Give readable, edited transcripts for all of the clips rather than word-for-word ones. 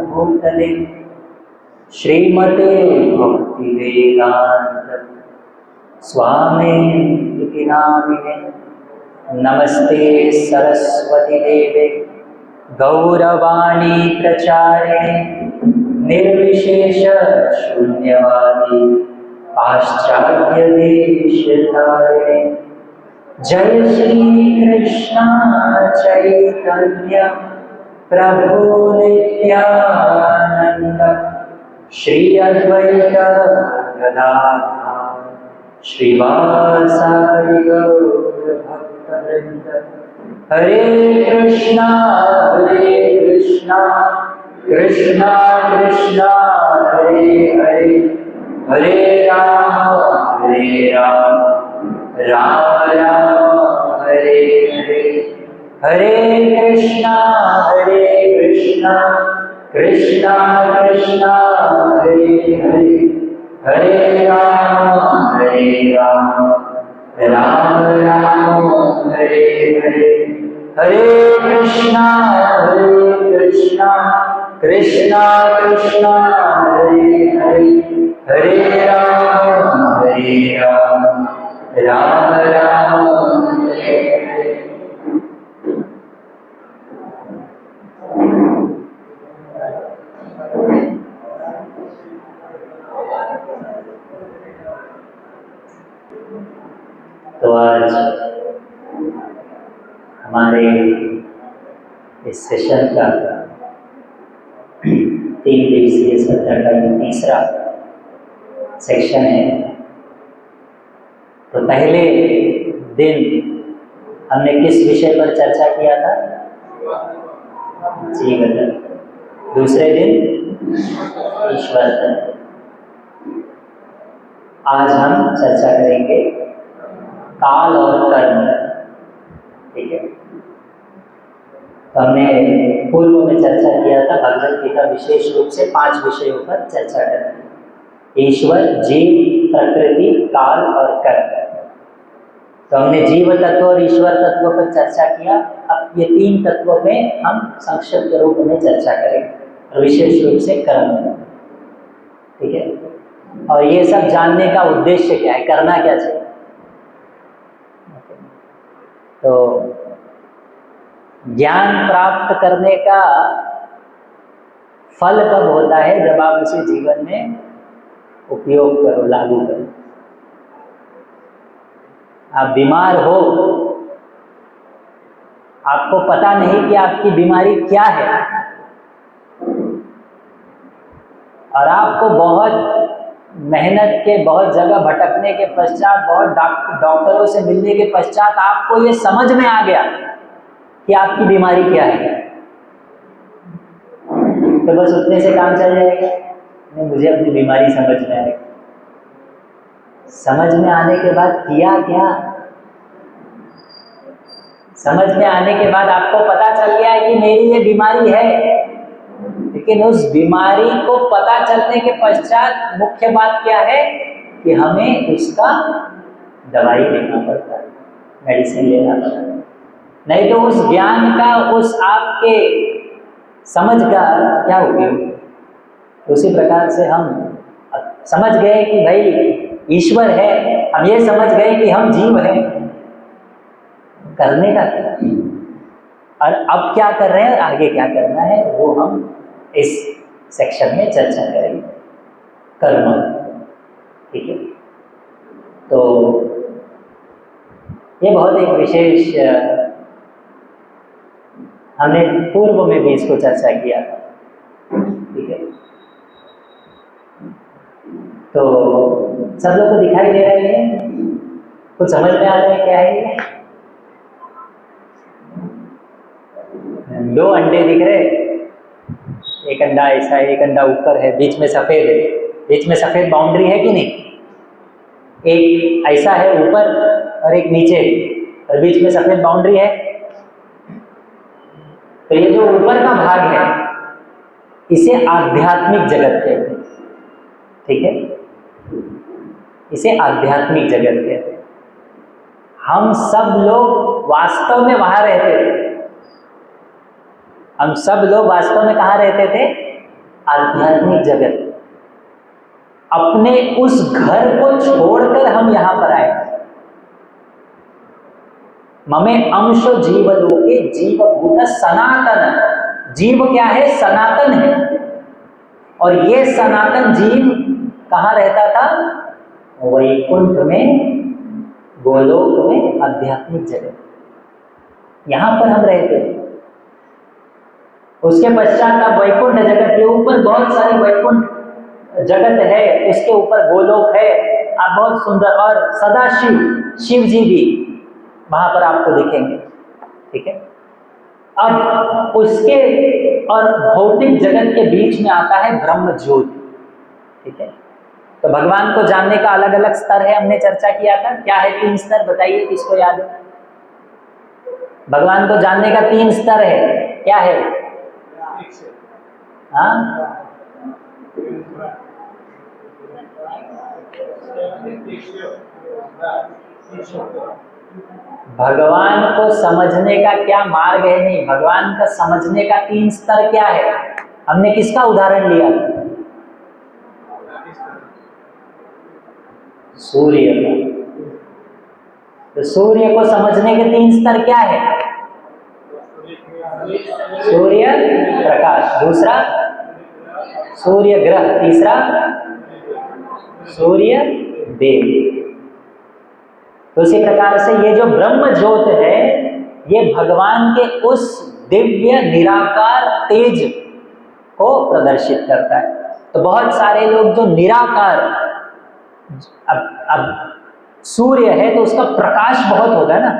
भूतले श्रीमते भक्तिवेदांत स्वामिनिति नामिने। नमस्ते सरस्वती देवे गौरवाणी प्रचारिणे निर्विशेष शून्यवादी पाश्चात्य देशतारिणे। जय श्री कृष्ण चैतन्य प्रभु नित्यानंद श्री अद्वैत गदाधर श्रीवासादि गौर भक्तवृंद। हरे कृष्णा कृष्णा कृष्णा हरे हरे, हरे राम राम राम हरे हरे। हरे कृष्णा कृष्णा कृष्णा हरे हरे, हरे राम राम राम हरे हरे। हरे कृष्णा कृष्णा कृष्णा हरे हरे, हरे राम राम राम हरे हरे। तो आज हमारे इस सेशन का 3 दिवसीय सत्र का तीसरा सेक्शन है। तो पहले दिन हमने किस विषय पर चर्चा किया था? जीवन। दूसरे दिन ईश्वर। आज हम चर्चा करेंगे काल और कर्म। ठीक है, तो हमने पूर्व में चर्चा किया था भगवद गीता विशेष रूप से 5 विषयों पर चर्चा करते हैं: ईश्वर, जीव, प्रकृति, काल और कर्म। तो हमने जीव तत्व और ईश्वर तत्व पर चर्चा किया। अब ये 3 तत्वों में हम संक्षिप्त रूप में चर्चा करेंगे और विशेष रूप से कर्म। ठीक है, और ये सब जानने का उद्देश्य क्या है, करना क्या चाहिए। तो ज्ञान प्राप्त करने का फल कब होता है? जब आप उसे जीवन में उपयोग करो, लागू करो। आप बीमार हो, आपको पता नहीं कि आपकी बीमारी क्या है, और आपको बहुत मेहनत के, बहुत जगह भटकने के पश्चात, बहुत डॉक्टरों से मिलने के पश्चात आपको ये समझ में आ गया कि आपकी बीमारी क्या है, तो बस उतने से काम चल जाएगा? नहीं, मुझे अपनी बीमारी समझ में आएगी। समझ में आने के बाद किया क्या? समझ में आने के बाद आपको पता चल गया है कि मेरी ये बीमारी है, लेकिन उस बीमारी को पता चलने के पश्चात मुख्य बात क्या है कि हमें उसका दवाई लेना पड़ता है, मेडिसिन लेना पड़ता है। नहीं तो उस ज्ञान का, उस आपके समझ का क्या उपयोग। उसी प्रकार से हम समझ गए कि भाई ईश्वर है, हम ये समझ गए कि हम जीव हैं, करने का क्या, और अब क्या कर रहे हैं और आगे क्या करना है, वो हम इस सेक्शन में चर्चा करेंगे। कर्म। ठीक है, तो ये बहुत एक विशेष, हमने पूर्व में भी इसको चर्चा किया था। ठीक है, तो सब लोग को दिखाई दे रहा है, कुछ समझ में आ रहा है क्या है ये? 2 अंडे दिख रहे, एक अंडा ऐसा है, एक अंडा ऊपर है, बीच में सफेद है। बीच में सफेद बाउंड्री है कि नहीं? एक ऐसा है ऊपर और एक नीचे, और बीच में सफेद बाउंड्री है। तो ये जो ऊपर का भाग है इसे आध्यात्मिक जगत कहते हैं। ठीक है, इसे आध्यात्मिक जगत कहते हैं। हम सब लोग वास्तव में वहां रहते थे। हम सब लोग वास्तव में कहाँ रहते थे? आध्यात्मिक जगत, अपने उस घर को छोड़कर हम यहां पर आए। ममे अंशो जीवलोके जीवभूत सनातन। जीव क्या है? सनातन है। और ये सनातन जीव कहाँ रहता था? वैकुंठ में, गोलोक में, आध्यात्मिक जगत, यहां पर हम रहते हैं। उसके पश्चात अब वैकुंठ जगत के ऊपर बहुत सारी वैकुंठ जगत है, उसके ऊपर गोलोक है, आप बहुत सुंदर, और सदाशिव, शिव जी भी वहां पर आपको दिखेंगे। ठीक है, अब उसके और भौतिक जगत के बीच में आता है ब्रह्म ज्योति। ठीक है, तो भगवान को जानने का अलग अलग स्तर है, हमने चर्चा किया था। क्या है 3 स्तर? बताइए, किसको याद है? भगवान को जानने का 3 स्तर है। क्या है? हाँ, भगवान को समझने का क्या मार्ग है? नहीं, भगवान का समझने का 3 स्तर क्या है? हमने किसका उदाहरण लिया? सूर्य का। तो सूर्य को समझने के 3 स्तर क्या है? सूर्य प्रकाश, दूसरा सूर्य ग्रह, तीसरा सूर्य देव। तो इसी प्रकार से ये जो ब्रह्म ज्योत है, ये भगवान के उस दिव्य निराकार तेज को प्रदर्शित करता है। तो बहुत सारे लोग जो निराकार, अब सूर्य है तो उसका प्रकाश बहुत होगा ना,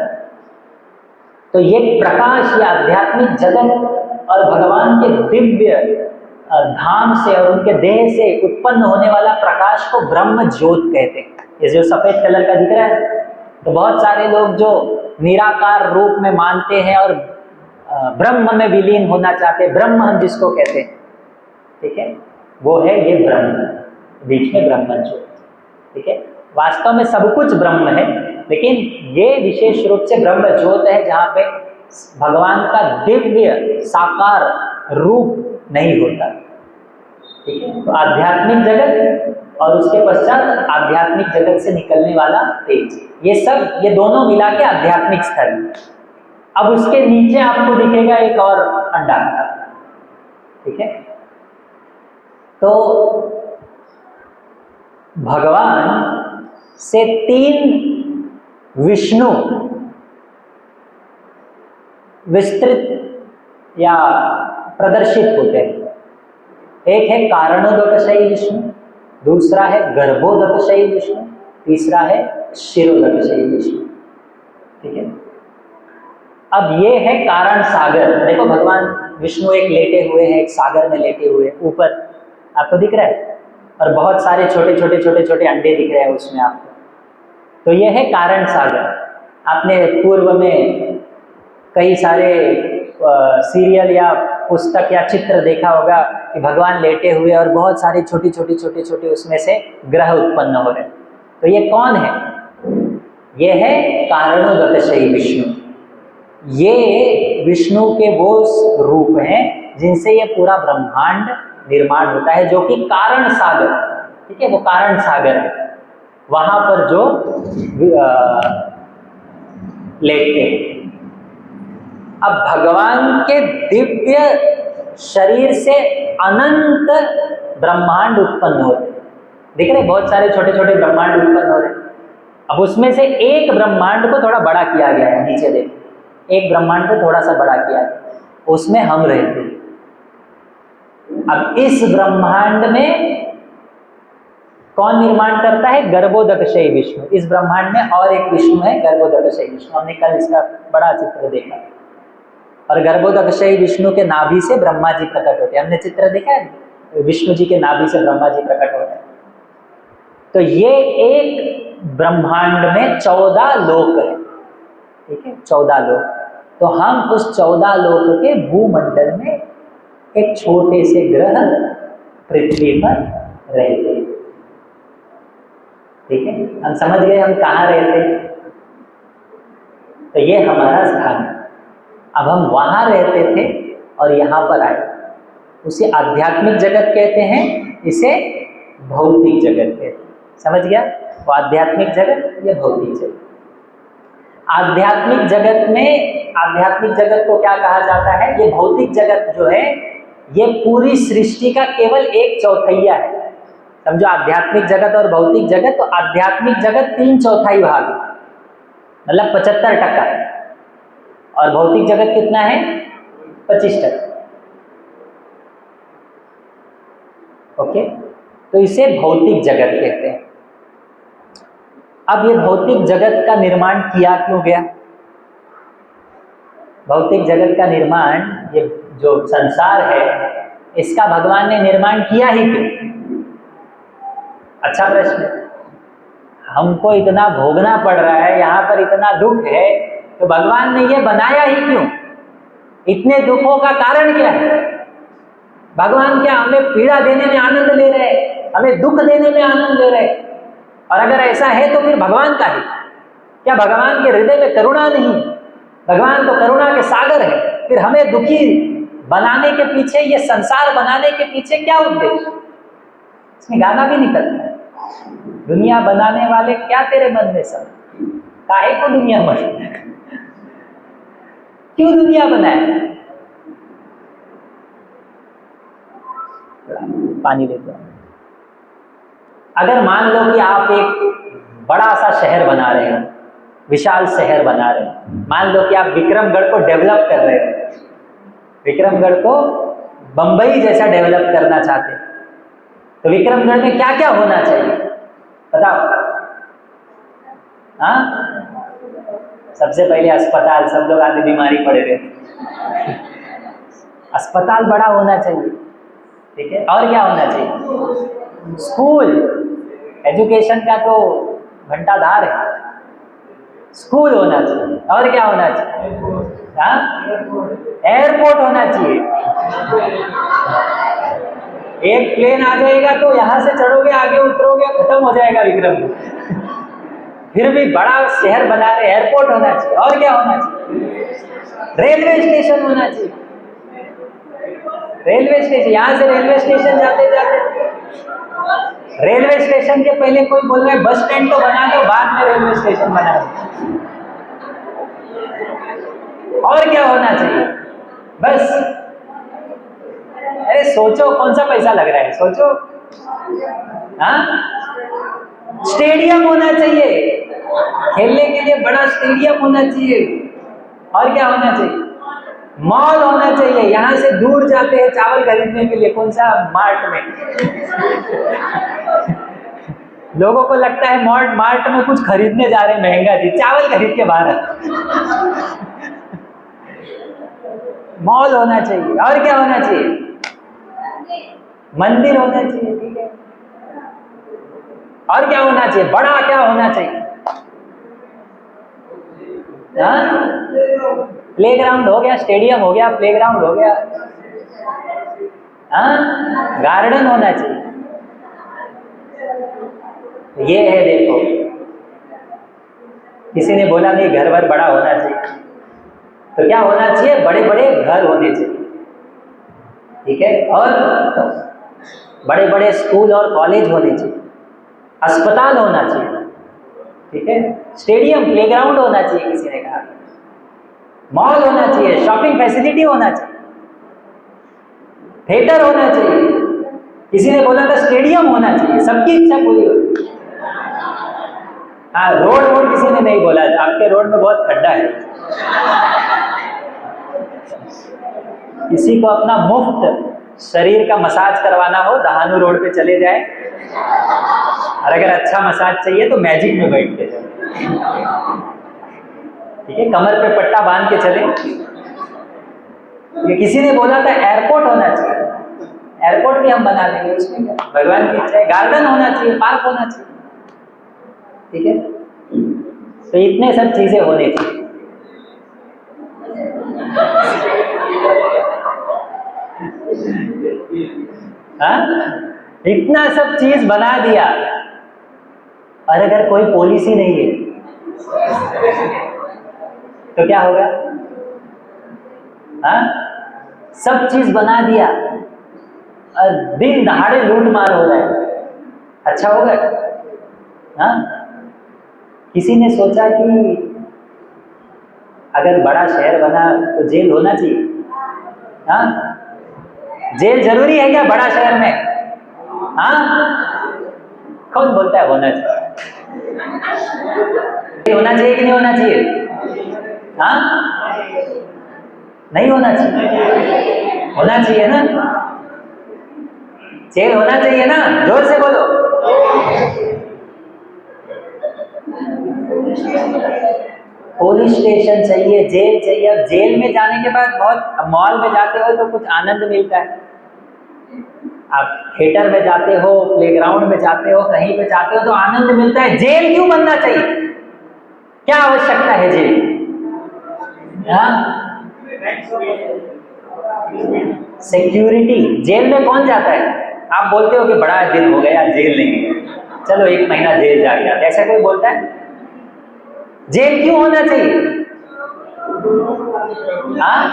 तो ये प्रकाश, ये आध्यात्मिक जगत और भगवान के दिव्य धाम से और उनके देह से उत्पन्न होने वाला प्रकाश को ब्रह्म ज्योत कहते हैं। ये जो सफेद कलर का दिख रहा है, तो बहुत सारे लोग जो निराकार रूप में मानते हैं और ब्रह्म में विलीन होना चाहते हैं, ब्रह्म हम जिसको कहते हैं, ठीक है, वो है ये ब्रह्म, बीच में ब्रह्म ज्योत। ठीक है, वास्तव में सब कुछ ब्रह्म है, लेकिन ये विशेष रूप से ब्रह्म ज्योत है जहाँ पे भगवान का दिव्य साकार रूप नहीं होता। ठीक है, तो आध्यात्मिक जगत और उसके पश्चात आध्यात्मिक जगत से निकलने वाला तेज, ये सब, ये दोनों मिला के आध्यात्मिक स्तर। अब उसके नीचे आपको दिखेगा एक और अंडाकार। ठीक है, तो भगवान से 3 विष्णु विस्तृत या प्रदर्शित होते हैं। एक है कारणोदकशयी विष्णु, दूसरा है गर्भोदकशयी विष्णु, तीसरा है शिरोदकशयी विष्णु। ठीक है, अब ये है कारण सागर। देखो, भगवान विष्णु एक लेटे हुए हैं, एक सागर में लेटे हुए, ऊपर आपको दिख रहा है, और बहुत सारे छोटे छोटे छोटे छोटे अंडे दिख रहे हैं उसमें आपको। तो ये है कारण सागर। आपने पूर्व में कई सारे सीरियल या पुस्तक या चित्र देखा होगा कि भगवान लेटे हुए और बहुत सारे छोटे छोटे छोटे छोटे उसमें से ग्रह उत्पन्न हो रहे हैं। तो ये कौन है? ये है कारणोदकशयी विष्णु। ये विष्णु के वो रूप हैं जिनसे ये पूरा ब्रह्मांड निर्माण होता है, जो कि कारण सागर, ठीक है, वो कारण सागर है, वहां पर जो लेटते हैं। अब भगवान के दिव्य शरीर से अनंत ब्रह्मांड उत्पन्न होते हैं। दिख रहे, बहुत सारे छोटे छोटे ब्रह्मांड उत्पन्न हो रहे हैं। अब उसमें से एक ब्रह्मांड को थोड़ा बड़ा किया गया है, नीचे देखो, एक ब्रह्मांड को थोड़ा सा बड़ा किया है, उसमें हम रहते हैं। अब इस ब्रह्मांड में कौन निर्माण करता है? गर्भोदकशयी विष्णु। इस ब्रह्मांड में और एक विष्णु है, गर्भोदकशयी विष्णु। हमने कल इसका बड़ा चित्र देखा, और गर्भोदकशयी विष्णु के नाभि से ब्रह्मा जी प्रकट होते हैं। हमने चित्र देखा है, विष्णु जी के नाभि से ब्रह्मा जी प्रकट होते हैं। तो ये एक ब्रह्मांड में 14 लोक है। ठीक है, 14 लोक। तो हम उस 14 लोक के भूमंडल में एक छोटे से ग्रह पृथ्वी पर रहते हैं। ठीक है, हम समझ गए हम कहाँ रहते हैं। तो ये हमारा स्थान है। अब हम वहां रहते थे और यहाँ पर आए। उसे आध्यात्मिक जगत कहते हैं, इसे भौतिक जगत कहते हैं। समझ गया? वो आध्यात्मिक जगत, ये भौतिक जगत। आध्यात्मिक जगत में, आध्यात्मिक जगत को क्या कहा जाता है? ये भौतिक जगत जो है ये पूरी सृष्टि का केवल 1/4 है। समझो, आध्यात्मिक जगत और भौतिक जगत, तो आध्यात्मिक जगत 3/4 भाग, मतलब 75%, और भौतिक जगत कितना है? 25%। ओके, तो इसे भौतिक जगत कहते हैं। अब ये भौतिक जगत का निर्माण किया क्यों गया? भौतिक जगत का निर्माण, ये जो संसार है इसका भगवान ने निर्माण किया ही क्यों? अच्छा प्रश्न। हमको इतना भोगना पड़ रहा है, यहाँ पर इतना दुख है, तो भगवान ने ये बनाया ही क्यों? इतने दुखों का कारण क्या है? भगवान क्या हमें पीड़ा देने में आनंद ले रहे हैं, हमें दुख देने में आनंद ले रहे हैं? और अगर ऐसा है तो फिर भगवान का है क्या? भगवान के हृदय में करुणा नहीं है? भगवान तो करुणा के सागर है। फिर हमें दुखी बनाने के पीछे, ये संसार बनाने के पीछे क्या उद्देश्य? इसमें गाना भी निकलता है, दुनिया बनाने वाले क्या तेरे मन में सब, काहे को दुनिया बनी, क्यों दुनिया बनाए? पानी लेते हैं। अगर मान लो कि आप एक बड़ा सा शहर बना रहे हो, विशाल शहर बना रहे हो, मान लो कि आप विक्रमगढ़ को डेवलप कर रहे हो, विक्रमगढ़ को बंबई जैसा डेवलप करना चाहते हैं, तो विक्रमगढ़ में क्या क्या होना चाहिए बताओ? हाँ, सबसे पहले अस्पताल, सब लोग आगे बीमारी पड़े हुए, अस्पताल बड़ा होना चाहिए, ठीक है? और क्या होना चाहिए? स्कूल, एजुकेशन का तो घंटाधार है, स्कूल होना चाहिए। और क्या होना चाहिए? हाँ, एयरपोर्ट होना चाहिए। एक प्लेन आ जाएगा तो यहाँ से चढ़ोगे, आगे उतरोगे, खत्म हो जाएगा विक्रम। फिर भी बड़ा शहर बना रहे, एयरपोर्ट होना चाहिए। और क्या होना चाहिए? रेलवे स्टेशन होना चाहिए। रेलवे स्टेशन, यहाँ से रेलवे स्टेशन जाते जाते, रेलवे स्टेशन के पहले कोई बोल रहा है बस स्टैंड तो बना दो, बाद में रेलवे स्टेशन बना दो। और क्या होना चाहिए? बस, अरे सोचो कौन सा पैसा लग रहा है, सोचो। हाँ, स्टेडियम होना चाहिए, खेलने के लिए बड़ा स्टेडियम होना चाहिए। और क्या होना चाहिए? मॉल होना चाहिए। यहाँ से दूर जाते हैं चावल खरीदने के लिए, कौन सा मार्ट में, लोगों को लगता है मार्ट में कुछ खरीदने जा रहे हैं महंगा चीज, चावल खरीद के बाहर। मॉल होना चाहिए। और क्या होना चाहिए? मंदिर होना चाहिए, ठीक है? और क्या होना चाहिए? बड़ा क्या होना चाहिए? प्लेग्राउंड हो गया, स्टेडियम हो गया, प्लेग्राउंड हो गया। हाँ, गार्डन होना चाहिए। ये है, देखो, किसी ने बोला नहीं घर भर बड़ा होना चाहिए, तो क्या होना चाहिए? बड़े बड़े घर होने चाहिए, ठीक है? और बड़े बड़े स्कूल और कॉलेज होने चाहिए, अस्पताल होना चाहिए, ठीक है? स्टेडियम, प्लेग्राउंड होना चाहिए, किसी ने कहा, मॉल होना चाहिए, शॉपिंग फैसिलिटी होना चाहिए, थिएटर होना चाहिए, किसी ने बोला था स्टेडियम होना चाहिए। सबकी इच्छा पूरी होती है। हाँ, रोड किसी ने नहीं बोला, आपके रोड में बहुत खड्डा है। किसी को अपना मुफ्त शरीर का मसाज करवाना हो, दहानू रोड पे चले जाए, और अगर अच्छा मसाज चाहिए तो मैजिक में बैठ के जाए, ठीक है? कमर पे पट्टा बांध के चले। ये किसी ने बोला था एयरपोर्ट होना चाहिए, एयरपोर्ट भी हम बना देंगे, उसमें क्या, भगवान की इच्छा है। गार्डन होना चाहिए, पार्क होना चाहिए, ठीक है? तो इतने सब चीजें होनी चाहिए। हाँ, इतना सब चीज बना दिया, और अगर कोई पॉलिसी नहीं है तो क्या होगा? हाँ, सब चीज बना दिया, दिन दहाड़े लूट मार हो रहा है, अच्छा होगा? हाँ, किसी ने सोचा कि अगर बड़ा शहर बना तो जेल होना चाहिए? हाँ, जेल जरूरी है क्या बड़ा शहर में? हाँ, कौन बोलता है होना चाहिए? होना चाहिए कि नहीं होना चाहिए? हाँ, नहीं होना चाहिए? होना चाहिए ना, जेल होना चाहिए ना, जोर से बोलो। पुलिस स्टेशन चाहिए, जेल चाहिए। अब जेल में जाने के बाद बहुत, मॉल में जाते हो तो कुछ आनंद मिलता है, आप थिएटर में जाते हो, प्लेग्राउंड में जाते हो, कहीं पे जाते हो तो आनंद मिलता है। जेल क्यों बनना चाहिए? क्या आवश्यकता है जेल? हाँ, सिक्योरिटी। जेल में कौन जाता है? आप बोलते हो कि बड़ा दिन हो गया जेल नहीं गया, चलो 1 महीना जेल जा गया, ऐसा कोई बोलता है? जेल क्यों होना चाहिए? हाँ,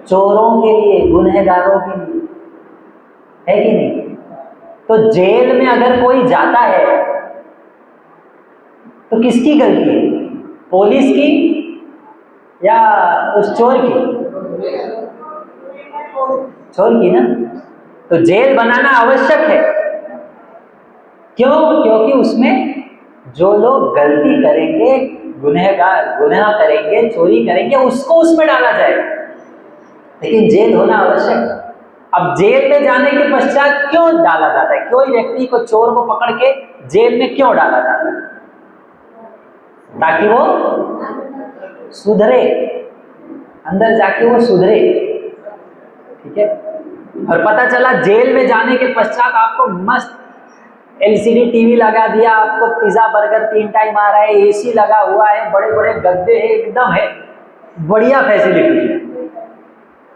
चोरों के लिए, गुनहगारों के लिए, है कि नहीं? तो जेल में अगर कोई जाता है तो किसकी गलती है? पुलिस की या उस चोर की? चोर की ना। तो जेल बनाना आवश्यक है। क्यों? क्योंकि उसमें जो लोग गलती करेंगे, गुनाह करेंगे, चोरी करेंगे, उसको उसमें डाला जाए। लेकिन जेल होना आवश्यक है। अब जेल में जाने के पश्चात क्यों डाला जाता है? कोई व्यक्ति को, चोर को पकड़ के जेल में क्यों डाला जाता है? ताकि वो सुधरे, अंदर जाके वो सुधरे, ठीक है? और पता चला जेल में जाने के पश्चात आपको मस्त एलसीडी टीवी लगा दिया, आपको पिज्जा बर्गर 3 टाइम आ रहा है, एसी लगा हुआ है, बड़े बड़े गद्दे हैं, एकदम है बढ़िया फैसिलिटी,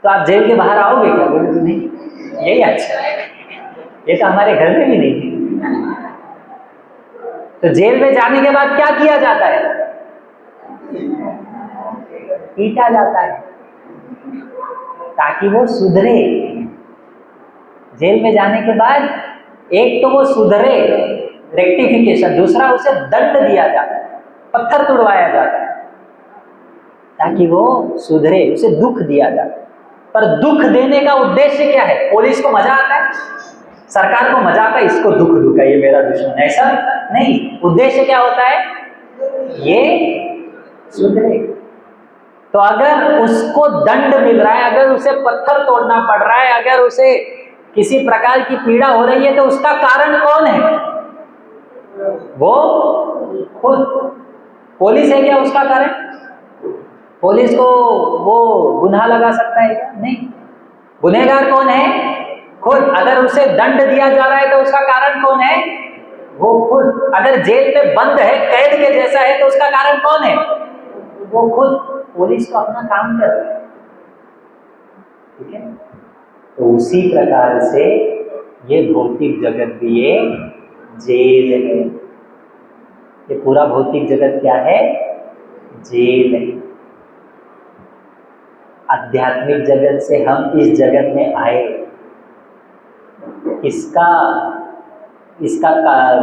तो आप जेल के बाहर आओगे क्या? बोले तो नहीं, यही अच्छा है, ये तो हमारे घर में भी नहीं थी। तो जेल में जाने के बाद क्या किया जाता है? पीटा जाता है ताकि वो सुधरे। जेल में जाने के बाद एक तो वो सुधरे, रेक्टिफिकेशन, दूसरा उसे दंड दिया जाता है, पत्थर तुड़वाया जाता है ताकि वो सुधरे, उसे दुख दिया जाता है। पर दुख देने का उद्देश्य क्या है? पुलिस को मजा आता है, सरकार को मजा आता है, इसको दुख है, ये मेरा दुश्मन, ऐसा नहीं। उद्देश्य क्या होता है? ये सुधरे। तो अगर उसको दंड मिल रहा है, अगर उसे पत्थर तोड़ना पड़ रहा है, अगर उसे किसी प्रकार की पीड़ा हो रही है, तो उसका कारण कौन है? वो खुद। पुलिस है क्या उसका कारण? पुलिस को वो गुनाह लगा सकता है क्या? नहीं। गुनहगार कौन है? खुद। अगर उसे दंड दिया जा रहा है तो उसका कारण कौन है? वो खुद। अगर जेल में बंद है, कैद के जैसा है, तो उसका कारण कौन है? वो खुद। पुलिस तो अपना काम कर रहा है, ठीक है? तो उसी प्रकार से ये भौतिक जगत भी एक जेल है। ये पूरा भौतिक जगत क्या है? जेल है। आध्यात्मिक जगत से हम इस जगत में आए, इसका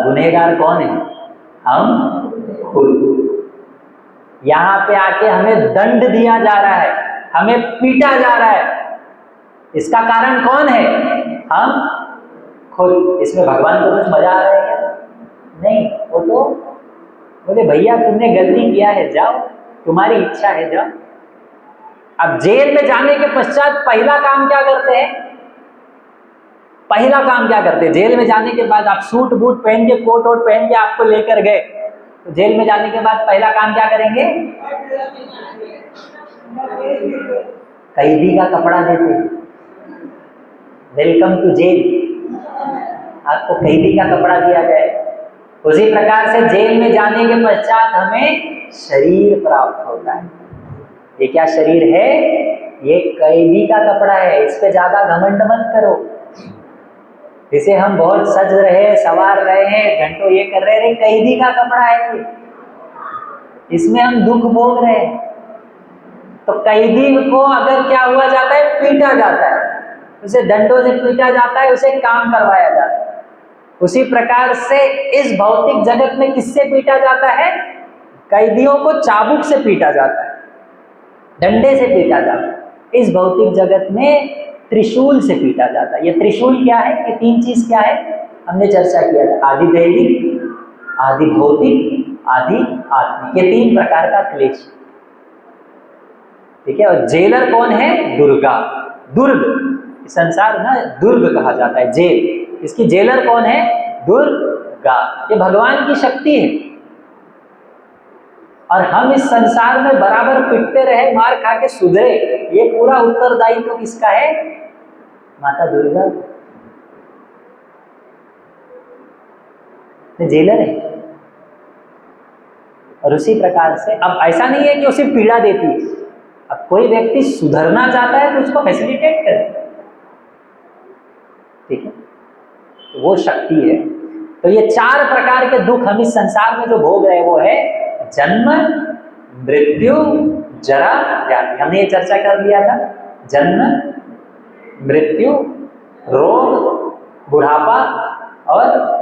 गुनहगार कौन है? हम खुद। यहाँ पे आके हमें दंड दिया जा रहा है, हमें पीटा जा रहा है, इसका कारण कौन है? हम खुद। इसमें भगवान को कुछ मजा आ रहा है क्या? नहीं। वो तो बोले भैया तुमने गलती किया है, जाओ, तुम्हारी इच्छा है, जाओ। अब जेल में जाने के पश्चात पहला काम क्या करते हैं? पहला काम क्या करते हैं? जेल में जाने के बाद आप सूट बूट पहन के, कोट वोट पहन के आपको लेकर गए, तो जेल में जाने के बाद पहला काम क्या करेंगे? कैदी का कपड़ा देते, वेलकम टू जेल, आपको कैदी का कपड़ा दिया जाए। उसी प्रकार से जेल में जाने के पश्चात हमें शरीर प्राप्त होता है। ये क्या शरीर है? ये कैदी का कपड़ा है, इस पे ज्यादा घमंड मत करो। इसे हम बहुत सज रहे, सवार रहे हैं, घंटों ये कर रहे हैं, कैदी का कपड़ा है ये, इसमें हम दुख भोग रहे हैं। तो कैदी को अगर क्या हुआ जाता है? पीटा जाता है। उसे डंडों से पीटा जाता है, उसे काम करवाया जाता है। उसी प्रकार से इस भौतिक जगत में किससे पीटा जाता है? कैदियों को चाबुक से पीटा जाता है, डंडे से पीटा जाता है। इस भौतिक जगत में त्रिशूल से पीटा जाता है। ये त्रिशूल क्या है? ये तीन चीज क्या है? हमने चर्चा किया था, आदि दैविक, आदि भौतिक, आदि आत्मिक। ये तीन प्रकार का क्लेश, ठीक है। और जेलर कौन है? दुर्गा। दुर्ग, संसार ना दुर्ग कहा जाता है, जेल। इसकी जेलर कौन है? दुर्गा। ये भगवान की शक्ति है। और हम इस संसार में बराबर पिटते रहे, मार खा के सुधरे, ये पूरा उत्तरदायित्व तो किसका है? माता दुर्गा। तो जेलर है। और उसी प्रकार से अब ऐसा नहीं है कि उसे पीड़ा देती है। अब कोई व्यक्ति सुधरना चाहता है तो उसको फैसिलिटेट करे, ठीक है। तो वो शक्ति है। तो ये चार प्रकार के दुख हम इस संसार में जो भोग रहे हैं वो है जन्म, मृत्यु, जरा, व्याधि। हमने ये चर्चा कर लिया था। जन्म, मृत्यु, रोग, बुढ़ापा और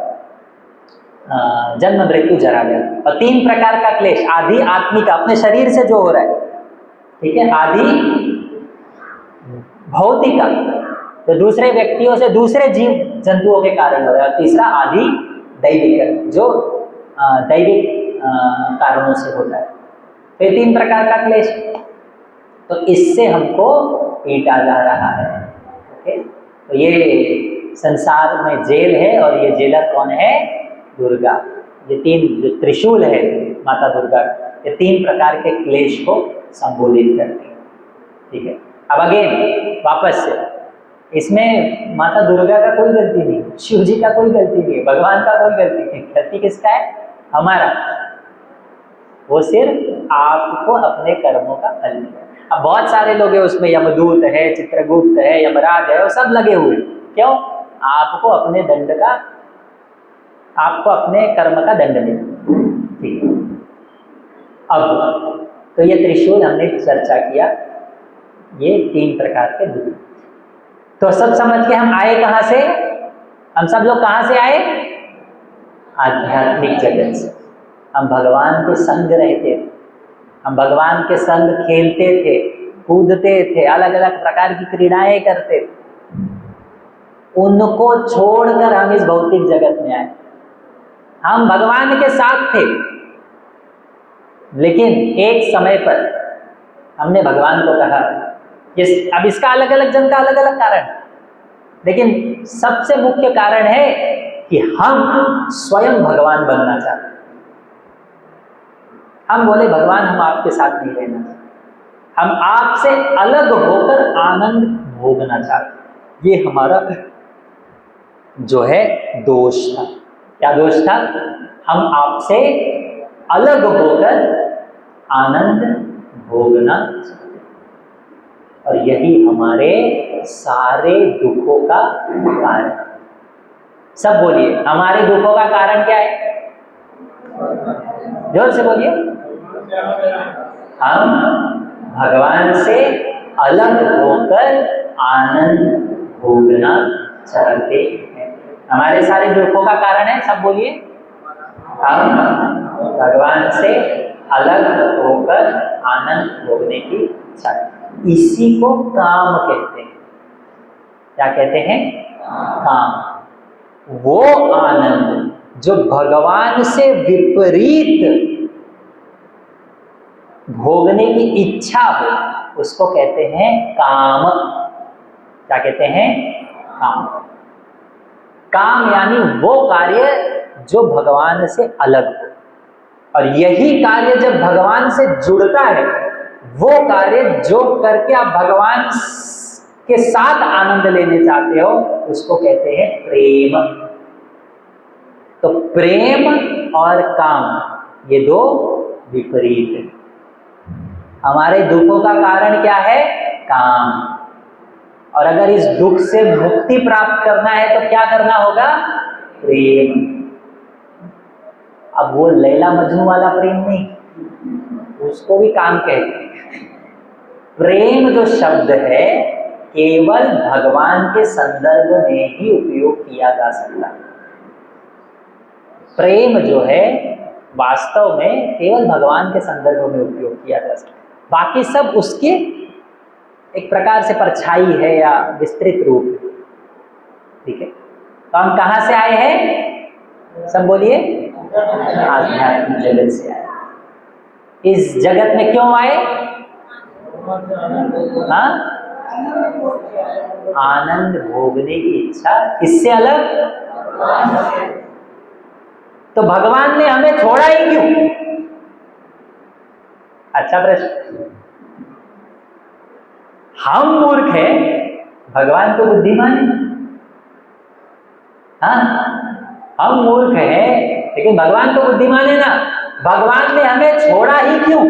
जन्म, मृत्यु, जरा, व्याधि। और तीन प्रकार का क्लेश, आदि आत्मिक, अपने शरीर से जो हो रहा है, ठीक है। आदि भौतिक, तो दूसरे व्यक्तियों से, दूसरे जीव जंतुओं के कारण हो रहा है। और तीसरा आदि दैविक, जो दैविक कारणों से होता है। तो ये तीन प्रकार का क्लेश, तो इससे हमको पीटा जा रहा है, ओके। तो ये संसार में जेल है, और ये जेलर कौन है? दुर्गा। ये तीन जो त्रिशूल है माता दुर्गा, ये तीन प्रकार के क्लेश को संबोधित करते हैं, ठीक है। अब अगेन वापस से, इसमें माता दुर्गा का कोई गलती नहीं, शिव जी का कोई गलती नहीं, भगवान का कोई गलती नहीं। गलती किसका है? हमारा। वो सिर्फ आपको अपने कर्मों का फल मिला। अब बहुत सारे लोग हैं उसमें, यमदूत है, चित्रगुप्त है, यमराज है, वो सब लगे हुए। क्यों? आपको अपने दंड का, आपको अपने कर्म का दंड मिला, ठीक है। अब तो ये त्रिशूल हमने चर्चा किया, ये तीन प्रकार के दुख। तो सब समझ के हम आए कहाँ से? हम सब लोग कहाँ से आए? आध्यात्मिक जगत से। हम भगवान के संग रहते थे, हम भगवान के संग खेलते थे, कूदते थे, अलग अलग प्रकार की क्रीड़ाएं करते थे। उनको छोड़कर हम इस भौतिक जगत में आए। हम भगवान के साथ थे, लेकिन एक समय पर हमने भगवान को कहा। अब इसका अलग अलग जन का अलग अलग कारण, लेकिन सबसे मुख्य कारण है कि हम स्वयं भगवान बनना चाहते हैं। हम बोले भगवान हम आपके साथ नहीं रहना चाहते, हम आपसे अलग होकर आनंद भोगना चाहते। ये हमारा जो है दोष था। क्या दोष था? हम आपसे अलग होकर आनंद भोगना चाहते, और यही हमारे सारे दुखों का कारण। सब बोलिए, हमारे दुखों का कारण क्या है? जोर से बोलिए। हम भगवान से अलग होकर आनंद भोगना चाहते हैं। हमारे सारे दुखों का कारण है, सब बोलिए। हम भगवान से अलग होकर आनंद भोगने की इच्छा। इसी को काम कहते हैं। क्या कहते हैं? काम। वो आनंद जो भगवान से विपरीत भोगने की इच्छा हो, उसको कहते हैं काम। क्या कहते हैं? काम। काम यानी वो कार्य जो भगवान से अलग हो, और यही कार्य जब भगवान से जुड़ता है, वो कार्य जो करके आप भगवान के साथ आनंद लेने चाहते हो, उसको कहते हैं प्रेम। तो प्रेम और काम ये दो विपरीत है। हमारे दुखों का कारण क्या है? काम। और अगर इस दुख से मुक्ति प्राप्त करना है तो क्या करना होगा? प्रेम। अब वो लैला मजनू वाला प्रेम नहीं, उसको भी काम कहते हैं। प्रेम जो शब्द है केवल भगवान के संदर्भ में ही उपयोग किया जा सकता है। प्रेम जो है वास्तव में केवल भगवान के संदर्भ में उपयोग किया जा सकता है, बाकी सब उसके एक प्रकार से परछाई है या विस्तृत रूप है। ठीक है, तो हम कहाँ से आए हैं? सब बोलिए, आध्यात्मिक जगत से आए। इस जगत में क्यों आए? हाँ, आनंद भोगने की इच्छा। इससे अलग? तो भगवान ने हमें छोड़ा ही क्यों? अच्छा प्रश्न। हम मूर्ख हैं, भगवान तो बुद्धिमान है। हाँ, हम मूर्ख हैं लेकिन भगवान तो बुद्धिमान है ना। भगवान ने हमें छोड़ा ही क्यों?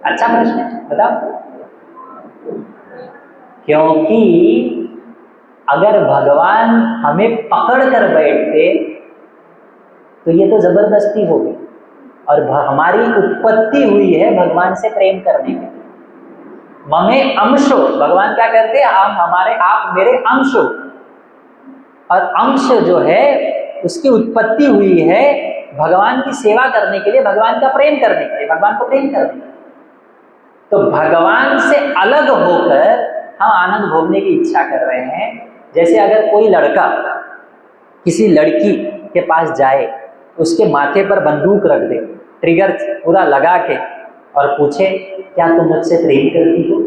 अच्छा प्रश्न, बताओ। क्योंकि अगर भगवान हमें पकड़ कर बैठते तो ये तो जबरदस्ती होगी, और हमारी उत्पत्ति हुई है भगवान से प्रेम करने के लिए। ममे अंशो, भगवान क्या कहते हैं? आप मेरे अंश हो, और अंश जो है उसकी उत्पत्ति हुई है भगवान की सेवा करने के लिए, भगवान का प्रेम करने के लिए, भगवान को प्रेम करने के लिए। तो भगवान से अलग होकर हम आनंद भोगने की इच्छा कर रहे हैं। जैसे अगर कोई लड़का किसी लड़की के पास जाए, उसके माथे पर बंदूक रख दे, ट्रिगर पूरा लगा के, और पूछे क्या तुम मुझसे प्रेम करती हो,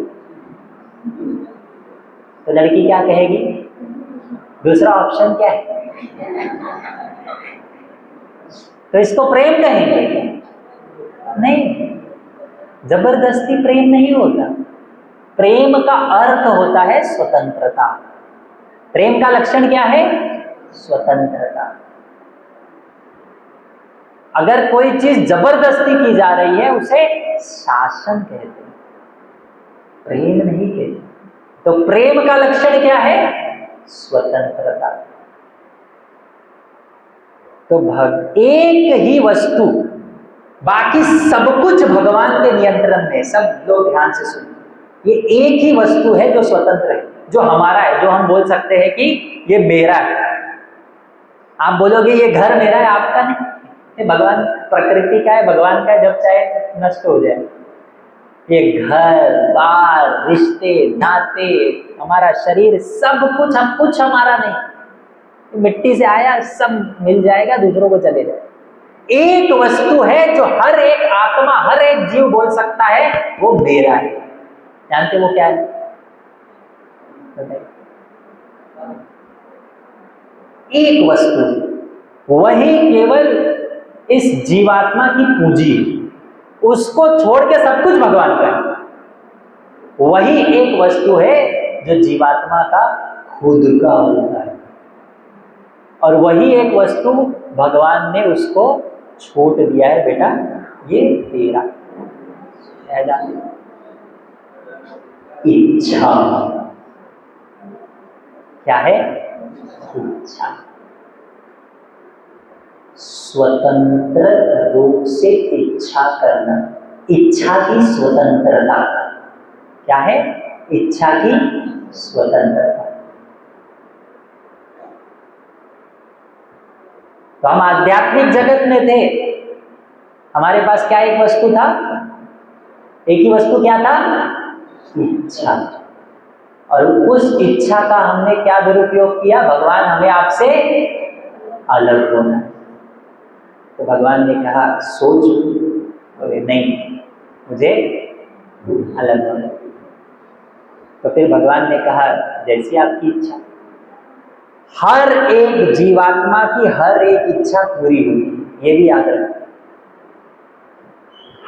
तो लड़की क्या कहेगी? दूसरा ऑप्शन क्या है? तो इसको प्रेम कहेंगे? नहीं, जबरदस्ती प्रेम नहीं होता। प्रेम का अर्थ होता है स्वतंत्रता। प्रेम का लक्षण क्या है? स्वतंत्रता। अगर कोई चीज जबरदस्ती की जा रही है उसे शासन कहते हैं, प्रेम नहीं कहते। तो प्रेम का लक्षण क्या है? स्वतंत्रता। तो एक ही वस्तु, बाकी सब कुछ भगवान के नियंत्रण में। सब लोग ध्यान से सुनिए, ये एक ही वस्तु है जो स्वतंत्र है, जो हमारा है, जो हम बोल सकते हैं कि ये मेरा है। आप बोलोगे ये घर मेरा है, आपका नहीं। ये भगवान, प्रकृति का है, भगवान का है, जब चाहे नष्ट हो जाए। ये घर बार, रिश्ते नाते, हमारा शरीर, सब कुछ हमारा नहीं। मिट्टी से आया, सब मिल जाएगा, दूसरों को चले जाए। एक वस्तु है जो हर एक आत्मा, हर एक जीव बोल सकता है वो मेरा है। जानते वो क्या है? एक वस्तु, वही केवल इस जीवात्मा की पूंजी है। उसको छोड़ के सब कुछ भगवान का है। वही एक वस्तु है जो जीवात्मा का खुद का होता है, और वही एक वस्तु भगवान ने उसको छोड़ दिया है, बेटा ये तेरा है। इच्छा क्या है? इच्छा। स्वतंत्र रूप से इच्छा करना, इच्छा की स्वतंत्रता। क्या है? इच्छा की स्वतंत्रता। तो हम आध्यात्मिक जगत में थे, हमारे पास क्या एक वस्तु था? एक ही वस्तु क्या था? इच्छा। और उस इच्छा का हमने क्या दुरुपयोग किया? भगवान हमें आपसे अलग होना है। तो भगवान ने कहा सोच, बोले नहीं, मुझे अलग होना है। तो फिर भगवान ने कहा जैसी आपकी इच्छा। हर एक जीवात्मा की हर एक इच्छा पूरी हुई, ये भी याद रखना।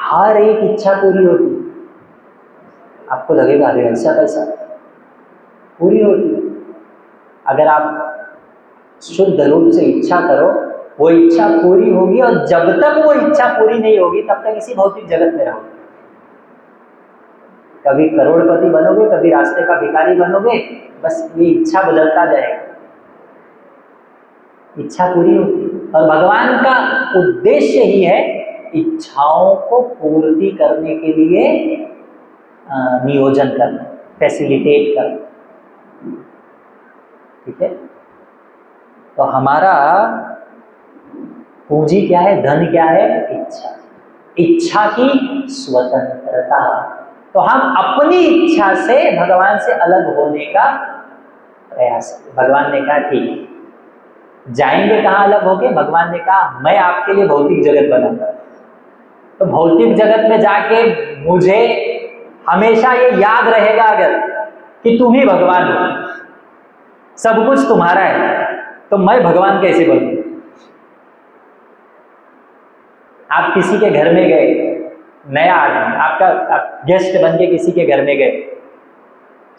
हर एक इच्छा पूरी होती। आपको लगेगा अरे ऐसा कैसा? पूरी होती। अगर आप शुद्ध रूप से इच्छा करो, वो इच्छा पूरी होगी, और जब तक वो इच्छा पूरी नहीं होगी तब तक इसी भौतिक जगत में रहोगे। कभी करोड़पति बनोगे, कभी रास्ते का भिखारी बनोगे, बस ये इच्छा बदलता जाएगा। इच्छा पूरी होती, और भगवान का उद्देश्य ही है इच्छाओं को पूर्ति करने के लिए नियोजन करना, फैसिलिटेट करना। ठीक है, तो हमारा पूंजी क्या है, धन क्या है, इच्छा। इच्छा की स्वतंत्रता। तो हम अपनी इच्छा से भगवान से अलग होने का प्रयास करें। भगवान ने कहा ठीक, जाएंगे कहाँ अलग होके? भगवान ने कहा मैं आपके लिए भौतिक जगत बनाऊंगा, तो भौतिक जगत में जाके मुझे हमेशा ये याद रहेगा अगर कि तुम ही भगवान हो, सब कुछ तुम्हारा है, तो मैं भगवान कैसे बनूं? आप किसी के घर में गए, नया आदमी आपका, आप गेस्ट बन के किसी के घर में गए,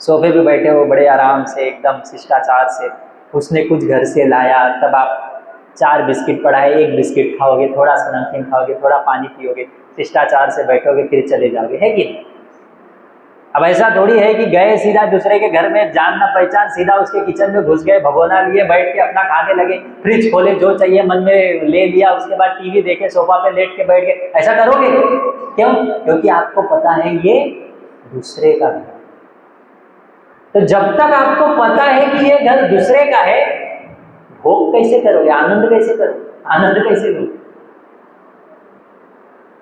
सोफे पे बैठे हो बड़े आराम से एकदम शिष्टाचार से, उसने कुछ घर से लाया, तब आप 4 बिस्किट पड़ाए, 1 बिस्किट खाओगे, थोड़ा सा नमकीन खाओगे, थोड़ा पानी पियोगे, शिष्टाचार से बैठोगे, फिर चले जाओगे, है कि नहीं? अब ऐसा थोड़ी है कि गए सीधा दूसरे के घर में, जान ना पहचान, सीधा उसके किचन में घुस गए, भगोना लिए, बैठ के अपना खाने लगे, फ्रिज खोले, जो चाहिए मन में ले लिया, उसके बाद टीवी देखे, सोफा पे लेट के बैठ गए, ऐसा करोगे? क्यों? क्योंकि आपको पता है ये दूसरे का घर। तो जब तक आपको पता है कि ये घर दूसरे का है, भोग कैसे करोगे, आनंद कैसे करोगे, आनंद कैसे लो?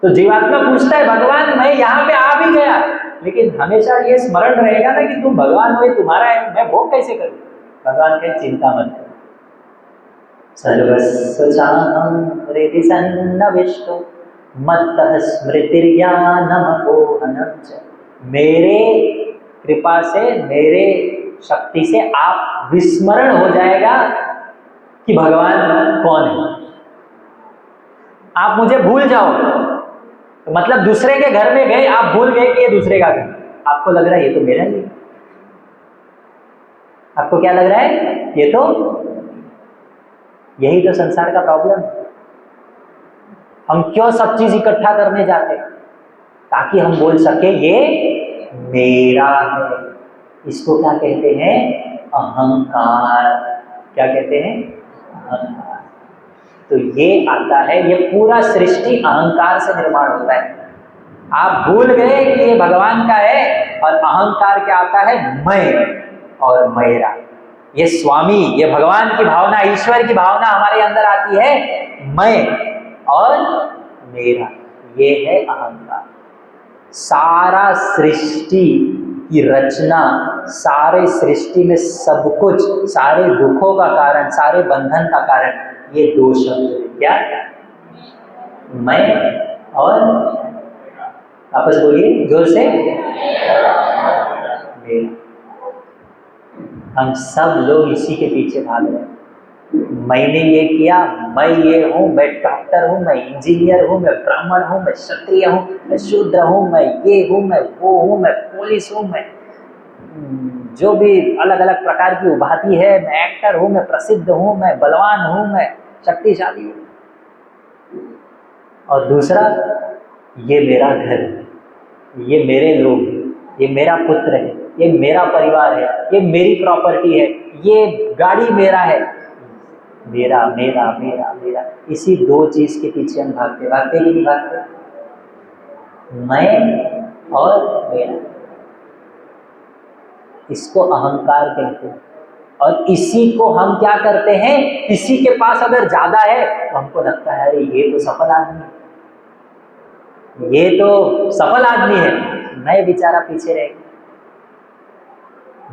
तो जीवात्मा पूछता है भगवान मैं यहाँ पे आ भी गया, लेकिन हमेशा ये स्मरण रहेगा ना कि तुम भगवान हो, ये तुम्हारा है, मैं भोग कैसे करूं? भगवान कहे चिंता मत करो, सर्वस्व चाहं हृदि सन्निविष्टो मत्तः स्मृतिर्ज्ञानमपोहनं च। मेरे कृपा से, मेरे शक्ति से आप विस्मरण हो जाएगा कि भगवान कौन है, आप मुझे भूल जाओ। तो मतलब दूसरे के घर में गए, आप भूल गए कि ये दूसरे का घर, आपको लग रहा है ये तो मेरा ही है। आपको क्या लग रहा है? ये तो, यही तो संसार का प्रॉब्लम है। हम क्यों सब चीज इकट्ठा करने जाते हैं? ताकि हम बोल सके ये मेरा है। इसको क्या कहते हैं? अहंकार। क्या कहते हैं? अहंकार। तो ये आता है, ये पूरा सृष्टि अहंकार से निर्माण होता है। आप भूल गए कि ये भगवान का है, और अहंकार क्या आता है? मैं और मेरा। ये स्वामी, ये भगवान की भावना, ईश्वर की भावना हमारे अंदर आती है, मैं और मेरा, ये है अहंकार। सारा सृष्टि की रचना, सारे सृष्टि में सब कुछ, सारे दुखों का कारण, सारे बंधन का कारण ये 2 शब्द है। क्या? मैं और, आपस बोलिए जोर से, मेरा। हम सब लोग इसी के पीछे भाग रहे हैं। मैंने ये किया, मैं ये हूँ, मैं डॉक्टर हूँ, मैं इंजीनियर हूँ, मैं ब्राह्मण हूँ, मैं क्षत्रिय हूँ, मैं शूद्र हूँ, मैं ये हूँ, मैं वो हूँ, मैं पुलिस हूँ, मैं जो भी अलग अलग प्रकार की उपाधि है, मैं एक्टर हूँ, मैं प्रसिद्ध हूँ, मैं बलवान हूँ, मैं शक्तिशाली हूँ। और दूसरा, ये मेरा घर है, ये मेरे लोग हैं, ये मेरा पुत्र है, ये मेरा परिवार है, ये मेरी प्रॉपर्टी है, ये गाड़ी मेरा है, मेरा मेरा मेरा मेरा। इसी 2 चीज के पीछे हम भागते, भागते ही नहीं भागते? मैं और मेरा, इसको अहंकार कहते हैं। और इसी को हम क्या करते हैं, किसी के पास अगर ज्यादा है तो हमको लगता है अरे ये तो सफल आदमी है, ये तो सफल आदमी है, मैं बेचारा पीछे रह गया।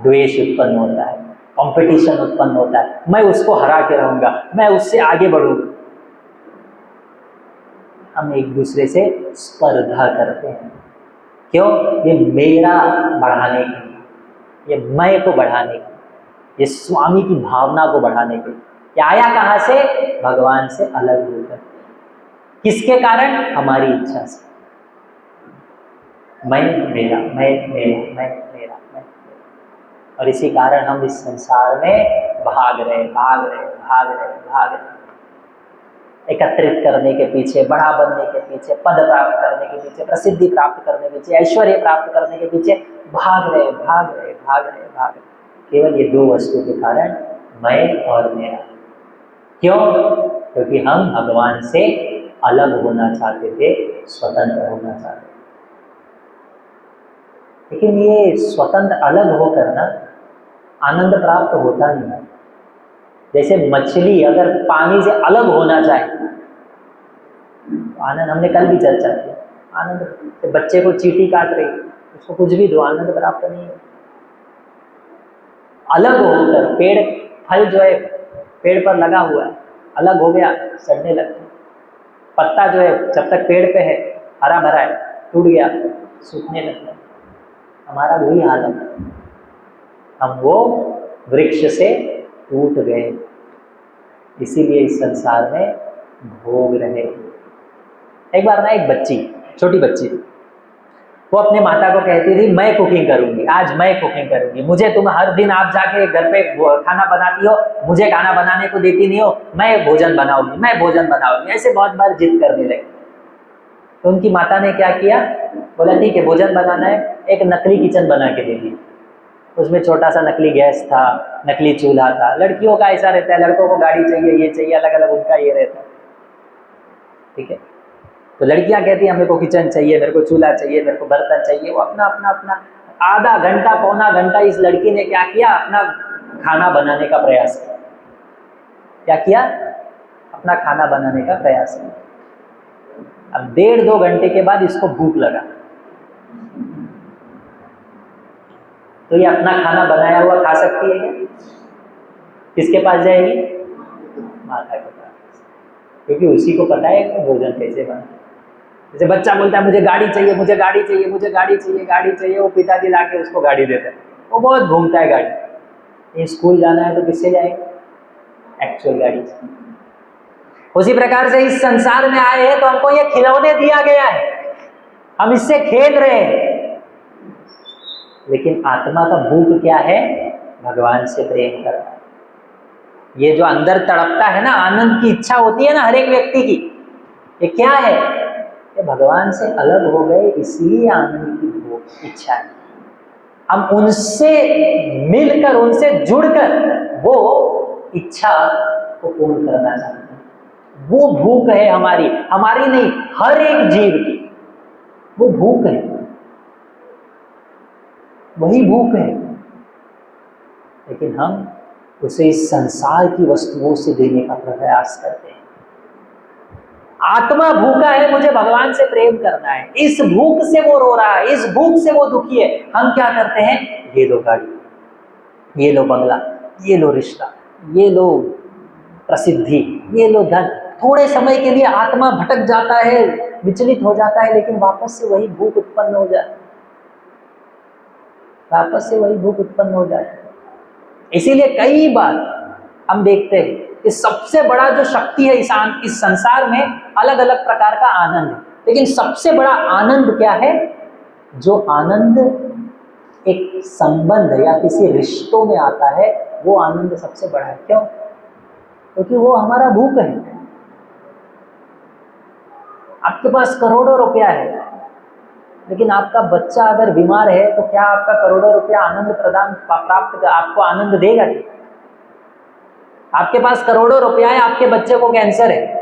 द्वेष उत्पन्न होता है, कंपटीशन उत्पन्न होता है, मैं उसको हरा के रहूंगा, मैं उससे आगे बढ़ूंगा। हम एक दूसरे से स्पर्धा करते हैं। क्यों? ये मेरा बढ़ाने के लिए, ये मैं को बढ़ाने के लिए, ये स्वामी की भावना को बढ़ाने के लिए। ये आया कहाँ से? भगवान से अलग होकर। किसके कारण? हमारी इच्छा से। मैं मेरा, मैं मेरा, मैं मेरा, मैं। और इसी कारण हम इस संसार में भाग रहे, भाग रहे, भाग रहे, भाग रहे, एकत्रित करने के पीछे, बड़ा बनने के पीछे, पद प्राप्त करने के पीछे, प्रसिद्धि प्राप्त करने के पीछे, ऐश्वर्य प्राप्त करने के पीछे भाग रहे, भाग रहे, भाग रहे, भाग रहे। केवल ये 2 वस्तु के कारण, मैं और मेरा। क्यों? क्योंकि हम भगवान से अलग होना चाहते थे, स्वतंत्र होना चाहते थे। लेकिन ये स्वतंत्र अलग होकर ना आनंद प्राप्त होता नहीं है। जैसे मछली अगर पानी से अलग होना चाहे आनंद, हमने कल भी चर्चा की, आनंद, बच्चे को चींटी काट रही, उसको कुछ भी दो, आनंद प्राप्त नहीं है। अलग होकर पेड़, फल जो है पेड़ पर लगा हुआ है, अलग हो गया सड़ने लगता है। पत्ता जो है जब तक पेड़ पे है हरा भरा है, टूट गया सूखने लगता है। हमारा वही हाल है, हम वो वृक्ष से टूट गए, इसीलिए इस संसार में भोग रहे। एक बार ना एक बच्ची, छोटी बच्ची, वो अपने माता को कहती थी मैं कुकिंग करूंगी, आज मैं कुकिंग करूंगी, मुझे तुम हर दिन आप जाके घर पे खाना बनाती हो, मुझे खाना बनाने को देती नहीं हो, मैं भोजन बनाऊंगी, मैं भोजन बनाऊंगी, ऐसे बहुत बार जिद करने लगी। तो उनकी माता ने क्या किया, बोला ठीक है भोजन बनाना है, एक नकली किचन बना के दे दी। उसमें छोटा सा नकली गैस था, नकली चूल्हा था। लड़कियों का ऐसा रहता है, लड़कों को गाड़ी चाहिए, ये चाहिए, अलग अलग उनका ये रहता है, ठीक है। तो लड़कियां कहती हैं मेरे को किचन चाहिए, मेरे को चूल्हा चाहिए, मेरे को बर्तन चाहिए। वो अपना अपना अपना आधा घंटा पौना घंटा इस लड़की ने क्या किया, अपना खाना बनाने का प्रयास किया। क्या किया, अपना खाना बनाने का प्रयास किया। अब 1.5-2 घंटे के बाद इसको भूख लगा, तो ये अपना खाना बनाया हुआ खा सकती है क्या? किसके पास जाएगी, माता के पास, क्योंकि उसी को पता है कि भोजन कैसे बना। जैसे बच्चा बोलता है मुझे गाड़ी चाहिए, मुझे गाड़ी चाहिए, मुझे गाड़ी चाहिए, गाड़ी चाहिए, वो पिताजी लाके उसको गाड़ी देते हैं, वो बहुत घूमता है गाड़ी। स्कूल जाना है तो किससे जाएगा, एक्चुअल गाड़ी से। उसी प्रकार से इस संसार में आए हैं तो हमको ये खिलौने दिया गया है, हम इससे खेल रहे हैं, लेकिन आत्मा का भूख क्या है, भगवान से प्रेम करना। ये जो अंदर तड़पता है ना, आनंद की इच्छा होती है ना हर एक व्यक्ति की, ये क्या है, ये भगवान से अलग हो गए इसलिए आनंद की भूख इच्छा है। हम उनसे मिलकर, उनसे जुड़कर वो इच्छा को पूर्ण करना चाहते हैं। वो भूख है हमारी, हमारी नहीं, हर एक जीव की वो भूख है, वही भूख है। लेकिन हम उसे इस संसार की वस्तुओं से देने का प्रयास करते हैं। आत्मा भूखा है, मुझे भगवान से प्रेम करना है, इस भूख से वो रो रहा है, इस भूख से वो दुखी है। हम क्या करते हैं, ये लो गाड़ी, ये लो बंगला, ये लो रिश्ता, ये लो प्रसिद्धि, ये लो धन। थोड़े समय के लिए आत्मा भटक जाता है, विचलित हो जाता है, लेकिन वापस से वही भूख उत्पन्न हो जाती है, वापस से वही भूख उत्पन्न हो जाती है। इसीलिए कई बार हम देखते हैं कि सबसे बड़ा जो शक्ति है इस संसार में, अलग अलग प्रकार का आनंद है, लेकिन सबसे बड़ा आनंद क्या है, जो आनंद एक संबंध या किसी रिश्तों में आता है, वो आनंद सबसे बड़ा है। क्यों? क्योंकि वो हमारा भूख है। आपके पास करोड़ों रुपया है, लेकिन आपका बच्चा अगर बीमार है तो क्या आपका करोड़ों रुपया आनंद प्रदान प्राप्त आपको आनंद देगा? आपके पास करोड़ों रुपया है, आपके बच्चे को कैंसर है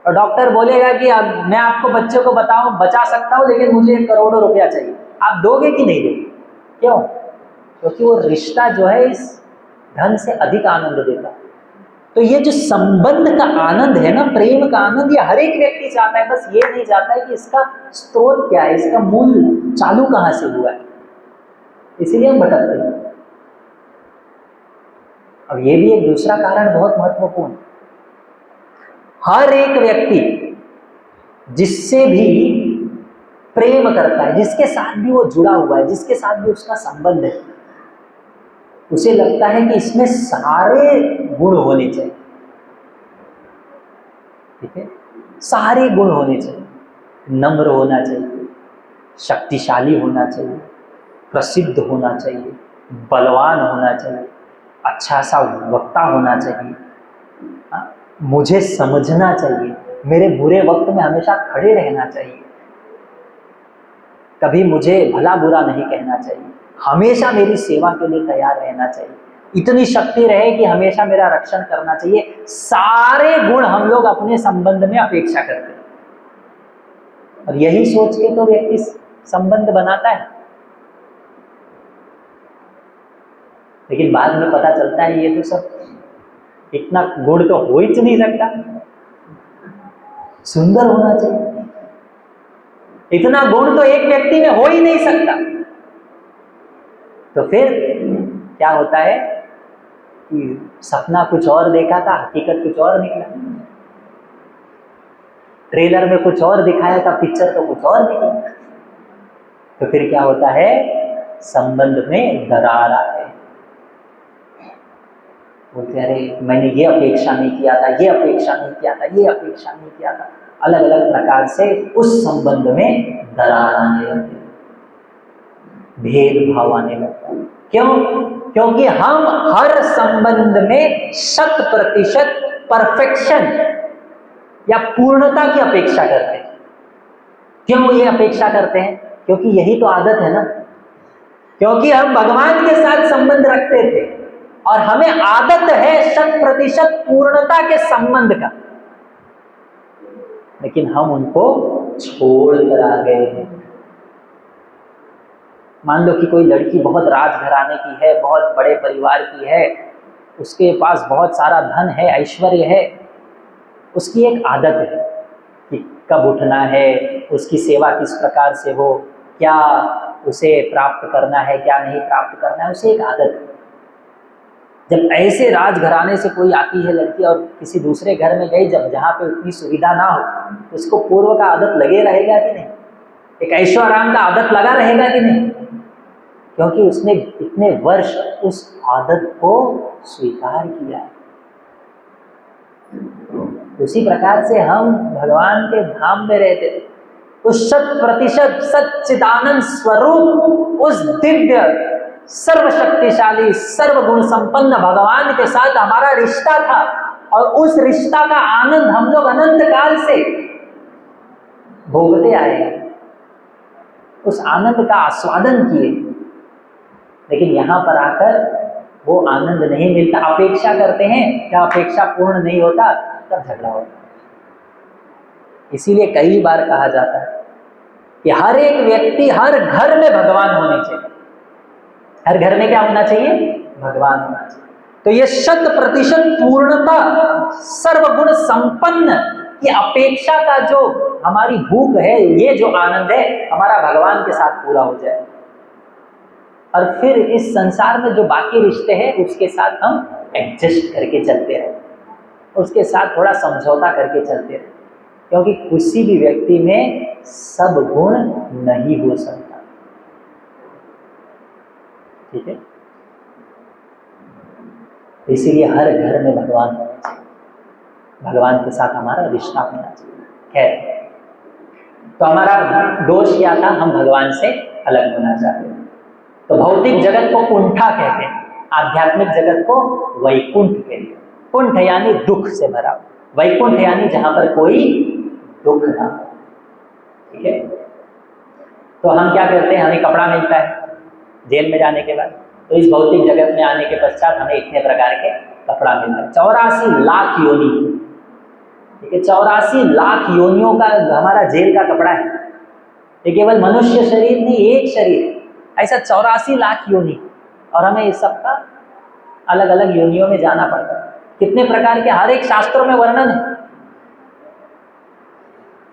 और डॉक्टर बोलेगा कि अब मैं आपको बच्चे को बचा सकता हूं, लेकिन मुझे करोड़ों रुपया चाहिए, आप दोगे कि नहीं दोगे? क्यों? क्योंकि वो रिश्ता जो है इस धन से अधिक आनंद देता है। तो ये जो संबंध का आनंद है ना, प्रेम का आनंद, ये हर एक व्यक्ति चाहता है, बस ये नहीं चाहता है कि इसका स्रोत क्या है, इसका मूल चालू कहां से हुआ है, इसीलिए हम भटकते हैं। अब ये भी एक दूसरा कारण बहुत महत्वपूर्ण, हर एक व्यक्ति जिससे भी प्रेम करता है, जिसके साथ भी वो जुड़ा हुआ है, जिसके साथ भी उसका संबंध है, उसे लगता है कि इसमें सारे गुण होने चाहिए, ठीक है, सारे गुण होने चाहिए। नम्र होना चाहिए, शक्तिशाली होना चाहिए, प्रसिद्ध होना चाहिए, बलवान होना चाहिए, अच्छा सा वक्ता होना चाहिए, मुझे समझना चाहिए, मेरे बुरे वक्त में हमेशा खड़े रहना चाहिए, कभी मुझे भला बुरा नहीं कहना चाहिए, हमेशा मेरी सेवा के लिए तैयार रहना चाहिए, इतनी शक्ति रहे कि हमेशा मेरा रक्षण करना चाहिए। सारे गुण हम लोग अपने संबंध में अपेक्षा करते हैं और यही सोच के तो व्यक्ति संबंध बनाता है। लेकिन बाद में पता चलता है ये तो सब इतना गुण तो हो ही नहीं सकता, सुंदर होना चाहिए, इतना गुण तो एक व्यक्ति में हो ही नहीं सकता। तो फिर क्या होता है कि सपना कुछ और देखा था, हकीकत कुछ और निकला, ट्रेलर में कुछ और दिखाया था, पिक्चर तो कुछ और निकला। तो फिर क्या होता है, संबंध में दरार आते हैं। बोलते अरे मैंने ये अपेक्षा नहीं किया था, ये अपेक्षा नहीं किया था, ये अपेक्षा नहीं किया था, अलग अलग प्रकार से उस संबंध में दरार आने लगती है, भेदभाव आने लगता है। क्यों? क्योंकि हम हर संबंध में 100% परफेक्शन या पूर्णता की अपेक्षा करते हैं। क्यों ये अपेक्षा करते हैं? क्योंकि यही तो आदत है ना, क्योंकि हम भगवान के साथ संबंध रखते थे और हमें आदत है 100% पूर्णता के संबंध का, लेकिन हम उनको छोड़ कर आ गए हैं। मान लो कि कोई लड़की बहुत राजघराने की है, बहुत बड़े परिवार की है, उसके पास बहुत सारा धन है, ऐश्वर्य है, उसकी एक आदत है कि कब उठना है, उसकी सेवा किस प्रकार से हो, क्या उसे प्राप्त करना है, क्या नहीं प्राप्त करना है, उसे एक आदत है। जब ऐसे राजघराने से कोई आती है लड़की और किसी दूसरे घर में गई, जब जहाँ पे उतनी सुविधा ना हो, तो उसको पूर्व का आदत लगे रहेगा कि नहीं, एक ऐशो आराम का आदत लगा रहेगा कि नहीं, क्योंकि उसने इतने वर्ष उस आदत को स्वीकार किया है। उसी प्रकार से हम भगवान के धाम में रहते थे, उस 100% सच्चिदानंद स्वरूप, उस दिव्य सर्वशक्तिशाली सर्वगुण संपन्न भगवान के साथ हमारा रिश्ता था, और उस रिश्ता का आनंद हम लोग अनंत काल से भोगते आए, उस आनंद का आस्वादन किए। लेकिन यहाँ पर आकर वो आनंद नहीं मिलता, अपेक्षा करते हैं, क्या अपेक्षा पूर्ण नहीं होता, तब झगड़ा होता। इसीलिए कई बार कहा जाता है कि हर एक व्यक्ति, हर घर में भगवान होने चाहिए। हर घर में क्या होना चाहिए? भगवान होना चाहिए। तो ये 100% पूर्णता, सर्वगुण संपन्न की अपेक्षा का जो हमारी भूख है, ये जो आनंद है, हमारा भगवान के साथ पूरा हो जाए, और फिर इस संसार में जो बाकी रिश्ते हैं उसके साथ हम एडजस्ट करके चलते रहे, उसके साथ थोड़ा समझौता करके चलते रहे, क्योंकि किसी भी व्यक्ति में सब गुण नहीं हो सकता। ठीक है, इसीलिए हर घर में भगवान होना चाहिए, भगवान के साथ हमारा रिश्ता होना चाहिए। खैर, तो हमारा दोष क्या था? हम भगवान से अलग होना चाहते हैं। तो भौतिक जगत को कुंठा कहते हैं, आध्यात्मिक जगत को वैकुंठ कहते हैं। कुंठ यानी दुख से भरा, वैकुंठ यानी जहां पर कोई दुख ना हो। ठीक है, तो हम क्या करते हैं? हमें कपड़ा मिलता है जेल में जाने के बाद, तो इस भौतिक जगत में आने के पश्चात हमें इतने प्रकार के कपड़ा मिलता है। 84 लाख योनि, ठीक है, 84 लाख योनियों का हमारा जेल का कपड़ा है। ये केवल मनुष्य शरीर नहीं, एक शरीर, ऐसा 84 लाख योनि, और हमें इस सब का अलग अलग योनियों में जाना पड़ता है। कितने प्रकार के, हर एक शास्त्रों में वर्णन है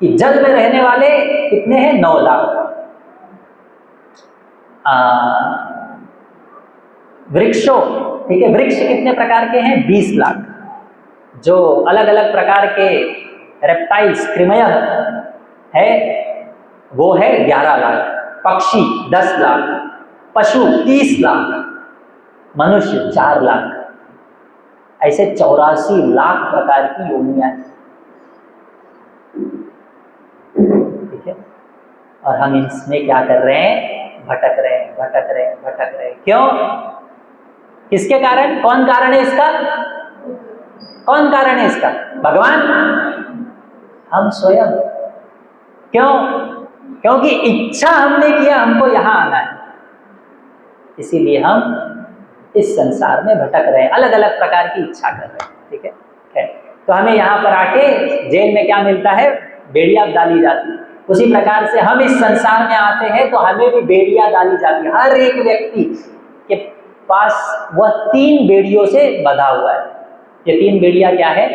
कि जल में रहने वाले कितने हैं? 9 लाख। वृक्षों, ठीक है, वृक्ष कितने प्रकार के हैं? 20 लाख। जो अलग अलग प्रकार के रेप्टाइल्स, कृमय है, वो है 11 लाख। पक्षी 10 लाख, पशु 30 लाख, मनुष्य 4 लाख। ऐसे 84 लाख प्रकार की योनियां हैं। ठीक है, और हम इसमें क्या कर रहे हैं? भटक रहे हैं, भटक रहे हैं, भटक रहे हैं। क्यों? किसके कारण? कौन कारण है इसका? कौन कारण है इसका? भगवान? हम स्वयं। क्यों? क्योंकि इच्छा हमने किया हमको यहां आना है, इसीलिए हम इस संसार में भटक रहे हैं, अलग अलग प्रकार की इच्छा कर रहे हैं। ठीक है, तो हमें यहाँ पर आके जेल में क्या मिलता है? बेड़ियां डाली जाती है। उसी प्रकार से हम इस संसार में आते हैं तो हमें भी बेड़ियां डाली जाती है। हर एक व्यक्ति के पास वह 3 बेड़ियों से बंधा हुआ है। ये 3 बेड़ियां क्या है?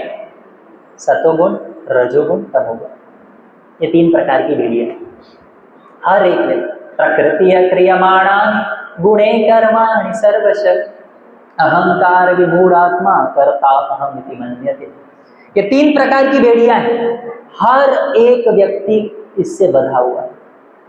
सतोगुण, रजोगुण, तमोगुण। ये 3 प्रकार की बेड़ियां हैं। हर एक में प्रकृति क्रियमाणानि गुणे कर्माणि सर्वशः अहंकार विमूढ़ात्मा कर्ता अहम इति मन्यते। ये 3 प्रकार की बेड़ियां हैं। हर एक व्यक्ति इससे बंधा हुआ है।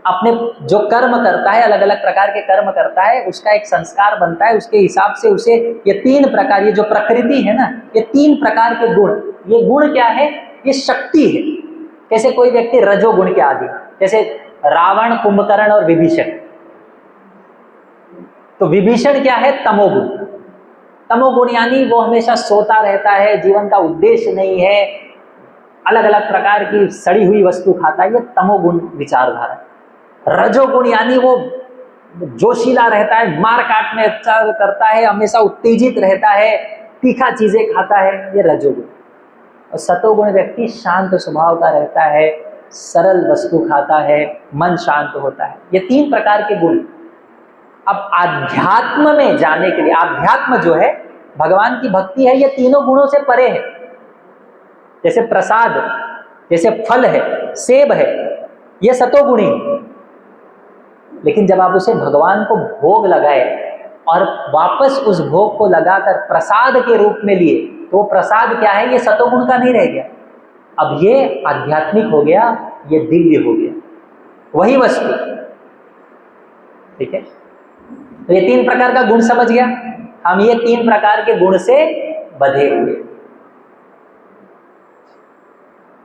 अपने जो कर्म करता है, अलग अलग प्रकार के कर्म करता है, उसका एक संस्कार बनता है, उसके हिसाब से उसे ये 3 प्रकार, ये जो प्रकृति है ना, ये 3 प्रकार के गुण, ये गुण क्या है? ये शक्ति है। जैसे कोई व्यक्ति रजोगुण के आदि, जैसे रावण, कुंभकर्ण और विभीषण। तो विभीषण क्या है? तमोगुण। तमोगुण यानी वो हमेशा सोता रहता है, जीवन का उद्देश्य नहीं है, अलग अलग प्रकार की सड़ी हुई वस्तु खाता है, ये तमोगुण विचारधारा। रजोगुण यानी वो जोशीला रहता है, मार काट में अच्छा करता है, हमेशा उत्तेजित रहता है, तीखा चीजें खाता है, ये रजोगुण। और सतोगुण व्यक्ति शांत स्वभाव का रहता है, सरल वस्तु खाता है, मन शांत होता है। ये 3 प्रकार के गुण। अब आध्यात्म में जाने के लिए, आध्यात्म जो है भगवान की भक्ति है, ये तीनों गुणों से परे है। जैसे प्रसाद, जैसे फल है, सेब है, ये सतोगुणी है। लेकिन जब आप उसे भगवान को भोग लगाए और वापस उस भोग को लगाकर प्रसाद के रूप में लिए, तो वो प्रसाद क्या है? ये सतोगुण का नहीं रह गया। अब ये आध्यात्मिक हो गया, ये दिव्य हो गया, वही वस्तु। ठीक है, तो ये 3 प्रकार का गुण समझ गया। हम ये 3 प्रकार के गुण से बंधे हुए।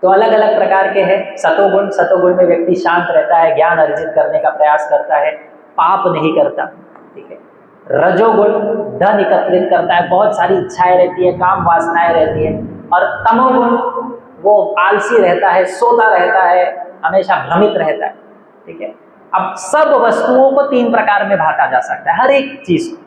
तो अलग अलग प्रकार के हैं सतोगुण। सतोगुण में व्यक्ति शांत रहता है, ज्ञान अर्जित करने का प्रयास करता है, पाप नहीं करता। ठीक है। रजोगुण धन एकत्रित करता है, बहुत सारी इच्छाएं रहती है, काम वासनाएं रहती है। और तमोगुण वो आलसी रहता है, सोता रहता है, हमेशा भ्रमित रहता है। ठीक है। अब सब वस्तुओं को 3 प्रकार में बांटा जा सकता है, हर एक चीज को।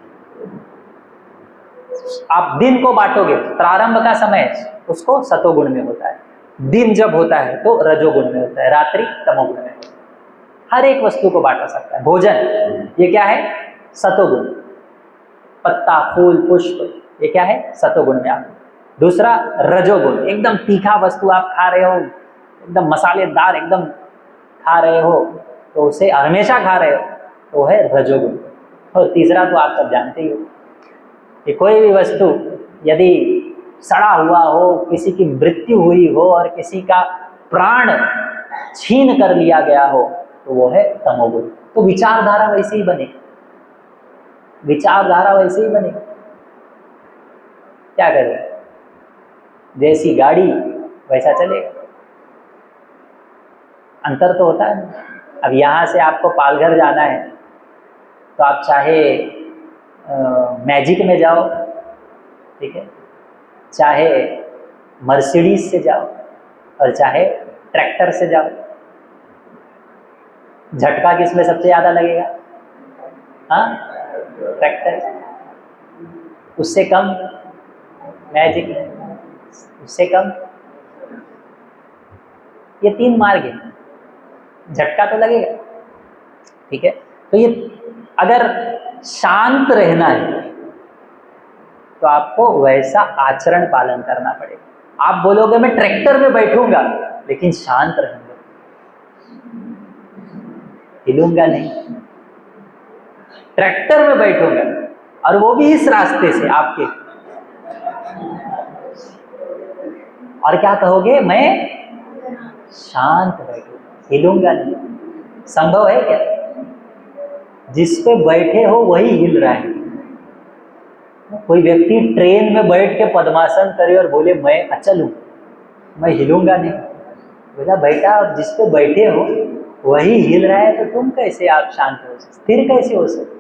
आप दिन को बांटोगे, प्रारंभ का समय उसको सतोगुण में होता है, दिन जब होता है तो रजोगुण में होता है, रात्रि तमोगुण में होता है। हर एक वस्तु को बांटा सकता है। भोजन ये क्या है? सतोगुण। पत्ता, फूल, पुष्प ये क्या है? सतोगुण में आता है। दूसरा रजोगुण, एकदम तीखा वस्तु आप खा रहे हो, एकदम मसालेदार एकदम खा रहे हो, तो उसे हमेशा खा रहे हो, तो है रजोगुण। और तीसरा तो आप सब जानते ही हो कि कोई भी वस्तु यदि सड़ा हुआ हो, किसी की मृत्यु हुई हो और किसी का प्राण छीन कर लिया गया हो, तो वो है तमोगुण। तो विचारधारा वैसे ही बने, विचारधारा वैसे ही बने। क्या करें? जैसी गाड़ी वैसा चलेगा। अंतर तो होता है। अब यहाँ से आपको पालघर जाना है, तो आप चाहे मैजिक में जाओ, ठीक है, चाहे मर्सिडीज से जाओ और चाहे ट्रैक्टर से जाओ, झटका किसमें सबसे ज़्यादा लगेगा? हाँ, ट्रैक्टर। उससे कम मैजिक, उससे कम। ये 3 मार्ग हैं, झटका तो लगेगा। ठीक है। तो ये अगर शांत रहना है तो आपको वैसा आचरण पालन करना पड़ेगा। आप बोलोगे मैं ट्रैक्टर में बैठूंगा लेकिन शांत रहूंगा, हिलूंगा नहीं, ट्रैक्टर में बैठूंगा, और वो भी इस रास्ते से आपके, और क्या कहोगे? मैं शांत बैठूंगा, हिलूंगा नहीं। संभव है क्या? जिस पे बैठे हो वही हिल रहा है। कोई व्यक्ति ट्रेन में बैठ के पद्मासन करे और बोले मैं अचल हूं, मैं हिलूंगा नहीं। बोला बेटा, जिस पे बैठे हो वही हिल रहा है, तो तुम कैसे आप शांत हो सकते, स्थिर कैसे हो सकते?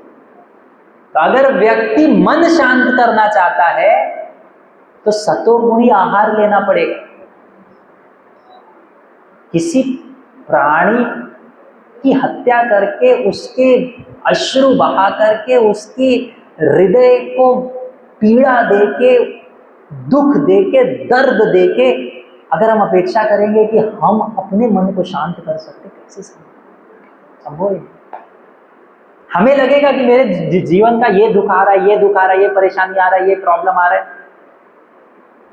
तो अगर व्यक्ति मन शांत करना चाहता है तो सतोगुणी आहार लेना पड़ेगा। किसी प्राणी की हत्या करके, उसके अश्रु बहा करके, उसकी हृदय को पीड़ा देके, दुख देके, दर्द देके, अगर हम अपेक्षा करेंगे कि हम अपने मन को शांत कर सकते, कैसे संभव है? हमें लगेगा कि मेरे जीवन का ये दुख आ रहा है, ये दुख आ रहा है, ये परेशानी आ रहा है, ये प्रॉब्लम आ रहा है,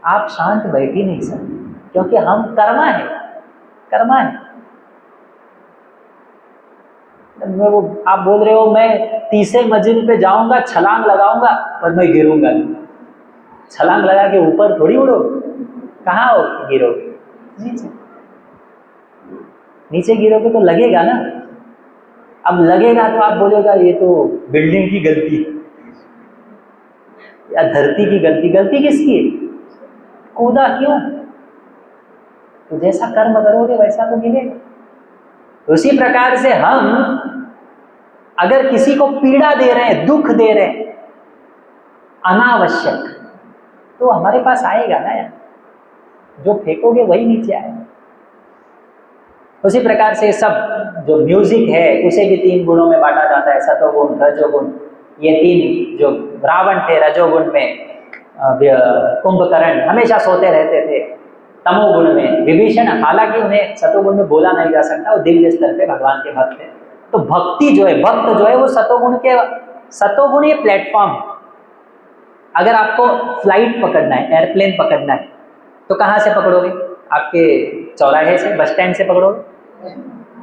आप शांत बैठ ही नहीं सकते, क्योंकि हम कर्मा है, कर्मा है। वो आप बोल रहे हो मैं 30वें मंजिल पे जाऊंगा, छलांग लगाऊंगा, पर मैं गिरूंगा नहीं। छलांग लगा के ऊपर थोड़ी उड़ो, कहाँ हो गिरो, नीचे। नीचे गिरोगे तो लगेगा ना। अब लगेगा तो आप बोलेगा ये तो बिल्डिंग की गलती या धरती की गलती। गलती किसकी है? कूदा क्यों? तो जैसा कर्म करोगे वैसा तो मिलेगा। उसी प्रकार से हम अगर किसी को पीड़ा दे रहे हैं, दुख दे रहे हैं अनावश्यक, तो हमारे पास आएगा ना यार। जो फेंकोगे वही नीचे आएगा। उसी प्रकार से सब जो म्यूजिक है उसे भी 3 गुणों में बांटा जाता है, सतोगुण, रजोगुण। ये 3 जो रावण थे रजोगुण में, कुंभकर्ण हमेशा सोते रहते थे तमोगुण में, विभीषण हालांकि उन्हें सतोगुण में बोला नहीं जा सकता, वो दिव्य स्तर पे भगवान के भक्त है। तो भक्ति जो है, भक्त जो है वो सतोगुण ये प्लेटफॉर्म है। अगर आपको फ्लाइट पकड़ना है, एयरप्लेन पकड़ना है, तो कहाँ से पकड़ोगे? आपके चौराहे से, बस स्टैंड से पकड़ोगे?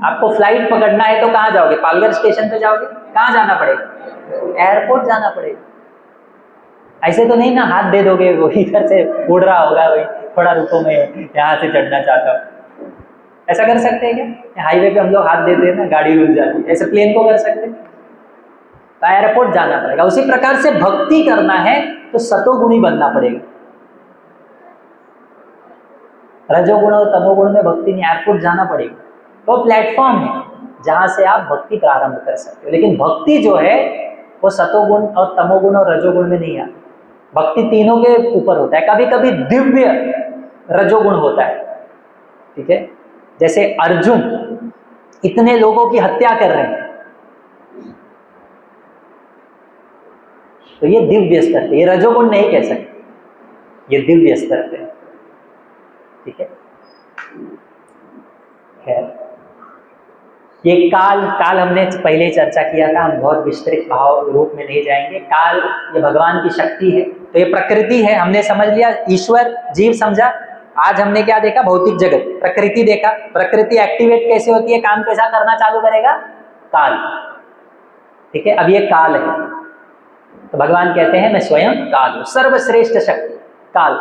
आपको फ्लाइट पकड़ना है तो कहाँ जाओगे? पालघर स्टेशन पे जाओगे? कहाँ जाना पड़ेगा? एयरपोर्ट जाना पड़ेगा। ऐसे तो नहीं ना हाथ दे दोगे, वो इधर से उड़ रहा होगा, वही थोड़ा रुको मैं यहाँ से चढ़ना चाहता हूँ। ऐसा कर सकते हैं क्या? हाईवे पे हम लोग हाथ देते हैं ना, गाड़ी रुक जाती है। ऐसे प्लेन को कर सकते हैं? तो एयरपोर्ट जाना पड़ेगा। उसी प्रकार से भक्ति करना है तो सतोगुणी बनना पड़ेगा। रजोगुण और तमोगुण में भक्ति नहीं, एयरपोर्ट जाना पड़ेगा। तो प्लेटफॉर्म है जहां से आप भक्ति प्रारंभ कर सकते हो। लेकिन भक्ति जो है वो सतोगुण और तमोगुण और रजोगुण में नहीं आती। भक्ति तीनों के ऊपर होता है। कभी कभी दिव्य रजोगुण होता है, ठीक है? जैसे अर्जुन इतने लोगों की हत्या कर रहे हैं, तो ये दिव्य स्तर पे, ये रजोगुण नहीं कह सकते, ये दिव्य स्तर पे, ठीक है? खैर, ये काल हमने पहले चर्चा किया था, हम बहुत विस्तृत भाव रूप में नहीं जाएंगे। काल ये भगवान की शक्ति है, तो ये प्रकृति है, हमने समझ लिया। ईश्वर जीव समझा। आज हमने क्या देखा? भौतिक जगत, प्रकृति देखा। प्रकृति एक्टिवेट कैसे होती है, काम कैसा करना चालू करेगा? काल, ठीक है? अब ये काल है, तो भगवान कहते हैं मैं स्वयं काल हूं, सर्वश्रेष्ठ शक्ति काल।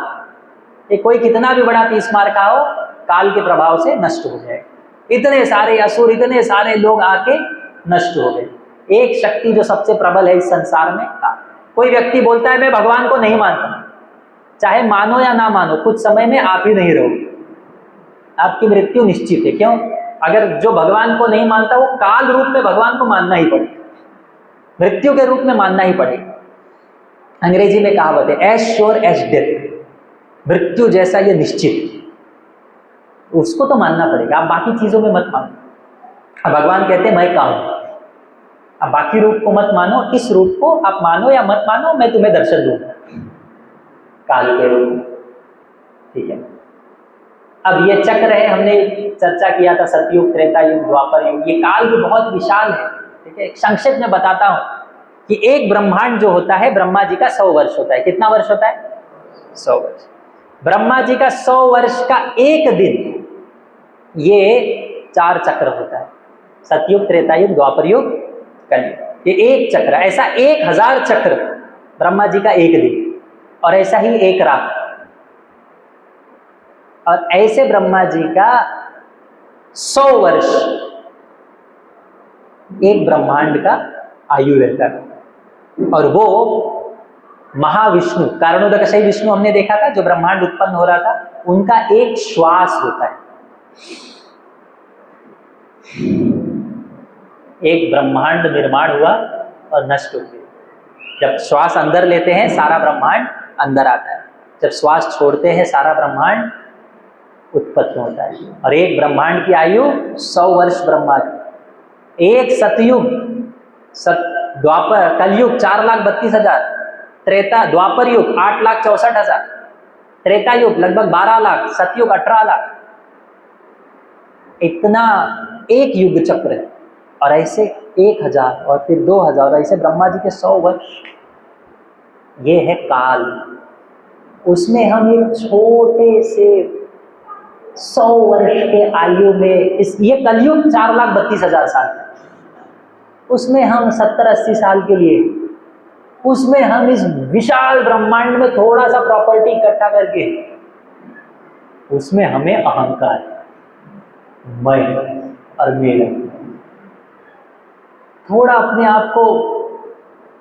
ये कोई कितना भी बड़ा 30 मार का हो, काल के प्रभाव से नष्ट हो जाए। इतने सारे असुर, इतने सारे लोग आके नष्ट हो गए। एक शक्ति जो सबसे प्रबल है इस संसार में, काल। कोई व्यक्ति बोलता है मैं भगवान को नहीं मानता, चाहे मानो या ना मानो, कुछ समय में आप ही नहीं रहोगे, आपकी मृत्यु निश्चित है। क्यों? अगर जो भगवान को नहीं मानता वो काल रूप में भगवान को मानना ही पड़ेगा, मृत्यु के रूप में मानना ही पड़ेगा। अंग्रेजी में कहावत है एज श्योर एज डेथ, मृत्यु जैसा ये निश्चित, उसको तो मानना पड़ेगा। आप बाकी चीजों में मत मानो। अब भगवान कहते हैं मैं काल हूं, अब बाकी रूप को मत मानो, इस रूप को आप मानो या मत मानो, मैं तुम्हें दर्शन दूंगा काल के रूप में, ठीक है? अब ये चक्र है, हमने चर्चा किया था सतयुग, त्रेता युग, द्वापर युग। ये काल भी बहुत विशाल है, ठीक है? संक्षिप्त में बताता हूं कि एक ब्रह्मांड जो होता है, ब्रह्मा जी का 100 वर्ष होता है। कितना वर्ष होता है? 100 वर्ष। ब्रह्मा जी का 100 वर्ष का एक दिन ये 4 चक्र होता है, सतयुग, त्रेता युग, द्वापर युग, कलयुग। ये एक चक्र, ऐसा 1000 चक्र ब्रह्मा जी का एक दिन, और ऐसा ही एक रात। और ऐसे ब्रह्मा जी का 100 वर्ष एक ब्रह्मांड का आयु रहता है। और वो महाविष्णु, कारणोदकशई विष्णु हमने देखा था, जो ब्रह्मांड उत्पन्न हो रहा था, उनका एक श्वास होता है। एक ब्रह्मांड निर्माण हुआ और नष्ट हो गया। जब श्वास अंदर लेते हैं सारा ब्रह्मांड अंदर आता है, जब श्वास छोड़ते हैं सारा ब्रह्मांड उत्पन्न होता है। और एक ब्रह्मांड की आयु 100 वर्ष ब्रह्मा की। एक सतयुग, द्वापर, कलयुग 4,32,000, त्रेता द्वापर युग 8,64,000, त्रेता युग लगभग 12 लाख, सतयुग 18 लाख। इतना एक युग चक्र है। और ऐसे 1000 और फिर 2000, ऐसे ब्रह्मा जी के 100 वर्ष, ये है काल। उसमें हम एक छोटे से 100 वर्ष के आयु में, ये कलयुग 4,32,000 साल का, उसमें हम 70-80 साल के लिए, उसमें हम इस विशाल ब्रह्मांड में थोड़ा सा प्रॉपर्टी इकट्ठा करके, उसमें हमें अहंकार, मैं और मेरा, थोड़ा अपने आप को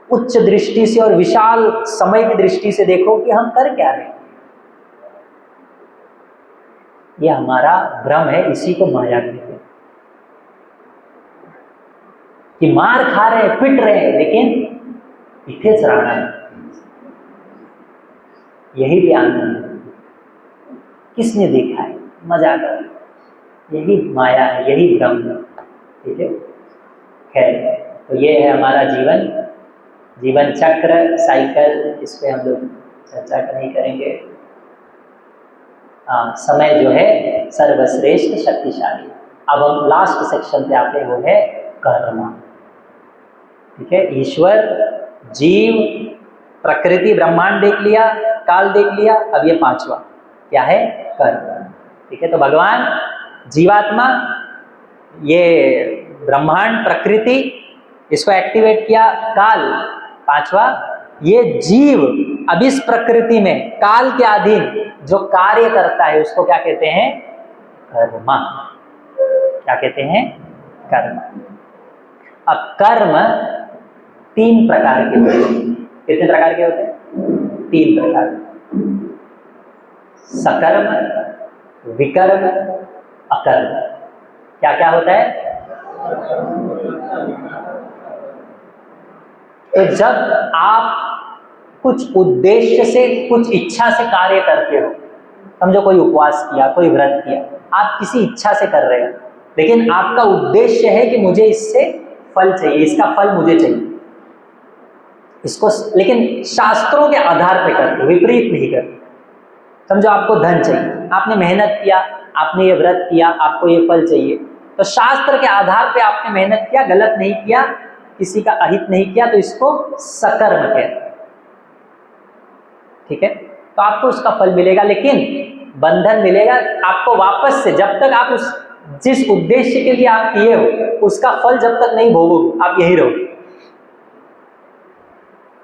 उच्च दृष्टि से और विशाल समय की दृष्टि से देखो कि हम कर क्या रहे हैं। ये हमारा भ्रम है, इसी को माया कहते हैं। कि मार खा रहे हैं, पिट रहे हैं, लेकिन इथेच रहना है, यही भी आनंद है। किसने देखा है, मजा कर, यही माया है, यही भ्रम है। ठीक है, खैर, तो ये है हमारा जीवन चक्र, साइकिल, इस पे हम लोग चर्चा नहीं करेंगे। समय जो है सर्वश्रेष्ठ शक्तिशाली। अब हम लास्ट सेक्शन पे आते हैं, वो है कर्म। ठीक है, ईश्वर, जीव, प्रकृति, ब्रह्मांड देख लिया, काल देख लिया, अब ये 5वां क्या है, कर्म। ठीक है, तो भगवान, जीवात्मा, ये ब्रह्मांड, प्रकृति, इसको एक्टिवेट किया, काल 5वां, ये जीव अब इस प्रकृति में काल के अधीन जो कार्य करता है उसको क्या कहते हैं, कर्म। क्या कहते हैं, कर्म। अब कर्म 3 प्रकार के होते हैं। कितने प्रकार के होते हैं, 3 प्रकार। सकर्म, विकर्म, अकर्म। क्या क्या होता है, तो जब आप कुछ उद्देश्य से, कुछ इच्छा से कार्य करते हो, समझो कोई उपवास किया, कोई व्रत किया, आप किसी इच्छा से कर रहे हो, लेकिन आपका उद्देश्य है कि मुझे इससे फल चाहिए, इसका फल मुझे चाहिए, इसको, लेकिन शास्त्रों के आधार पर करते हो, विपरीत नहीं करते। समझो आपको धन चाहिए, आपने मेहनत किया, आपने ये व्रत किया, आपको ये फल चाहिए, तो शास्त्र के आधार पे आपने मेहनत किया, गलत नहीं किया, किसी का अहित नहीं किया, तो इसको सकर्म कहते हैं। ठीक है, तो आपको उसका फल मिलेगा, लेकिन बंधन मिलेगा आपको वापस से, जब तक आप उस जिस उद्देश्य के लिए आप किए हो उसका फल जब तक नहीं भोगोगे, आप यही रहोगे।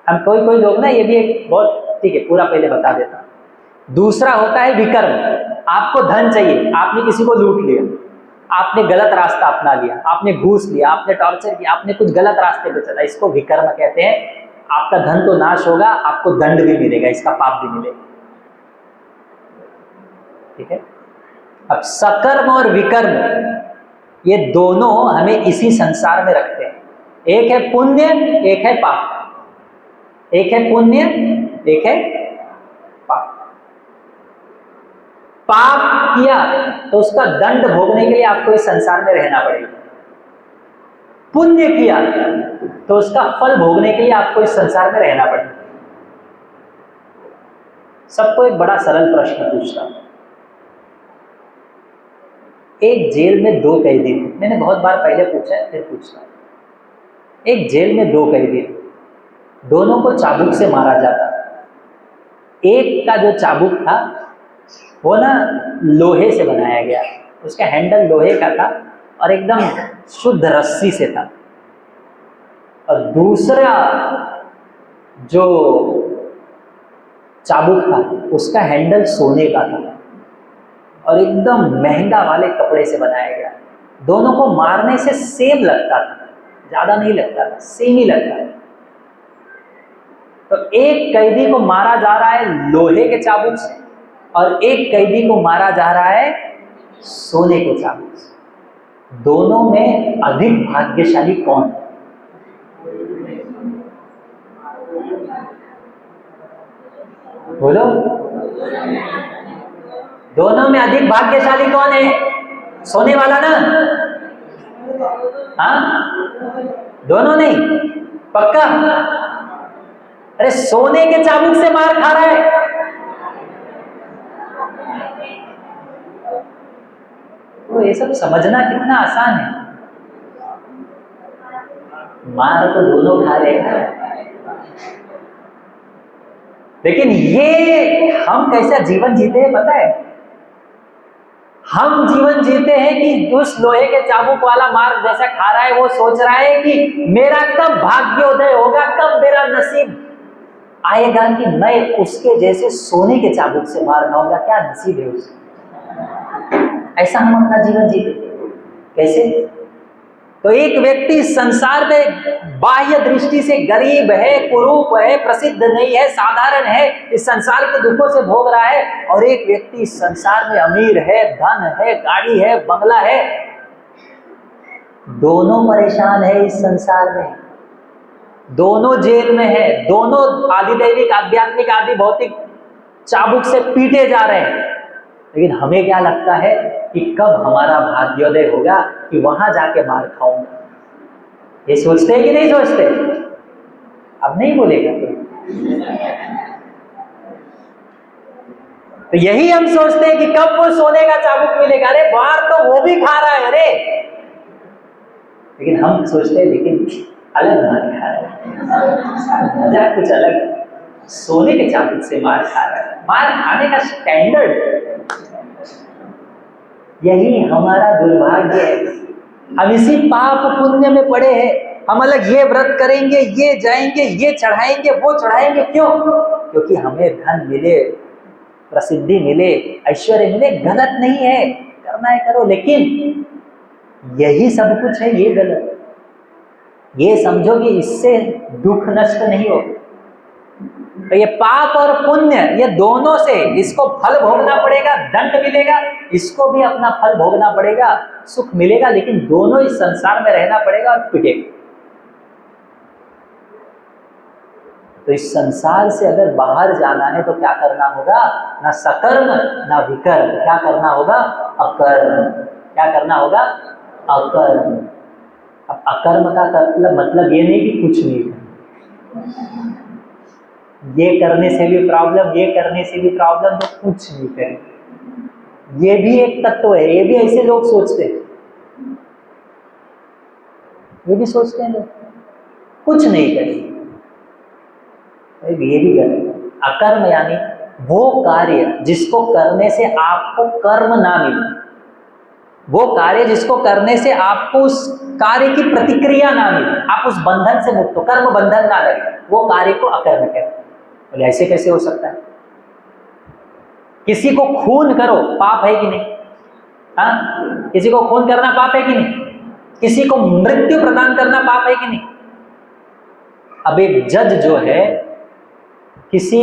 हम कोई लोग ना, ये भी एक बहुत, ठीक है, पूरा पहले बता देता। दूसरा होता है विकर्म। आपको धन चाहिए, आपने किसी को लूट लिया, आपने गलत रास्ता अपना लिया, आपने घूस लिया, आपने टॉर्चर किया, आपने कुछ गलत रास्ते पे चला, इसको विकर्म कहते हैं। आपका धन तो नाश होगा, आपको दंड भी मिलेगा, इसका पाप भी मिलेगा। ठीक है, अब सकर्म और विकर्म ये दोनों हमें इसी संसार में रखते हैं। एक है पुण्य, एक है पाप। एक है पुण्य, एक है पाप। पाप किया तो उसका दंड भोगने के लिए आपको इस संसार में रहना पड़ेगा। पुण्य किया तो उसका फल भोगने के लिए आपको इस संसार में रहना पड़ेगा। सबको एक बड़ा सरल प्रश्न पूछता हूं। एक जेल में 2 कैदी थे। मैंने बहुत बार पहले पूछा है, फिर पूछता हूं। एक जेल में 2 कैदी थे, दोनों को चाबुक से मारा जाता। एक का जो चाबुक था वो ना लोहे से बनाया गया, उसका हैंडल लोहे का था और एकदम शुद्ध रस्सी से था, और दूसरा जो चाबुक था उसका हैंडल सोने का था और एकदम महंगा वाले कपड़े से बनाया गया। दोनों को मारने से सेम लगता था, ज्यादा नहीं लगता था, सेम ही लगता था। तो एक कैदी को मारा जा रहा है लोहे के चाबुक से और एक कैदी को मारा जा रहा है सोने के चाबुक से। दोनों में अधिक भाग्यशाली कौन है? बोलो, दोनों में अधिक भाग्यशाली कौन है? सोने वाला ना? हाँ, दोनों नहीं, पक्का? अरे सोने के चाबुक से मार खा रहा है। तो ये सब समझना कितना आसान है। मार तो दोनों खा रहे हैं। लेकिन ये हम कैसा जीवन जीते हैं पता है? हम जीवन जीते हैं कि उस लोहे के चाबुक वाला मार जैसा खा रहा है, वो सोच रहा है कि मेरा कब भाग्योदय होगा, कब मेरा नसीब आएगा कि मैं उसके जैसे सोने के चाबुक से मार खाऊंगा। क्या नसीब है उसका। ऐसा हम अपना जीवन जीते कैसे? तो एक व्यक्ति संसार में बाह्य दृष्टि से गरीब है, कुरूप है, प्रसिद्ध नहीं है, साधारण है, इस संसार के दुखों से भोग रहा है, और एक व्यक्ति इस संसार में अमीर है, धन है, गाड़ी है, बंगला है, दोनों परेशान है इस संसार में, दोनों जेल में है, दोनों आधिदैविक, आध्यात्मिक, आदि भौतिक चाबुक से पीटे जा रहे हैं। लेकिन हमें क्या लगता है कि कब हमारा भाग्योदय होगा कि वहां जाके मार खाऊंगा। ये सोचते हैं कि नहीं सोचते? अब नहीं बोलेगा तो यही हम सोचते हैं कि कब वो सोने का चाबुक मिलेगा। अरे मार तो वो भी खा रहा है, अरे लेकिन हम सोचते हैं लेकिन अलग मार खा रहा है, मजा कुछ अलग, सोने के चाबुक से मार खा रहा है। मार खाने का स्टैंडर्ड, यही हमारा दुर्भाग्य है। हम इसी पाप पुण्य में पड़े हैं। हम अलग ये व्रत करेंगे, ये जाएंगे, ये चढ़ाएंगे, वो चढ़ाएंगे, क्यों? क्योंकि हमें धन मिले, प्रसिद्धि मिले, ऐश्वर्य मिले। गलत नहीं है, करना है करो, लेकिन यही सब कुछ है ये गलत। ये समझो कि इससे दुख नष्ट नहीं हो। तो ये पाप और पुण्य, ये दोनों से इसको फल भोगना पड़ेगा, दंड मिलेगा, इसको भी अपना फल भोगना पड़ेगा, सुख मिलेगा, लेकिन दोनों इस संसार में रहना पड़ेगा और पिटेगा। तो इस संसार से अगर बाहर जाना है तो क्या करना होगा? ना सकर्म ना विकर्म। क्या करना होगा? अकर्म। क्या करना होगा? अकर्म। अब अकर्म का मतलब ये नहीं कि कुछ नहीं करना, ये करने से भी प्रॉब्लम, ये करने से भी प्रॉब्लम, तो कुछ नहीं करें। ये भी एक तत्व है। ये भी ऐसे लोग सोचते हैं, ये भी सोचते हैं लोग कुछ नहीं करें, ये भी गलत। अकर्म यानी वो कार्य जिसको करने से आपको कर्म ना मिले, वो कार्य जिसको करने से आपको उस कार्य की प्रतिक्रिया ना मिले, आप उस बंधन से मुक्त हो, कर्म बंधन ना लगे, वो कार्य को अकर्म कहते हैं। बोले ऐसे कैसे हो सकता है? किसी को खून करो, पाप है कि नहीं? हाँ, किसी को खून करना पाप है कि नहीं? किसी को मृत्यु प्रदान करना पाप है कि नहीं? अब एक जज जो है, किसी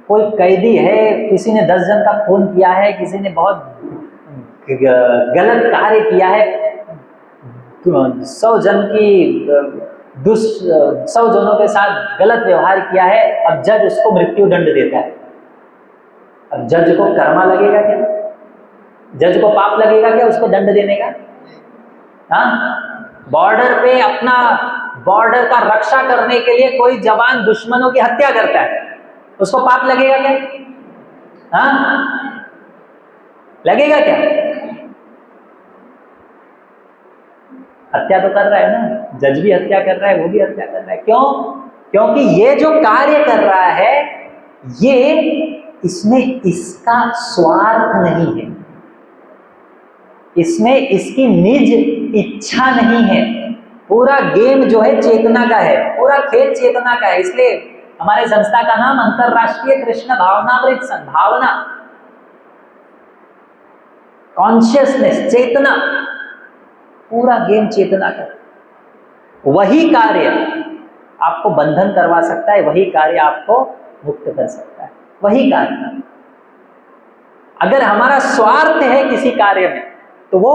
कोई कैदी है, किसी ने 10 जन का खून किया है, किसी ने बहुत गलत कार्य किया है, 100 जन की 100 जनों के साथ गलत व्यवहार किया है। अब जज उसको मृत्यु दंड देता है। अब जज को कर्मा लगेगा क्या? जज को पाप लगेगा क्या उसको दंड देने का? हाँ, बॉर्डर पे अपना बॉर्डर का रक्षा करने के लिए कोई जवान दुश्मनों की हत्या करता है, उसको पाप लगेगा क्या? हाँ, लगेगा क्या? हत्या तो कर रहा है ना, जज भी हत्या कर रहा है, वो भी हत्या कर रहा है। क्यों? क्योंकि ये जो कार्य कर रहा है, ये इसमें इसका स्वार्थ नहीं है, इसमें इसकी निज इच्छा नहीं है। पूरा गेम जो है चेतना का है, पूरा खेल चेतना का है। इसलिए हमारे संस्था का नाम अंतरराष्ट्रीय कृष्ण भावनामृत भावना, कॉन्शियसनेस, चेतना, पूरा गेम चेतना का। वही कार्य आपको बंधन करवा सकता है, वही कार्य आपको मुक्त कर सकता है, वही कार्य। अगर हमारा स्वार्थ है किसी कार्य में तो वो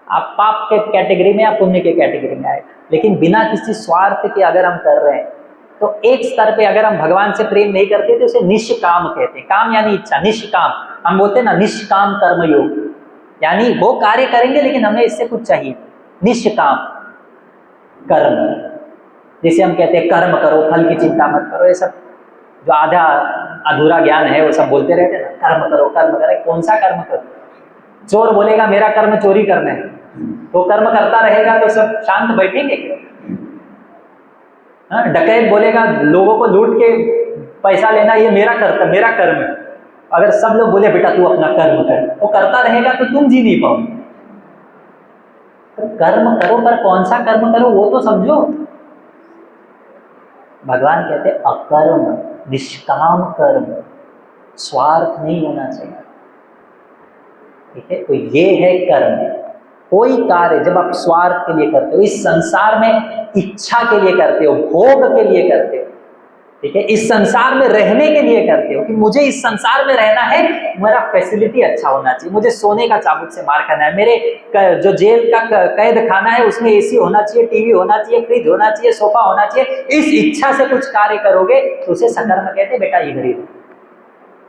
आप पाप के कैटेगरी में या पुण्य के कैटेगरी में आए। लेकिन बिना किसी स्वार्थ के अगर हम कर रहे हैं तो एक स्तर पे अगर हम भगवान से प्रेम नहीं करते तो उसे निष्काम कहते हैं। काम यानी इच्छा, निष्काम हम बोलते हैं ना, निष्काम कर्मयोग, यानी वो कार्य करेंगे लेकिन हमें इससे कुछ चाहिए, निष्काम कर्म। जैसे हम कहते हैं कर्म करो, फल की चिंता मत करो, ये सब जो आधा अधूरा ज्ञान है वो सब बोलते रहते हैं ना, कर्म करो कर्म करो। कौन सा कर्म करो? चोर बोलेगा मेरा कर्म चोरी करना है, तो कर्म करता रहेगा तो सब शांत बैठेंगे क्या? डकैत बोलेगा लोगों को लूट के पैसा लेना ये मेरा कर्म है। अगर सब लोग बोले बेटा तू अपना कर्म कर, वो करता रहेगा तो तुम जी नहीं पाओ। तो कर्म करो, पर कौन सा कर्म करो वो तो समझो। भगवान कहते हैं अकर्म, निष्काम कर्म, स्वार्थ नहीं होना चाहिए। ठीक है, तो ये है कर्म। कोई कार्य जब आप स्वार्थ के लिए करते हो, इस संसार में इच्छा के लिए करते हो, भोग के लिए करते हो, ठीक है, इस संसार में रहने के लिए करते हो कि मुझे इस संसार में रहना है, मेरा फैसिलिटी अच्छा होना चाहिए, मुझे सोने का चाबुक से मार खाना है, मेरे जो जेल का कैद खाना है उसमें एसी होना चाहिए, टीवी होना चाहिए, फ्रिज होना चाहिए, सोफा होना चाहिए, इस इच्छा से कुछ कार्य करोगे तो उसे सकर्म कहते हैं, बेटा ये गरीब।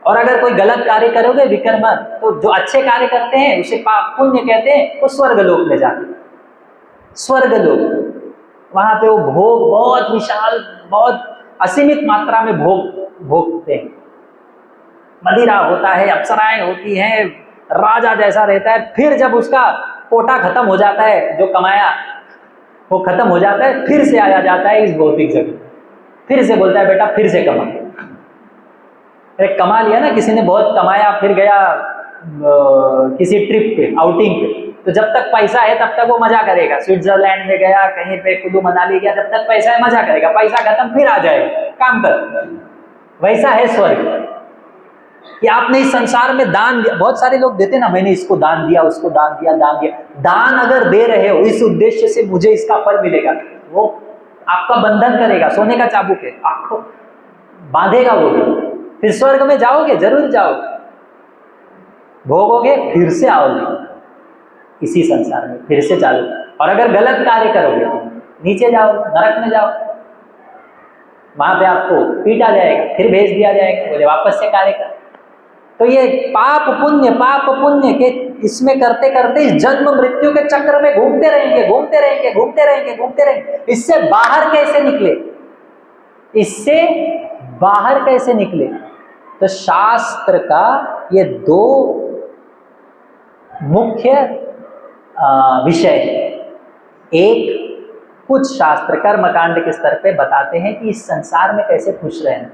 और अगर कोई गलत कार्य करोगे विकर्म, तो जो अच्छे कार्य करते हैं उसे पाप पुण्य कहते हैं, वो स्वर्ग लोक में जाते, स्वर्ग लोक, वहां पे वो भोग बहुत विशाल, बहुत असीमित मात्रा में भोगते हैं। मदिरा होता है, अप्सराएं होती हैं, राजा जैसा रहता है। फिर जब उसका कोटा खत्म हो जाता है, जो कमाया वो खत्म हो जाता है, फिर से आया जाता है इस भौतिक जगत, फिर से बोलता है बेटा फिर से कमा। कमा लिया ना, किसी ने बहुत कमाया, फिर गया किसी ट्रिप पे, आउटिंग पे, तो जब तक पैसा है तब तक वो मजा करेगा। स्विट्जरलैंड में गया, कहीं पे कुल्लू मनाली गया, जब तक पैसा है मजा करेगा, पैसा खत्म फिर आ जाएगा काम कर। वैसा है स्वर्ग कि आपने इस संसार में दान दिया। बहुत सारे लोग देते ना, मैंने इसको दान दिया, उसको दान दिया, दान दिया। दान अगर दे रहे हो इस उद्देश्य से मुझे इसका फल मिलेगा, वो आपका बंधन करेगा, सोने का चाबुक है, आपको बांधेगा वो भी। फिर स्वर्ग में जाओगे, जरूर जाओगे, भोगोगे, फिर से आओगे इसी संसार में, फिर से चालू। और अगर गलत कार्य करोगे तो नीचे जाओ, नरक में जाओ, वहां पे आपको पीटा जाएगा, फिर भेज दिया जाएगा, बोले वापस से कार्य कर। तो ये पाप पुण्य के इसमें करते करते इस जन्म मृत्यु के चक्र में घूमते रहेंगे, घूमते रहेंगे, घूमते रहेंगे, घूमते रहेंगे। इससे बाहर कैसे निकले, इससे बाहर कैसे निकले? तो शास्त्र का ये दो मुख्य विषय है। एक, कुछ शास्त्र कर्मकांड के स्तर पे बताते हैं कि इस संसार में कैसे खुश रहना,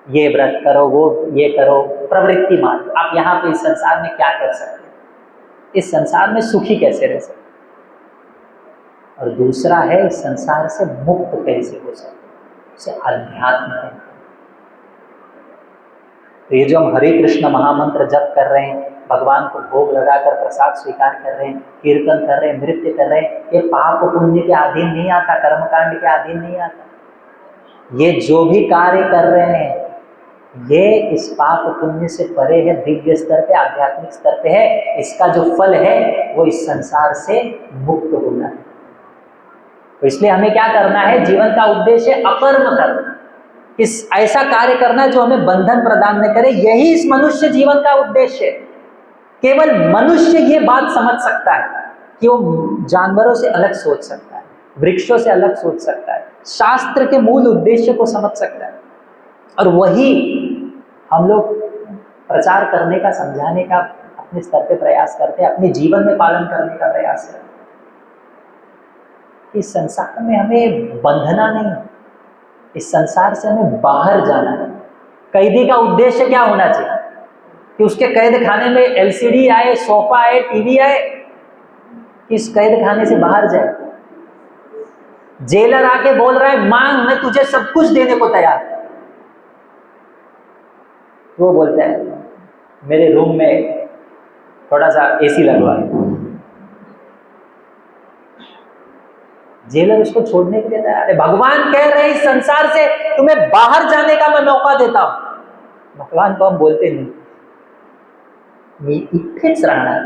ये व्रत करो, वो ये करो, प्रवृत्ति मार्ग, आप यहाँ पे इस संसार में क्या कर सकते हैं, इस संसार में सुखी कैसे रह सकते। और दूसरा है इस संसार से मुक्त कैसे हो सकते, उसे अध्यात्म है। तो ये जो हम हरे कृष्ण महामंत्र जप कर रहे हैं, भगवान को भोग लगाकर प्रसाद स्वीकार कर रहे हैं, कीर्तन कर रहे हैं, नृत्य कर रहे हैं, ये पाप पुण्य के अधीन नहीं आता, कर्मकांड के अधीन नहीं आता। ये जो भी कार्य कर रहे हैं ये इस पाप पुण्य से परे है, दिव्य स्तर पे, आध्यात्मिक स्तर पे है। इसका जो फल है वो इस संसार से मुक्त होना है। तो इसलिए हमें क्या करना है, जीवन का उद्देश्य अकर्म करना, इस ऐसा कार्य करना जो हमें बंधन प्रदान न करे। यही इस मनुष्य जीवन का उद्देश्य है। केवल मनुष्य ये बात समझ सकता है कि वो जानवरों से अलग सोच सकता है, वृक्षों से अलग सोच सकता है, शास्त्र के मूल उद्देश्य को समझ सकता है। और वही हम लोग प्रचार करने का, समझाने का अपने स्तर पे प्रयास करते हैं, अपने जीवन में पालन करने का प्रयास करते हैं। इस संसार में हमें बंधना नहीं, इस संसार से हमें बाहर जाना है। कैदी का उद्देश्य क्या होना चाहिए कि उसके कैद खाने में एलसीडी आए, सोफा आए, टीवी आए, कि इस कैद खाने से बाहर जाए। जेलर आके बोल रहा है मांग, मैं तुझे सब कुछ देने को तैयार। वो बोलता है मेरे रूम में थोड़ा सा एसी लगवा। जेलर उसको छोड़ने के लिए तैयार है। भगवान कह रहे हैं इस संसार से तुम्हें बाहर जाने का मैं मौका देता हूं। भगवान को हम बोलते नहीं, मी इथेच राहणार।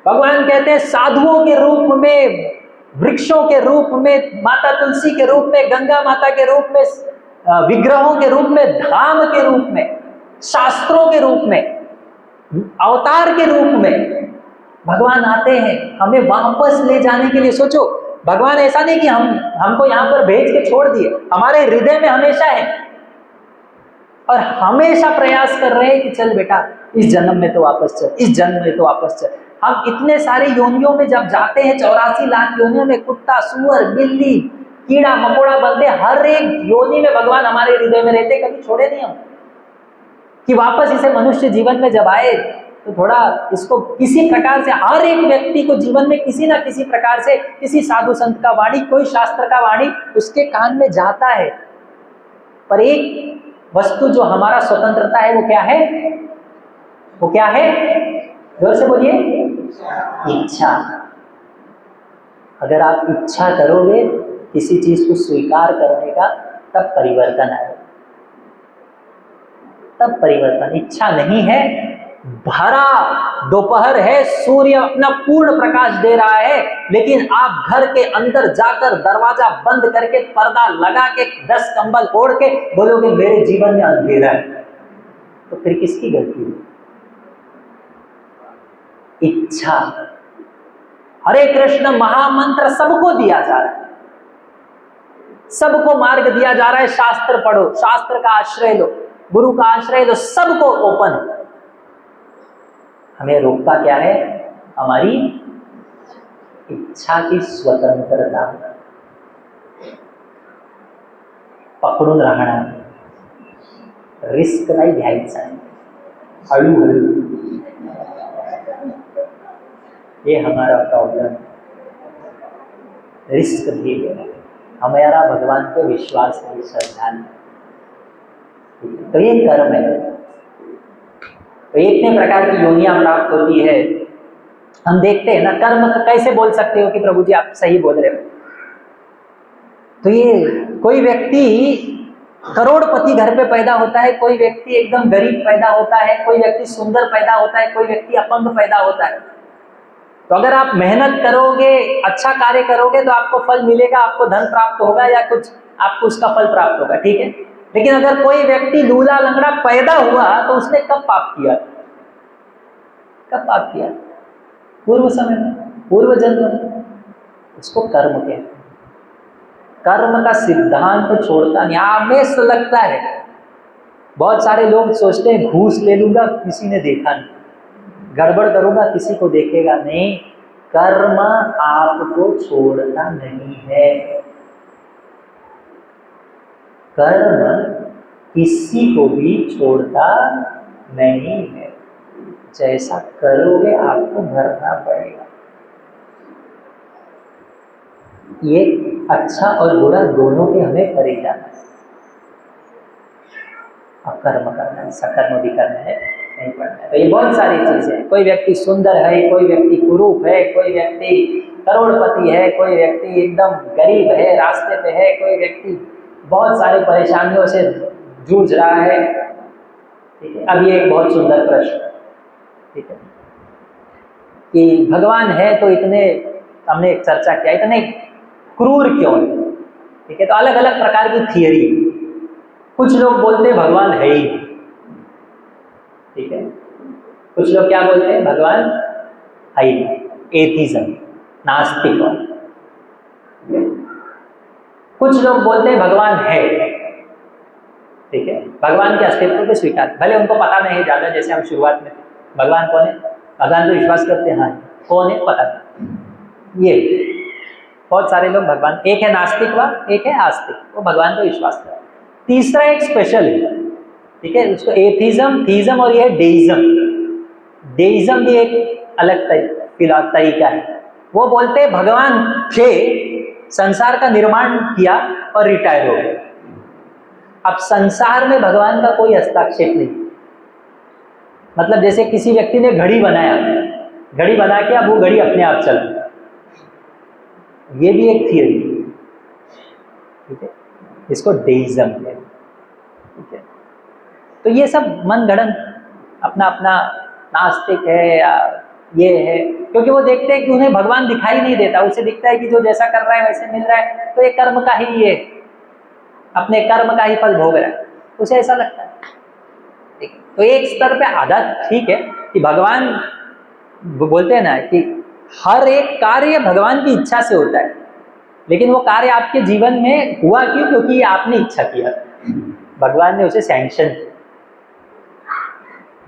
भगवान कहते हैं साधुओं के रूप में, वृक्षों के रूप में, माता तुलसी के रूप में, गंगा माता के रूप में, विग्रहों के रूप में, धाम के रूप में, शास्त्रों के रूप में, अवतार के रूप में भगवान आते हैं हमें वापस ले जाने के लिए। सोचो, भगवान ऐसा नहीं कि हमको यहाँ पर भेज के छोड़ दिए, हमारे हृदय में हमेशा है और हमेशा प्रयास कर रहे हैं कि चल बेटा इस जन्म में तो वापस चल, इस जन्म में तो वापस चल। हम इतने सारे योनियों में जब जाते हैं, 84 लाख योनियों में, कुत्ता, सुअर, बिल्ली, कीड़ा मकोड़ा बनते, हर एक योनि में भगवान हमारे हृदय में रहते, कभी छोड़े नहीं हम कि वापस इसे मनुष्य जीवन में जब आए तो थोड़ा इसको किसी प्रकार से, हर एक व्यक्ति को जीवन में किसी ना किसी प्रकार से किसी साधु संत का वाणी, कोई शास्त्र का वाणी उसके कान में जाता है। पर एक वस्तु जो हमारा स्वतंत्रता है वो क्या है? वो क्या है? जोर से बोलिए। इच्छा। अगर आप इच्छा करोगे किसी चीज को स्वीकार करने का, तब परिवर्तन आएगा, तब परिवर्तन। इच्छा नहीं है, भरा दोपहर है, सूर्य अपना पूर्ण प्रकाश दे रहा है, लेकिन आप घर के अंदर जाकर दरवाजा बंद करके, पर्दा लगा के, 10 कंबल ओढ़ के बोलोगे मेरे जीवन में अंधेरा है, तो फिर किसकी गलती है? इच्छा। हरे कृष्ण महामंत्र सबको दिया जा रहा है, सबको मार्ग दिया जा रहा है। शास्त्र पढ़ो, शास्त्र का आश्रय लो, गुरु का आश्रय लो, सबको ओपन है। हमें रोकता क्या है? हमारी इच्छा की स्वतंत्रता। पकडून राहणार, रिस्क नाही घ्यायचा, हळूहळू। ये हमारा प्रॉब्लम है, रिस्क भी लेना। हमारा भगवान पे विश्वास नहीं, श्रद्धा नहीं, तो ये कर्म है। तो इतने प्रकार की योनियां प्राप्त होती है। हम देखते हैं ना, कर्म कैसे बोल सकते हो कि प्रभु जी आप सही बोल रहे हो? तो ये कोई व्यक्ति करोड़पति घर पे पैदा होता है, कोई व्यक्ति एकदम गरीब पैदा होता है, कोई व्यक्ति सुंदर पैदा होता है, कोई व्यक्ति अपंग पैदा होता है। तो अगर आप मेहनत करोगे, अच्छा कार्य करोगे, तो आपको फल मिलेगा, आपको धन प्राप्त होगा या कुछ आपको उसका फल प्राप्त होगा, ठीक है। लेकिन अगर कोई व्यक्ति लूला लंगड़ा पैदा हुआ तो उसने कब पाप किया? कब पाप किया? पूर्व समय में, पूर्व जन्म में। उसको कर्म कहते हैं। कर्म का सिद्धांत छोड़ता नहीं। हमें तो लगता है, बहुत सारे लोग सोचते हैं घूस ले लूंगा, किसी ने देखा नहीं, गड़बड़ करूंगा किसी को देखेगा नहीं। कर्म आपको छोड़ता नहीं है। कर्म किसी को भी छोड़ता नहीं है। जैसा करोगे आपको भरना पड़ेगा। ये अच्छा और बुरा दोनों के हमें करे जाना है। अब कर्म करना है, सकर्म भी करना है, नहीं पढ़ना है। तो ये बहुत सारी चीजें हैं। कोई व्यक्ति सुंदर है, कोई व्यक्ति कुरूप है, कोई व्यक्ति करोड़पति है, कोई व्यक्ति एकदम गरीब है, रास्ते पे है, कोई व्यक्ति बहुत सारी परेशानियों से जूझ रहा है, ठीक है। अब ये एक बहुत सुंदर प्रश्न, ठीक है, कि भगवान है तो इतने, हमने एक चर्चा किया, इतने क्रूर क्यों है, ठीक है। तो अलग अलग प्रकार की थियरी। कुछ लोग बोलते हैं भगवान है ही, ठीक है। कुछ लोग क्या बोलते हैं? भगवान है ही, एथिज्म, नास्तिक। कुछ लोग बोलते हैं भगवान है, ठीक है, भगवान के अस्तित्व को स्वीकार, भले उनको पता नहीं है ज्यादा, जैसे हम शुरुआत में भगवान कौन है, भगवान तो विश्वास करते हैं, हाँ कौन है पता नहीं। ये बहुत सारे लोग भगवान, एक है नास्तिक व एक है आस्तिक, वो भगवान को विश्वास करते हैं। तीसरा एक स्पेशल है, ठीक है, उसको एथिज्म, थीज्म और ये डेइज्म। डेइज्म भी एक अलग तरीका है। वो बोलते हैं भगवान थे, संसार का निर्माण किया और रिटायर हो गए। अब संसार में भगवान का कोई हस्तक्षेप नहीं। मतलब जैसे किसी व्यक्ति ने घड़ी बनाया, घड़ी बना के अब वो घड़ी अपने आप चल रही, ये भी एक थियरी, ठीक है, इसको डेइज्म कहते हैं, ठीक है। तो ये सब मन गढ़ंत, अपना अपना नास्तिक है या ये है, क्योंकि वो देखते हैं कि उन्हें भगवान दिखाई नहीं देता, उसे दिखता है कि जो जैसा कर रहा है वैसे मिल रहा है, तो ये कर्म का ही, ये अपने कर्म का ही फल भोग रहा है, उसे ऐसा लगता है, ठीक है। तो एक स्तर पे आधा ठीक है कि भगवान, बोलते हैं ना कि हर एक कार्य भगवान की इच्छा से होता है, लेकिन वो कार्य आपके जीवन में हुआ क्यों? क्योंकि ये आपने इच्छा किया, भगवान ने उसे सैंक्शन किया।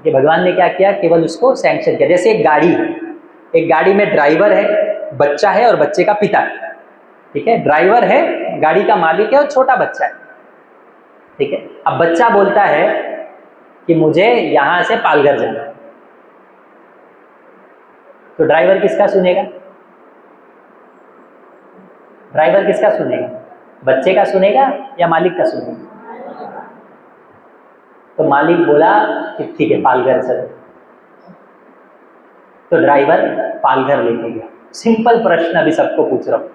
भगवान ने क्या किया? केवल उसको सैंक्शन किया। जैसे एक गाड़ी है, एक गाड़ी में ड्राइवर है, बच्चा है और बच्चे का पिता है। ठीक है, ड्राइवर है, गाड़ी का मालिक है और छोटा बच्चा है। ठीक है, अब बच्चा बोलता है कि मुझे यहां से पालघर जाना है, तो ड्राइवर किसका सुनेगा? ड्राइवर किसका सुनेगा? बच्चे का सुनेगा या मालिक का सुनेगा? तो मालिक बोला कि ठीक है पालघर चलो, तो ड्राइवर पालघर लेके गया। सिंपल प्रश्न अभी सबको पूछ रहा हूं,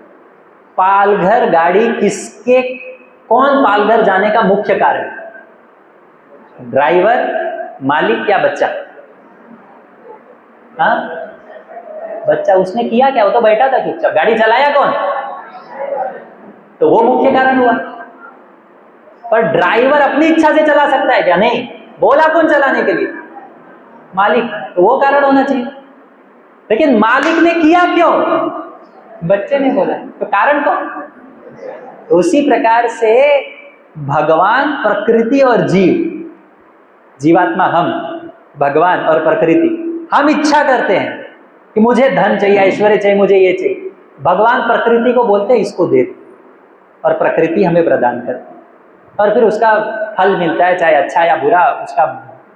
पालघर गाड़ी किसके, कौन पालघर जाने का मुख्य कारण? ड्राइवर, मालिक या बच्चा? हाँ, बच्चा। उसने किया क्या? वो तो बैठा था चुपचाप। गाड़ी चलाया कौन? तो वो मुख्य कारण हुआ। पर ड्राइवर अपनी इच्छा से चला सकता है क्या? नहीं। बोला कौन चलाने के लिए? मालिक। तो वो कारण होना चाहिए। लेकिन मालिक ने किया क्यों? बच्चे ने बोला। तो कारण कौन? तो उसी प्रकार से भगवान, प्रकृति और जीव, जीवात्मा हम, भगवान और प्रकृति, हम इच्छा करते हैं कि मुझे धन चाहिए, ऐश्वर्य चाहिए, मुझे ये चाहिए। भगवान प्रकृति को बोलते हैं इसको दे, और प्रकृति हमें प्रदान करती है, और फिर उसका फल मिलता है, चाहे अच्छा या बुरा, उसका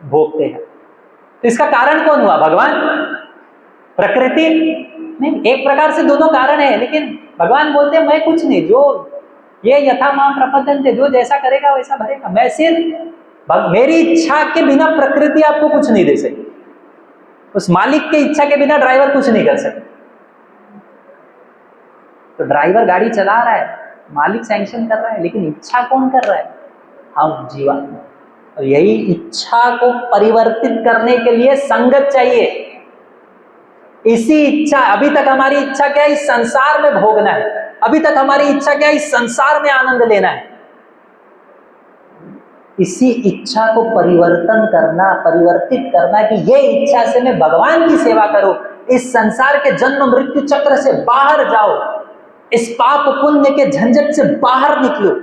भोगते हैं। तो इसका कारण कौन हुआ? भगवान, प्रकृति? नहीं, एक प्रकार से दोनों कारण है, लेकिन भगवान बोलते हैं मैं कुछ नहीं, जो ये यथा मां प्रपद्यन्ते, जो जैसा करेगा वैसा भरेगा। मैं सिर्फ मेरी इच्छा के बिना प्रकृति आपको कुछ नहीं दे सकती, उस मालिक के इच्छा के बिना ड्राइवर कुछ नहीं कर सकता। तो ड्राइवर गाड़ी चला रहा है, मालिक सैंक्शन कर रहा है, लेकिन इच्छा कौन कर रहा है? हम, जीवात्मा। और यही इच्छा को परिवर्तित करने के लिए संगत चाहिए। इसी इच्छा, अभी तक हमारी इच्छा क्या है? इस संसार में भोगना है। अभी तक हमारी इच्छा क्या है? इस संसार में आनंद लेना है। इसी इच्छा को परिवर्तन करना, परिवर्तित करना कि ये इच्छा से मैं भगवान की सेवा करूं, इस संसार के जन्म मृत्यु चक्र से बाहर जाओ, इस पाप पुण्य के झंझट से बाहर निकलो,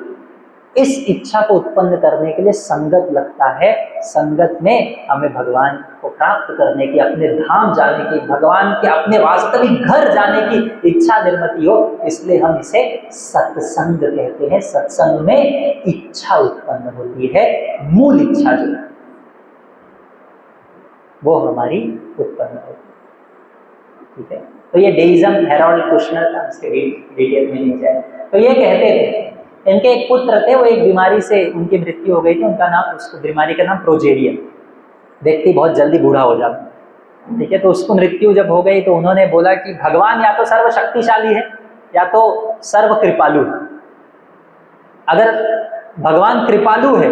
इस इच्छा को उत्पन्न करने के लिए संगत लगता है। संगत में हमें भगवान को प्राप्त करने की, अपने धाम जाने की, भगवान के अपने वास्तविक घर जाने की इच्छा निर्मित हो, इसलिए हम इसे सत्संग कहते हैं। सत्संग में इच्छा उत्पन्न होती है, मूल इच्छा जो है वो हमारी उत्पन्न होती है। ठीक है, तो ये डेइज्म हेरोल्ड कुशनर था, इसके डिटेल में नहीं जाए। तो ये कहते थे, इनके एक पुत्र थे, वो एक बीमारी से उनकी मृत्यु हो गई थी। उनका नाम, उसको बीमारी का नाम प्रोजेरिया। व्यक्ति बहुत जल्दी बूढ़ा हो जाता है। ठीक है, तो उसको मृत्यु जब हो गई तो उन्होंने बोला कि भगवान या तो सर्वशक्तिशाली है या तो सर्व कृपालु है। अगर भगवान कृपालु है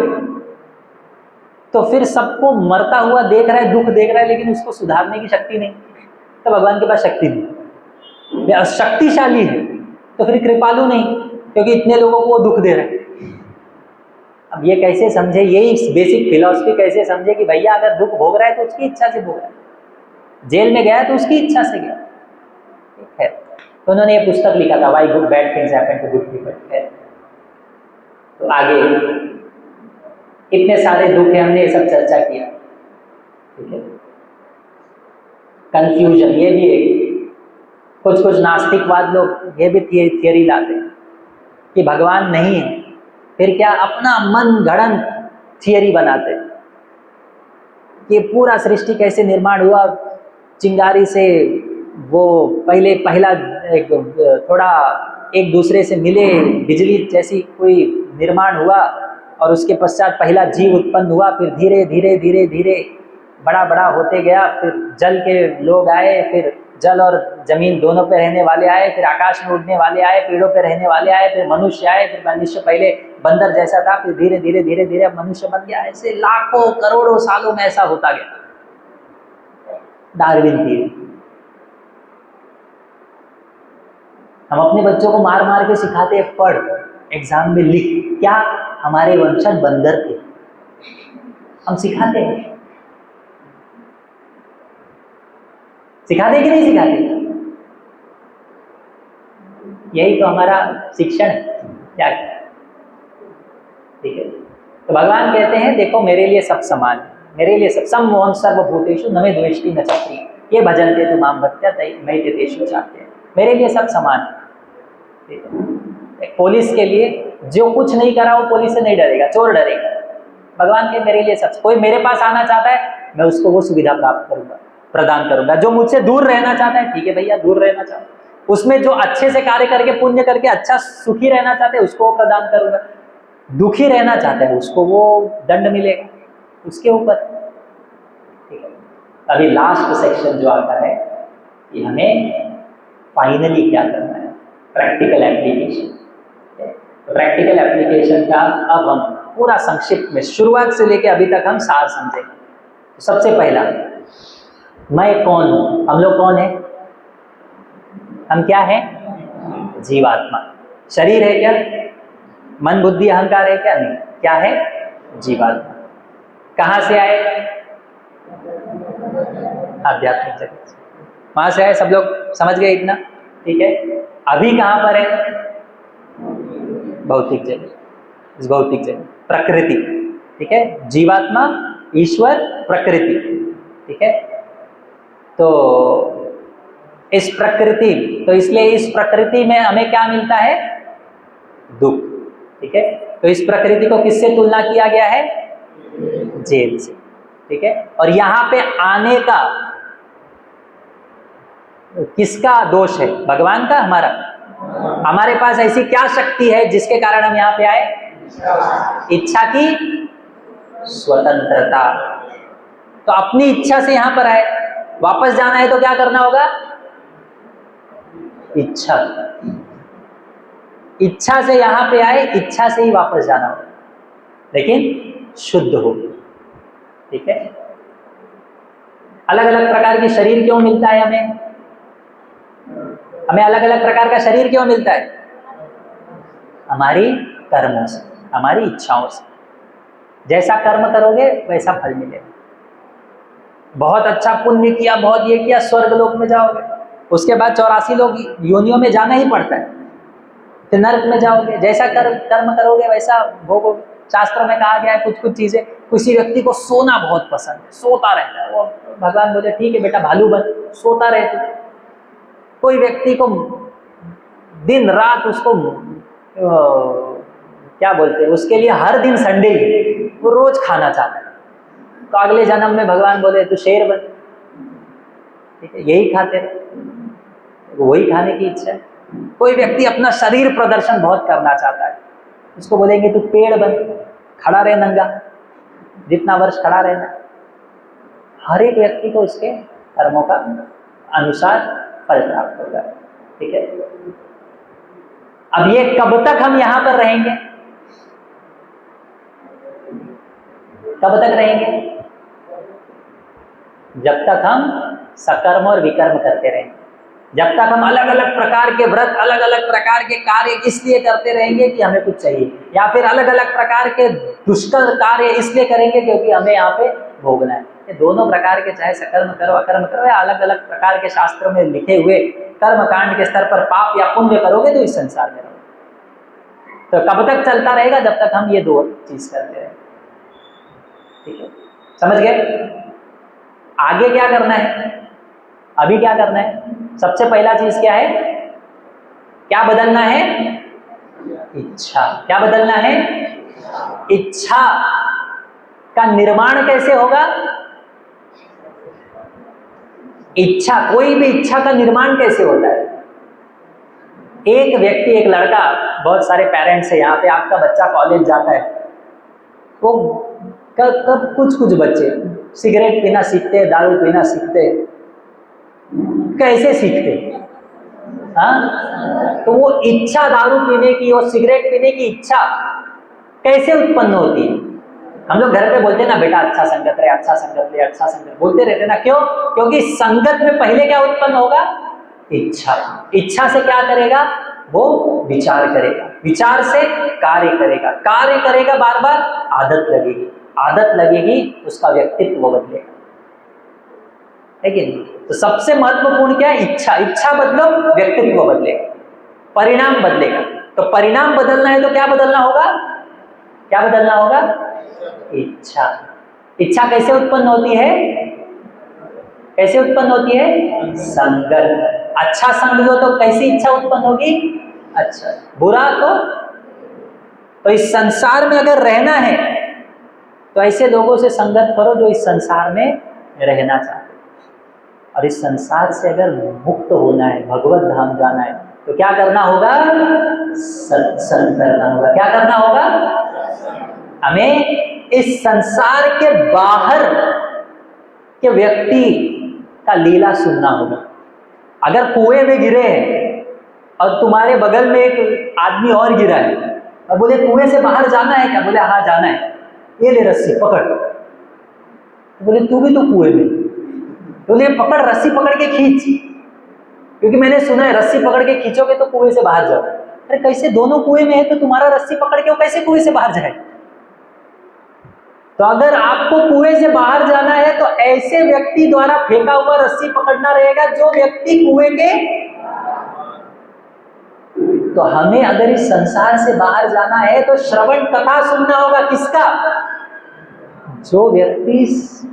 तो फिर सबको मरता हुआ देख रहा है, दुख देख रहा है, लेकिन उसको सुधारने की शक्ति नहीं, तो भगवान के पास शक्ति नहीं। शक्तिशाली है तो फिर कृपालु नहीं, क्योंकि इतने लोगों को वो दुख दे रहे हैं। अब ये कैसे समझे, यही बेसिक फिलॉसफी कैसे समझे कि भैया अगर दुख भोग रहा है तो उसकी इच्छा से भोग रहा है, जेल में गया तो उसकी इच्छा से गया। ठीक है, तो उन्होंने ये पुस्तक लिखा था, why good bad things happen to good people. तो आगे इतने सारे दुख है, हमने ये सब चर्चा किया। ठीक है, कंफ्यूजन, ये भी एक कुछ नास्तिकवाद लोग ये भी थियरी लाते हैं कि भगवान नहीं है, फिर क्या अपना मन गढ़ंत थियरी बनाते कि पूरा सृष्टि कैसे निर्माण हुआ, चिंगारी से वो पहला थोड़ा एक दूसरे से मिले, बिजली जैसी कोई निर्माण हुआ, और उसके पश्चात पहला जीव उत्पन्न हुआ, फिर धीरे धीरे धीरे धीरे बड़ा बड़ा होते गया, फिर जल के लोग आए, फिर जल और जमीन दोनों पे रहने वाले आए, फिर आकाश में उड़ने वाले आए, पेड़ों पे रहने वाले आए, फिर मनुष्य आए, फिर मनुष्य पहले बंदर जैसा था, फिर धीरे धीरे धीरे धीरे मनुष्य बन गया। ऐसे लाखों करोड़ों सालों में ऐसा होता गया। Darwin theory. हम अपने बच्चों को मार मार के सिखाते हैं, पढ़, एग्जाम में लिख, क्या हमारे वंशज बंदर थे, हम सिखाते हैं। सिखाते कि नहीं सिखाते? यही तो हमारा शिक्षण है। क्या? ठीक है, तो भगवान कहते हैं देखो मेरे लिए सब समान है, मेरे लिए सब, सममोहन सर्वभूतेषु न मे द्वेष्टि न च प्रियः। ये भजन्ते तु माम भक्त्या मयि ते तेषु चाप्यते, मेरे लिए सब समान है। ठीक है, एक पुलिस के लिए जो कुछ नहीं करा वो पुलिस से नहीं डरेगा, चोर डरेगा। भगवान के मेरे लिए सब, कोई मेरे पास आना चाहता है मैं उसको वो सुविधा प्राप्त करूंगा, प्रदान करूंगा। जो मुझसे दूर रहना चाहता है, ठीक है भैया दूर रहना चाहता है, उसमें जो अच्छे से कार्य करके पुण्य करके अच्छा सुखी रहना चाहते हैं उसको प्रदान करूंगा। दुखी रहना चाहते हैं उसको वो दंड मिलेगा उसके ऊपर। ठीक है, अभी लास्ट सेक्शन जो आता है कि हमें फाइनली क्या करना है, प्रैक्टिकल एप्लीकेशन। प्रैक्टिकल एप्लीकेशन का अब हम पूरा संक्षिप्त में शुरुआत से लेकर अभी तक हम सार समझेंगे। तो सबसे पहला, मैं कौन हूं? हम लोग कौन है? हम क्या है? जीवात्मा। शरीर है क्या? मन बुद्धि अहंकार है क्या? नहीं। क्या है? जीवात्मा। कहां से आए? आध्यात्मिक जगत से। वहां से आए, सब लोग समझ गए इतना? ठीक है, अभी कहां पर है? भौतिक जगत, इस भौतिक जगत, प्रकृति। ठीक है, जीवात्मा, ईश्वर, प्रकृति। ठीक है, तो इस प्रकृति, तो इसलिए इस प्रकृति में हमें क्या मिलता है? दुख। ठीक है, तो इस प्रकृति को किससे तुलना किया गया है? जेल से। ठीक है, और यहां पे आने का किसका दोष है? भगवान का? हमारा? हमारे पास ऐसी क्या शक्ति है जिसके कारण हम यहाँ पे आए? इच्छा की स्वतंत्रता। तो अपनी इच्छा से यहां पर आए, वापस जाना है तो क्या करना होगा? इच्छा, इच्छा से यहां पे आए, इच्छा से ही वापस जाना होगा, लेकिन शुद्ध हो। ठीक है, अलग अलग प्रकार के शरीर क्यों मिलता है हमें? हमें अलग अलग प्रकार का शरीर क्यों मिलता है? हमारी कर्मों से, हमारी इच्छाओं से। जैसा कर्म करोगे वैसा फल मिलेगा। बहुत अच्छा पुण्य किया, बहुत ये किया, स्वर्ग लोक में जाओगे, उसके बाद 84 लोग योनियों में जाना ही पड़ता है, फिर नरक में जाओगे। जैसा कर्म करोगे वैसा भोगोगे। शास्त्रों में कहा गया है कुछ कुछ चीजें, किसी व्यक्ति को सोना बहुत पसंद है, सोता रहता है, वो भगवान बोले ठीक है बेटा भालू बन, सोता रहे तू। कोई व्यक्ति को दिन रात उसको क्या बोलते हैं, उसके लिए हर दिन संडे ही वो रोज खाना चाहता है, तो अगले जन्म में भगवान बोले तू शेर बन। ठीक है, यही खाते रहे, वही खाने की इच्छा है। कोई व्यक्ति अपना शरीर प्रदर्शन बहुत करना चाहता है, उसको बोलेंगे तू पेड़ बन, खड़ा रहे नंगा, जितना वर्ष खड़ा रहना। हर एक व्यक्ति को उसके कर्मों का अनुसार फल प्राप्त होगा। ठीक है, अब ये कब तक हम यहां पर रहेंगे? कब तक रहेंगे? जब तक हम सकर्म और विकर्म करते रहेंगे, जब तक हम अलग अलग प्रकार के व्रत, अलग अलग प्रकार के कार्य इसलिए करते रहेंगे कि हमें कुछ चाहिए, या फिर अलग अलग प्रकार के दुष्कर कार्य इसलिए करेंगे क्योंकि हमें यहाँ पे भोगना है। ये दोनों प्रकार के, चाहे सकर्म करो अकर्म करो, या अलग अलग प्रकार के शास्त्रों में लिखे हुए कर्म कांड के स्तर पर पाप या पुण्य करोगे तो इस संसार में रहोगे। तो कब तक चलता रहेगा? जब तक हम ये दो चीज करते रहेंगे। ठीक है, समझ गए? आगे क्या करना है? अभी क्या करना है? सबसे पहला चीज क्या है? क्या बदलना है? इच्छा। क्या बदलना है? इच्छा का निर्माण कैसे होगा? इच्छा, कोई भी इच्छा का निर्माण कैसे होता है? एक व्यक्ति, एक लड़का, बहुत सारे पेरेंट्स है यहाँ पे, आपका बच्चा कॉलेज जाता है, वो कब कुछ बच्चे सिगरेट पीना सीखते हैं, दारू पीना सीखते हैं। कैसे सीखते? हाँ, तो वो इच्छा दारू पीने की और सिगरेट पीने की इच्छा कैसे उत्पन्न होती है? हम लोग घर पे बोलते हैं ना बेटा अच्छा संगत रहे, अच्छा संगत ले, अच्छा संगत, बोलते रहते ना। क्यों? क्योंकि संगत में पहले क्या उत्पन्न होगा? इच्छा। इच्छा से क्या करेगा? वो विचार करेगा, विचार से कार्य करेगा, कार्य करेगा, बार बार आदत लगेगी, आदत लगेगी, उसका व्यक्तित्व बदलेगा। है कि नहीं? तो सबसे महत्वपूर्ण क्या है? इच्छा। इच्छा बदलो, व्यक्तित्व बदलेगा, परिणाम बदलेगा। तो परिणाम बदलना है तो क्या बदलना होगा? क्या बदलना होगा? इच्छा। इच्छा कैसे उत्पन्न होती है? कैसे उत्पन्न होती है? संगत। अच्छा संग लो तो कैसी इच्छा उत्पन्न होगी? अच्छा। बुरा तो इस संसार में अगर रहना है तो ऐसे लोगों से संगत करो जो इस संसार में रहना चाहते, और इस संसार से अगर मुक्त होना है, भगवत धाम जाना है, तो क्या करना होगा? सत्संग करना होगा। क्या करना होगा? हमें इस संसार के बाहर के व्यक्ति का लीला सुनना होगा। अगर कुएं में गिरे हैं और तुम्हारे बगल में एक आदमी और गिरा है और बोले कुएं से बाहर जाना है क्या? बोले हाँ जाना है, ये ले रस्सी पकड़। बोले तू भी तो कुएं में, बोले पकड़, रस्सी पकड़ के खींच, क्योंकि मैंने सुना है रस्सी पकड़ के खींचोगे तो कुएं से बाहर जाओ। अरे कैसे, दोनों कुएं में है तो तुम्हारा रस्सी पकड़ के वो कैसे कुएं से बाहर जाए? तो अगर आपको कुएं से बाहर जाना है तो ऐसे व्यक्ति द्वारा फेंका हुआ रस्सी पकड़ना रहेगा जो व्यक्ति कुएं के। तो हमें अगर इस संसार से बाहर जाना है तो श्रवण कथा सुनना होगा। किसका? जो व्यक्ति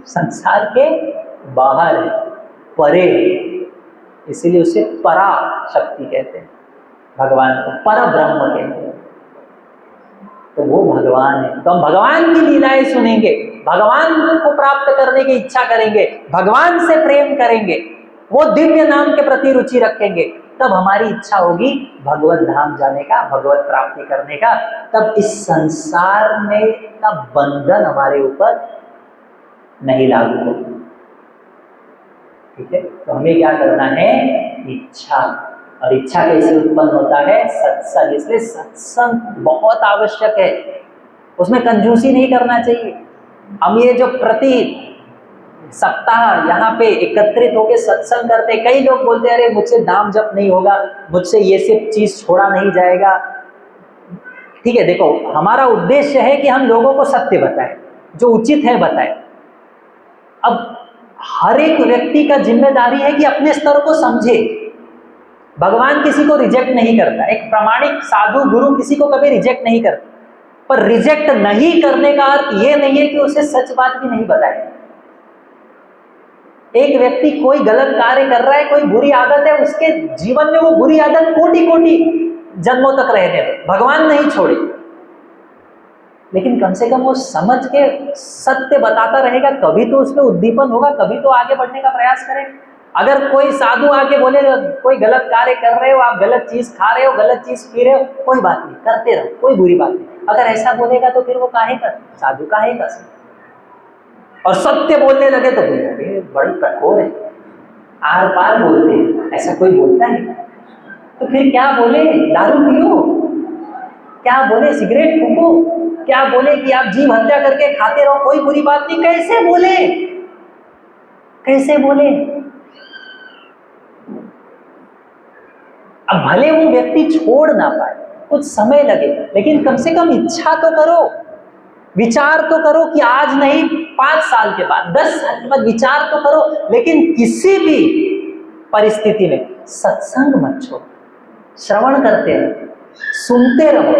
संसार के बाहर है, परे है, इसीलिए उसे परा शक्ति कहते हैं, भगवान को पर ब्रह्म कहते हैं। तो वो भगवान है, तो हम भगवान की लीलाएं सुनेंगे, भगवान को प्राप्त करने की इच्छा करेंगे, भगवान से प्रेम करेंगे, वो दिव्य नाम के प्रति रुचि रखेंगे, तब हमारी इच्छा होगी भगवत धाम जाने का, भगवत प्राप्ति करने का। तब इस संसार में का बंधन हमारे ऊपर नहीं लागू होगा। ठीक है, तो हमें क्या करना है? इच्छा। और इच्छा कैसे उत्पन्न होता है? सत्संग। इसलिए सत्संग बहुत आवश्यक है, उसमें कंजूसी नहीं करना चाहिए। हम ये जो प्रति सप्ताह यहाँ पे एकत्रित होकर सत्संग करते, कई लोग बोलते हैं अरे मुझसे नाम जप नहीं होगा, मुझसे ये सब चीज छोड़ा नहीं जाएगा। ठीक है, देखो हमारा उद्देश्य है कि हम लोगों को सत्य बताएं, जो उचित है बताएं। अब हर एक व्यक्ति का जिम्मेदारी है कि अपने स्तर को समझे। भगवान किसी को रिजेक्ट नहीं करता, एक प्रामाणिक साधु गुरु किसी को कभी रिजेक्ट नहीं करता, पर रिजेक्ट नहीं करने का अर्थ ये नहीं है कि उसे सच बात भी नहीं बताए। एक व्यक्ति कोई गलत कार्य कर रहा है, कोई बुरी आदत है, उसके जीवन में वो बुरी आदत कोटि कोटि जन्मों तक रहने दे, भगवान नहीं छोड़े, लेकिन कम से कम वो समझ के सत्य बताता रहेगा, कभी तो उसमें उद्दीपन होगा, कभी तो आगे बढ़ने का प्रयास करेगा। अगर कोई साधु आके बोले कोई गलत कार्य कर रहे हो, आप गलत चीज खा रहे हो, गलत चीज पी रहे हो, कोई बात नहीं, करते रहो, कोई बुरी बात नहीं, अगर ऐसा बोलेगा तो फिर वो काहे का साधु, काहे का? और सत्य बोलने लगे तो बोले बड़ी कठोर है, आर पार बोलते हैं, ऐसा कोई बोलता है? तो फिर क्या बोले? दारू पियो, क्या बोले? सिगरेट फूको, क्या बोले कि आप जीव हत्या करके खाते रहो, कोई बुरी बात नहीं? कैसे बोले? कैसे बोले? अब भले वो व्यक्ति छोड़ ना पाए, कुछ समय लगे, लेकिन कम से कम इच्छा तो करो, विचार तो करो कि आज नहीं 5 साल के बाद, 10 साल के बाद विचार तो करो, लेकिन किसी भी परिस्थिति में सत्संग मत छोड़ो, श्रवण करते रहो, सुनते रहो।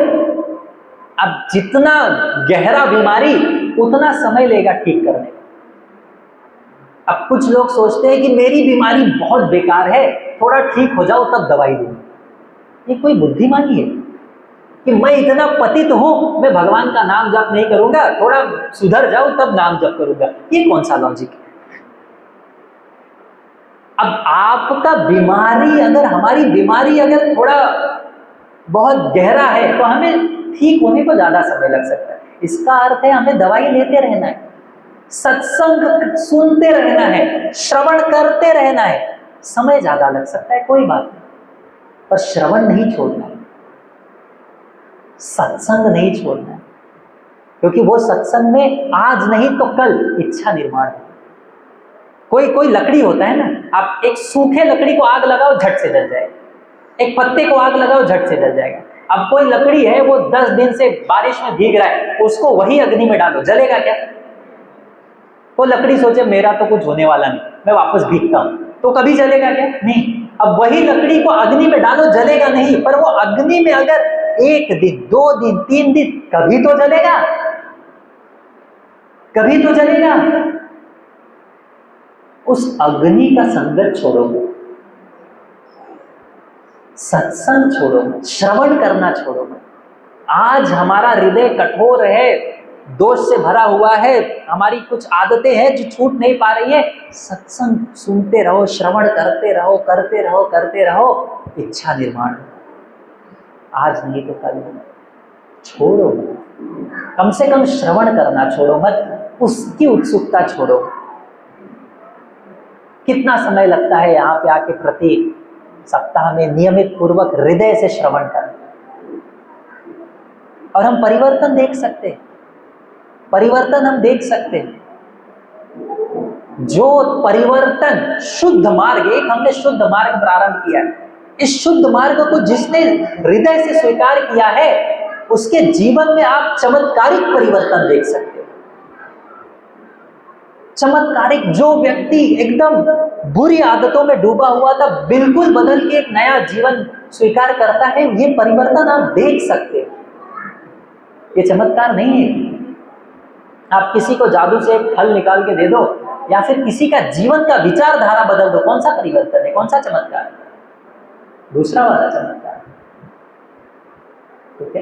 अब जितना गहरा बीमारी उतना समय लेगा ठीक करने का। अब कुछ लोग सोचते हैं कि मेरी बीमारी बहुत बेकार है, थोड़ा ठीक हो जाओ तब दवाई दूंगा। ये कोई बुद्धिमानी है कि मैं इतना पतित हूं, मैं भगवान का नाम जप नहीं करूंगा, थोड़ा सुधर जाऊं तब नाम जप करूंगा? ये कौन सा लॉजिक है? अब आपका बीमारी, अगर हमारी बीमारी अगर थोड़ा बहुत गहरा है तो हमें ठीक होने को ज्यादा समय लग सकता है। इसका अर्थ है हमें दवाई लेते रहना है, सत्संग सुनते रहना है, श्रवण करते रहना है। समय ज्यादा लग सकता है, कोई बात नहीं, पर श्रवण नहीं छोड़ना है, सत्संग नहीं छोड़ना है, क्योंकि वो सत्संग में आज नहीं तो कल इच्छा निर्माण है। कोई लकड़ी होता है ना, आप एक सूखे लकड़ी को आग लगाओ झट से जल जाएगा, एक पत्ते को आग लगाओ झट से जल जाएगा। अब कोई लकड़ी है वो 10 दिन से बारिश में भीग रहा है, उसको वही अग्नि में डालो, जलेगा क्या? वो लकड़ी सोचे मेरा तो कुछ होने वाला नहीं, मैं वापस भीगता हूं, तो कभी जलेगा क्या? नहीं। अब वही लकड़ी को अग्नि में डालो, जलेगा नहीं, पर वो अग्नि में अगर 1 दिन 2 दिन 3 दिन, कभी तो जलेगा, कभी तो जलेगा। उस अग्नि का संगत छोड़ो, सत्संग छोड़ो, श्रवण करना छोड़ो। आज हमारा हृदय कठोर है, दोष से भरा हुआ है, हमारी कुछ आदतें हैं जो छूट नहीं पा रही है। सत्संग सुनते रहो, श्रवण करते रहो, करते रहो, करते रहो, इच्छा निर्माण। आज नहीं तो कल छोड़ो, कम से कम श्रवण करना छोड़ो मत, उसकी उत्सुकता छोड़ो। कितना समय लगता है यहाँ पे आके प्रत्येक सप्ताह में नियमित पूर्वक हृदय से श्रवण करना, और हम परिवर्तन देख सकते हैं, परिवर्तन हम देख सकते हैं। जो परिवर्तन शुद्ध मार्ग, एक हमने शुद्ध मार्ग प्रारंभ किया है, इस शुद्ध मार्ग को जिसने हृदय से स्वीकार किया है उसके जीवन में आप चमत्कारिक परिवर्तन देख सकते हो। चमत्कारिक, जो व्यक्ति एकदम बुरी आदतों में डूबा हुआ था बिल्कुल बदल के एक नया जीवन स्वीकार करता है, ये परिवर्तन आप देख सकते हो। ये चमत्कार नहीं है। आप किसी को जादू से एक फल निकाल के दे दो या फिर किसी का जीवन का विचारधारा बदल दो, कौन सा परिवर्तन है, कौन सा चमत्कार है? दूसरा वाला चमत्कार। ठीक है,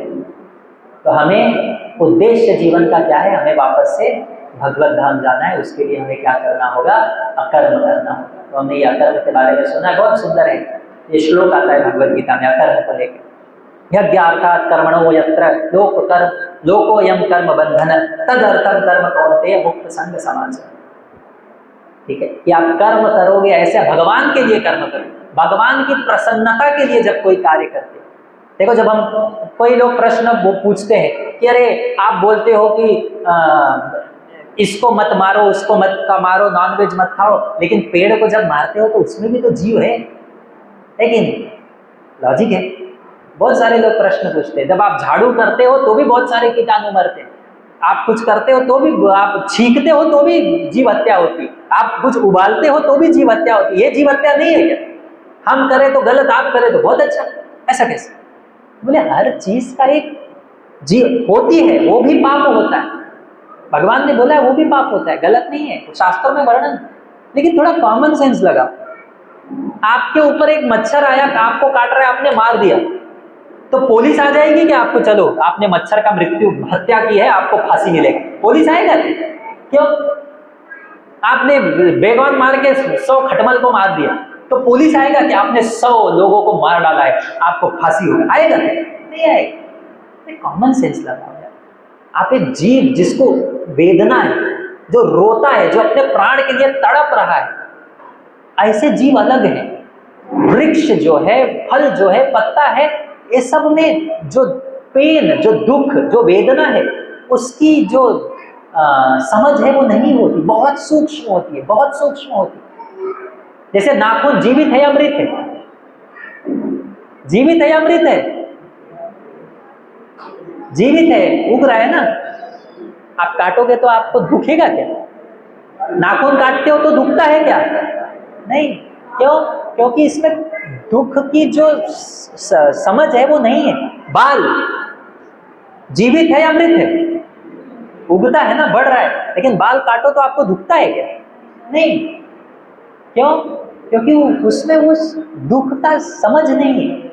तो हमें उद्देश्य जीवन का क्या है? हमें वापस से भगवत धाम जाना है। उसके लिए हमें क्या करना होगा? अकर्म करना होगा। तो हमने ये अकर्म के बारे में सुना है, बहुत सुंदर है। ये श्लोक आता है भगवत गीता में अकर्म को लेकर। यज्ञार्थात् कर्मणो यत्र लोकोयम कर्म बंधन तदर्थम कर्म कौन्तेय मुक्त संग समाज। ठीक है, कि आप कर्म करोगे, ऐसे भगवान के लिए कर्म करो, भगवान की प्रसन्नता के लिए जब कोई कार्य करते। देखो, जब हम कोई लोग प्रश्न पूछते हैं कि अरे आप बोलते हो कि इसको मत मारो, उसको मत मारो, नॉनवेज मत खाओ, लेकिन पेड़ को जब मारते हो तो उसमें भी तो जीव है कि नहीं? लॉजिक है। बहुत सारे लोग प्रश्न पूछते हैं। जब आप झाड़ू करते हो तो भी बहुत सारे कीटाणु मरते हैं, आप कुछ करते हो तो भी, आप छींकते हो तो भी जीव हत्या होती, आप कुछ उबालते हो तो भी जीव हत्या होती। ये जीव हत्या नहीं है क्या? हम करें तो गलत, आप करें तो बहुत अच्छा, ऐसा कैसे? बोले हर चीज का एक जीव होती है, वो भी पाप होता है। भगवान ने बोला है वो भी पाप होता है, गलत नहीं है, शास्त्रों में वर्णन। लेकिन थोड़ा कॉमन सेंस लगा। आपके ऊपर एक मच्छर आया, आपको काट रहा है, आपने मार दिया, तो पुलिस आ जाएगी कि आपको, चलो आपने मच्छर का हत्या की है, आपको फांसी मिलेगी? पुलिस आएगा? क्यों? आपने बेगौन मार के 100 खटमल को मार दिया, तो पुलिस आएगा कि आपने 100 लोगों को मार डाला है, आपको फांसी होगा? आएगा? नहीं आएगा। कॉमन सेंस लगा। आप एक जीव जिसको वेदना है, जो रोता है, जो अपने प्राण के लिए तड़प रहा है, ऐसे जीव अलग है। वृक्ष जो है, फल जो है, पत्ता है, ये सब में जो पेन, जो दुख, जो वेदना है, उसकी जो समझ है वो नहीं होती, बहुत सूक्ष्म होती है, बहुत सूक्ष्म होती है। जैसे नाखून जीवित है या मृत है? जीवित है या मृत है? जीवित है, उग रहा है ना। आप काटोगे तो आपको दुखेगा क्या? नाखून काटते हो तो दुखता है क्या? नहीं। क्यों? क्योंकि इसमें दुख की जो समझ है वो नहीं है। बाल जीवित है या मृत है? उगता है ना, बढ़ रहा है, लेकिन बाल काटो तो आपको दुखता है क्या? नहीं। क्यों? क्योंकि उसमें उस दुख का समझ नहीं है।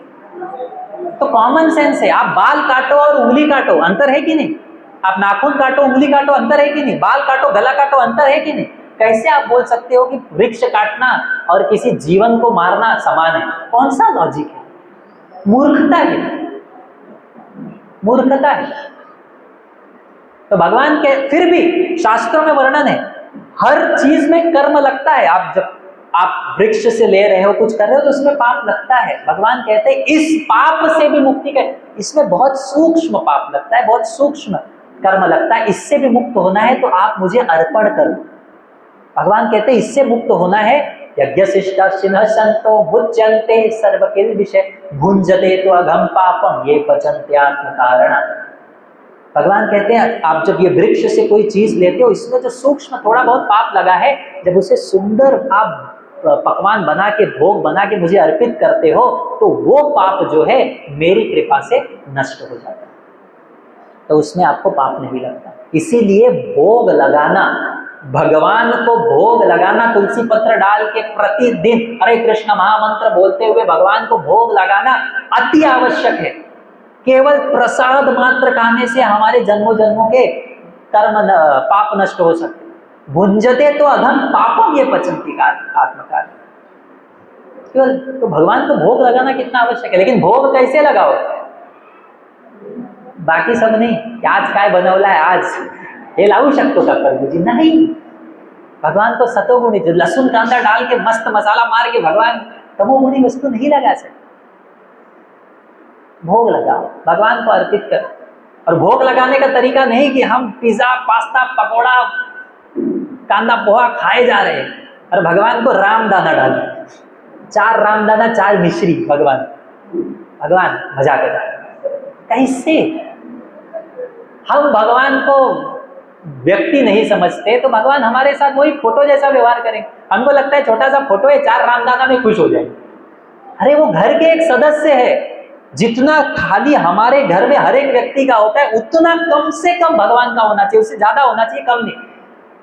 तो कॉमन सेंस है। आप बाल काटो और उंगली काटो, अंतर है कि नहीं? आप नाखून काटो, उंगली काटो, अंतर है कि नहीं? बाल काटो, गला काटो, अंतर है कि नहीं? कैसे आप बोल सकते हो कि वृक्ष काटना और किसी जीवन को मारना समान है? कौन सा लॉजिक है? मूर्खता है, मूर्खता है। तो भगवान के फिर भी शास्त्रों में वर्णन है, हर चीज में कर्म लगता है। आप जब आप वृक्ष से ले रहे हो, कुछ कर रहे हो, तो उसमें पाप लगता है। भगवान कहते हैं इस पाप से भी मुक्ति के, इसमें बहुत सूक्ष्म पाप लगता है, बहुत सूक्ष्म कर्म लगता है। इससे भी मुक्त होना है तो आप मुझे अर्पण करो। भगवान कहते हैं इससे मुक्त होना है। यज्ञ शिष्टा सिन्ह संतो भुज्यन्ते सर्व किल विषय भुंजते तो अघम पापम ये पचन्ते आत्म कारण। भगवान कहते हैं आप जब ये वृक्ष से कोई चीज लेते हो, इसमें जो सूक्ष्म थोड़ा बहुत पाप लगा है, जब उसे सुंदर आप पकवान बना के, भोग बना के मुझे अर्पित करते हो, तो वो पाप जो है मेरी कृपा से नष्ट हो जाता है, तो उसमें आपको पाप नहीं लगता। इसीलिए भोग लगाना भगवान को भोग लगाना, तुलसी पत्र डाल के प्रतिदिन हरे कृष्ण महामंत्र बोलते हुए भगवान को भोग लगाना अति आवश्यक है। केवल प्रसाद मात्र खाने से हमारे जन्मों जन्मों के पाप नष्ट हो सकते। भुंजते तो अधम पापम ये पचंती का आत्मकार। केवल तो भगवान को भोग लगाना कितना आवश्यक है, लेकिन भोग कैसे लगाओ? बाकी सब नहीं, आज काय बनवला है आज हे लावू शकतो का प्रभुजी? नहीं, भगवान को सतोगुणी जो लहसुन कांदा डाल के मस्त मसाला मार के भगवान तमोगुणी वस्तु नहीं लगा सकते। भोग लगाओ, भगवान को अर्पित करो। और भोग लगाने का तरीका नहीं कि हम पिज्जा पास्ता पकोड़ा कांदा पोहा खाए जा रहे हैं और भगवान को रामदाना डाल, 4 रामदाना 4 मिश्री भगवान मजा कर रहा है। कैसे? हम भगवान को व्यक्ति नहीं समझते तो भगवान हमारे साथ वही फोटो जैसा व्यवहार करेंगे। हमको लगता है छोटा सा फोटो है, 4 रामदाना में खुश हो जाएंगे। अरे वो घर के एक सदस्य है। जितना खाली हमारे घर में हर एक व्यक्ति का होता है उतना कम से कम भगवान का होना चाहिए, उससे ज्यादा होना चाहिए, कम नहीं।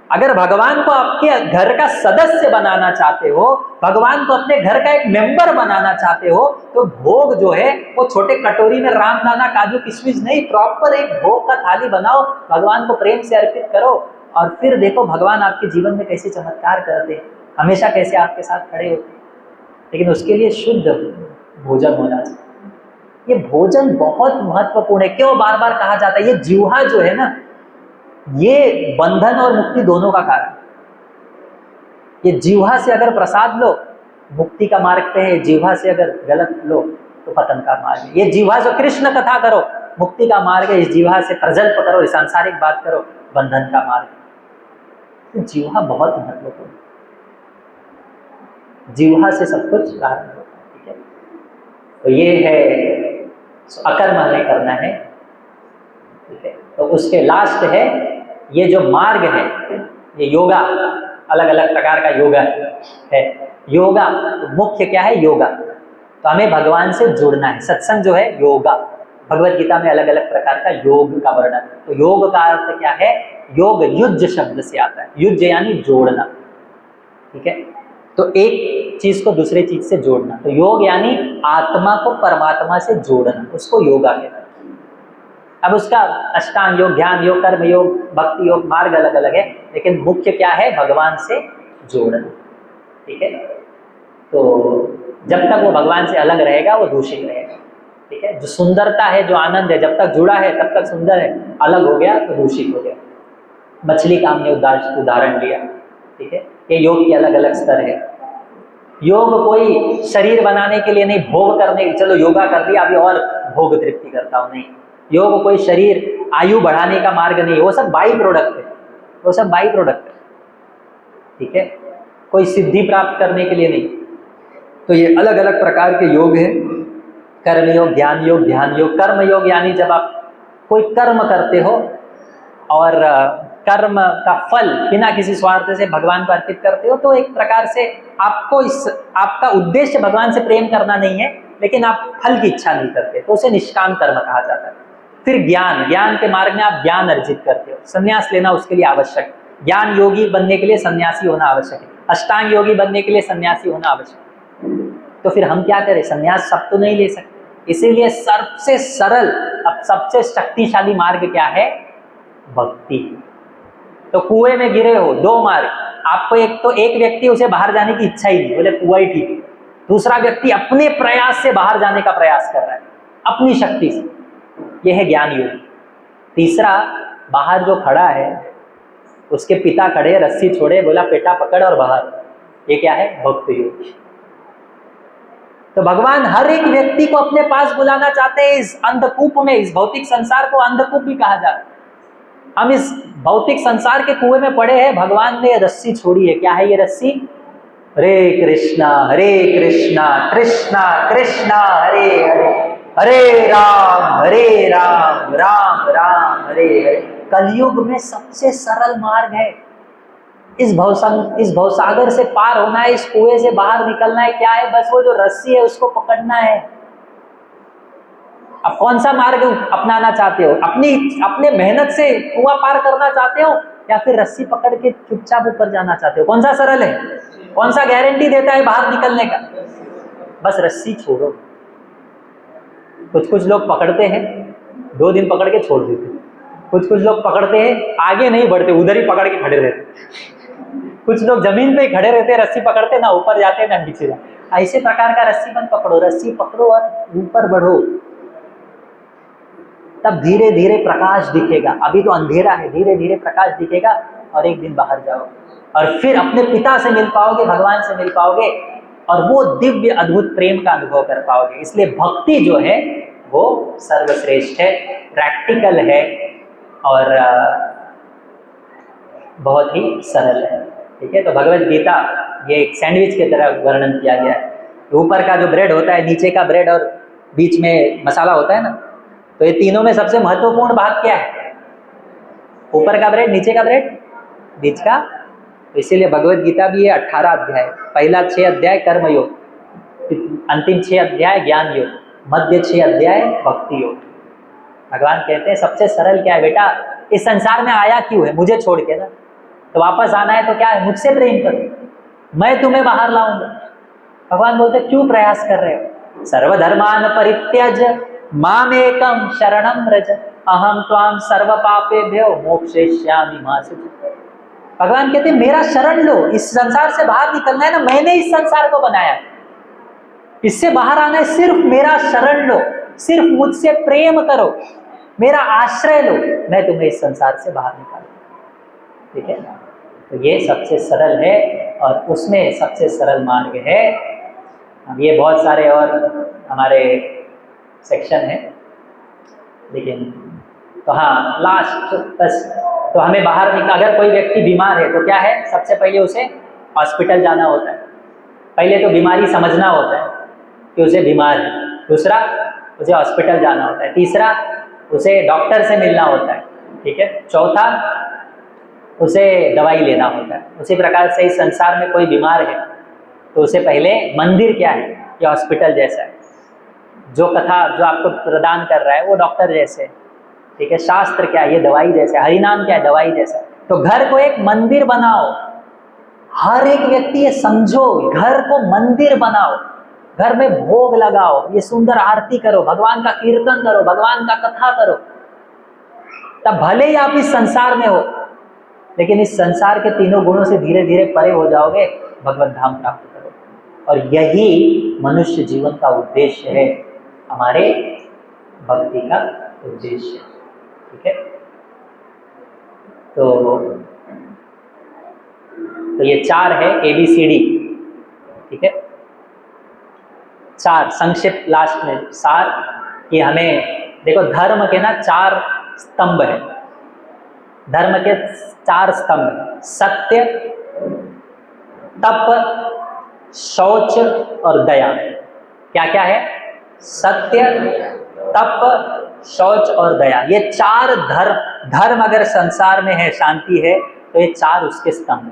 अगर भगवान को आपके घर का सदस्य बनाना चाहते हो, भगवान को अपने घर का एक मेंबर बनाना चाहते हो, तो भोग जो है वो छोटे कटोरी में रामदाना काजू किशमिश नहीं, प्रॉपर एक भोग का थाली बनाओ, भगवान को प्रेम से अर्पित करो और फिर देखो भगवान आपके जीवन में कैसे चमत्कार करते हैं, हमेशा कैसे आपके साथ खड़े होते हैं। लेकिन उसके लिए शुद्ध भोजन होना चाहिए। ये भोजन बहुत महत्वपूर्ण है। क्यों बार बार कहा जाता है? ये जीवा जो है ना, ये बंधन और मुक्ति दोनों का कारण। ये जीवा से अगर प्रसाद लो मुक्ति का मार्ग पे है, जीवा से अगर गलत लो तो पतन का मार्ग है। ये जीवा से कृष्ण कथा करो मुक्ति का मार्ग है, इस जीवा से प्रजल्प करो, इस सांसारिक बात करो बंधन का मार्ग है। तो जीवा बहुत महत्वपूर्ण, जीवा से सब कुछ प्रारंभ होता है। ठीक है, तो ये है अकर्म हमें करना है। ठीक है, तो उसके लास्ट है ये जो मार्ग है, ये योगा, अलग अलग प्रकार का योगा है। योगा मुख्य क्या है? योगा। तो हमें भगवान से जुड़ना है। सत्संग जो है योगा, भगवत गीता में अलग अलग प्रकार का योग का वर्णन। तो योग का अर्थ क्या है? योग युज्य शब्द से आता है, युज्य यानी जोड़ना। ठीक है, तो एक चीज को दूसरे चीज से जोड़ना। तो योग यानी आत्मा को परमात्मा से जोड़ना, उसको योगा कहते हैं। अब उसका अष्टांग योग, ध्यान योग, कर्म योग, भक्ति योग, मार्ग अलग अलग है, लेकिन मुख्य क्या है? भगवान से जोड़ना। ठीक है, तो जब तक वो भगवान से अलग रहेगा वो दूषित रहेगा। ठीक है, जो सुंदरता है, जो आनंद है, जब तक जुड़ा है तब तक सुंदर है, अलग हो गया तो दूषित हो गया। मछली का हमने उदाहरण लिया। ठीक है, ये योग के अलग अलग स्तर है। योग कोई शरीर बनाने के लिए नहीं, भोग करने, चलो योगा कर लिया अभी और भोग तृप्ति करता हूँ, नहीं। योग कोई शरीर आयु बढ़ाने का मार्ग नहीं, वो सब बाई प्रोडक्ट है, वो सब बाई प्रोडक्ट है। ठीक है, कोई सिद्धि प्राप्त करने के लिए नहीं। तो ये अलग अलग प्रकार के योग है, कर्म योग, ज्ञान योग, ध्यान योग। कर्म योग यानी जब आप कोई कर्म करते हो और कर्म का फल बिना किसी स्वार्थ से भगवान को अर्पित करते हो, तो एक प्रकार से आपको आपका उद्देश्य भगवान से प्रेम करना नहीं है, लेकिन आप फल की इच्छा नहीं करते, तो उसे निष्काम कर्म कहा जाता है। फिर ज्ञान के मार्ग में आप ज्ञान अर्जित करते हो, संन्यास लेना उसके लिए आवश्यक है। ज्ञान योगी बनने के लिए सन्यासी होना आवश्यक है, अष्टांग योगी बनने के लिए सन्यासी होना आवश्यक है। तो फिर हम क्या करें? सन्यास सब तो नहीं ले सकते, इसीलिए सबसे सरल, अब सबसे शक्तिशाली मार्ग क्या है? भक्ति। तो कुएं में गिरे हो, 2 मार्ग आपको। एक व्यक्ति उसे बाहर जाने की इच्छा ही नहीं, बोले कुआं ही ठीक। दूसरा व्यक्ति अपने प्रयास से बाहर जाने का प्रयास कर रहा है, अपनी शक्ति से, यह है ज्ञान योग। तीसरा, बाहर जो खड़ा है उसके पिता खड़े, रस्सी छोड़े, बोला पेटा पकड़ और बाहर, ये क्या है? भक्त योग। तो भगवान हर एक व्यक्ति को अपने पास बुलाना चाहते हैं। इस अंधकूप में, इस भौतिक संसार को अंधकूप भी कहा जाता है। हम इस भौतिक संसार के कुएं में पड़े हैं, भगवान ने रस्सी छोड़ी है। क्या है ये रस्सी? हरे कृष्णा कृष्णा कृष्णा हरे हरे, हरे राम राम राम हरे हरे। कलयुग में सबसे सरल मार्ग है। इस भवसागर से पार होना है, इस कुएं से बाहर निकलना है। क्या है? बस वो जो रस्सी है उसको पकड़ना है। अब कौन सा मार्ग अपनाना चाहते हो? अपने मेहनत से कुआं पार करना चाहते हो, या फिर रस्सी पकड़ के चुपचाप ऊपर जाना चाहते हो? कौन सा सरल है? कौन सा गारंटी देता है बाहर निकलने का? बस रस्सी छोड़ो। कुछ लोग पकड़ते हैं, 2 दिन पकड़ के छोड़ देते हैं। कुछ लोग पकड़ते हैं, आगे नहीं बढ़ते, उधर ही पकड़ के खड़े रहते। कुछ लोग जमीन पे ही खड़े रहते हैं, रस्सी पकड़ते, ना ऊपर जाते ना नीचे जाते। ऐसे प्रकार का रस्सी बंद पकड़ो, रस्सी पकड़ो और ऊपर बढ़ो, तब धीरे धीरे प्रकाश दिखेगा। अभी तो अंधेरा है, धीरे धीरे प्रकाश दिखेगा और एक दिन बाहर जाओगे और फिर अपने पिता से मिल पाओगे, भगवान से मिल पाओगे और वो दिव्य अद्भुत प्रेम का अनुभव कर पाओगे। इसलिए भक्ति जो है वो सर्वश्रेष्ठ है, प्रैक्टिकल है और बहुत ही सरल है। ठीक है, तो भगवत गीता ये एक सैंडविच की तरह वर्णन किया गया है। ऊपर का जो ब्रेड होता है, नीचे का ब्रेड और बीच में मसाला होता है ना, तो ये तीनों में सबसे महत्वपूर्ण भाग क्या है? ऊपर का ब्रेड, नीचे का ब्रेड, बीच का। तो इसीलिए भगवत गीता भी ये 18 अध्याय, पहला 6 अध्याय कर्मयोग, अंतिम 6 अध्याय ज्ञान योग, मध्य 6 अध्याय भक्ति योग। भगवान कहते हैं सबसे सरल क्या है बेटा? इस संसार में आया क्यों है? मुझे छोड़ के ना, तो वापस आना है तो क्या है? मुझसे प्रेम करो, मैं तुम्हें बाहर लाऊंगा। भगवान बोलते क्यों प्रयास कर रहे हो? सर्वधर्मान परित्यज मामेकम शरणम व्रज अहम त्वाम सर्व पापेभ्यो मोक्षयिष्यामि मा शुचि। भगवान कहते मेरा शरण लो, इस संसार से बाहर निकलना है ना, मैंने इस संसार को बनाया, इससे बाहर आना है, सिर्फ मेरा शरण लो, सिर्फ मुझसे प्रेम करो, मेरा आश्रय लो, मैं तुम्हें इस संसार से बाहर निकालूंगा। ठीक है, तो ये सबसे सरल है और उसमें सबसे सरल मार्ग है। अब ये बहुत सारे और हमारे सेक्शन है, लेकिन तो हाँ लास्ट बस, तो हमें बाहर निकल, अगर कोई व्यक्ति बीमार है तो क्या है? सबसे पहले उसे हॉस्पिटल जाना होता है। पहले तो बीमारी समझना होता है कि उसे बीमार है, दूसरा उसे हॉस्पिटल जाना होता है, तीसरा उसे डॉक्टर से मिलना होता है, ठीक है, चौथा उसे दवाई लेना होता है। उसी प्रकार से इस संसार में कोई बीमार है तो उसे पहले मंदिर क्या है? ये हॉस्पिटल जैसा है, जो कथा जो आपको प्रदान कर रहा है वो डॉक्टर जैसे है, ठीक है, शास्त्र क्या है? ये दवाई जैसे, हरिनाम क्या है? दवाई जैसा। तो घर को एक मंदिर बनाओ, हर एक व्यक्ति ये समझो, घर को मंदिर बनाओ, घर में भोग लगाओ, ये सुंदर आरती करो, भगवान का कीर्तन करो, भगवान का कथा करो, तब भले ही आप इस संसार में हो लेकिन इस संसार के तीनों गुणों से धीरे धीरे परे हो जाओगे, भगवत धाम प्राप्त करोगे। और यही मनुष्य जीवन का उद्देश्य है, हमारे भक्ति का उद्देश्य। ठीक है, तो ये 4 है ABCD। ठीक है, 4 संक्षिप्त लास्ट में सार कि हमें देखो धर्म के ना 4 स्तंभ है, धर्म के 4 स्तंभ, सत्य, तप, शौच और दया। क्या क्या है? सत्य, तप, शौच और दया। ये 4 धर्म अगर संसार में है, शांति है, तो ये 4 उसके स्तंभ।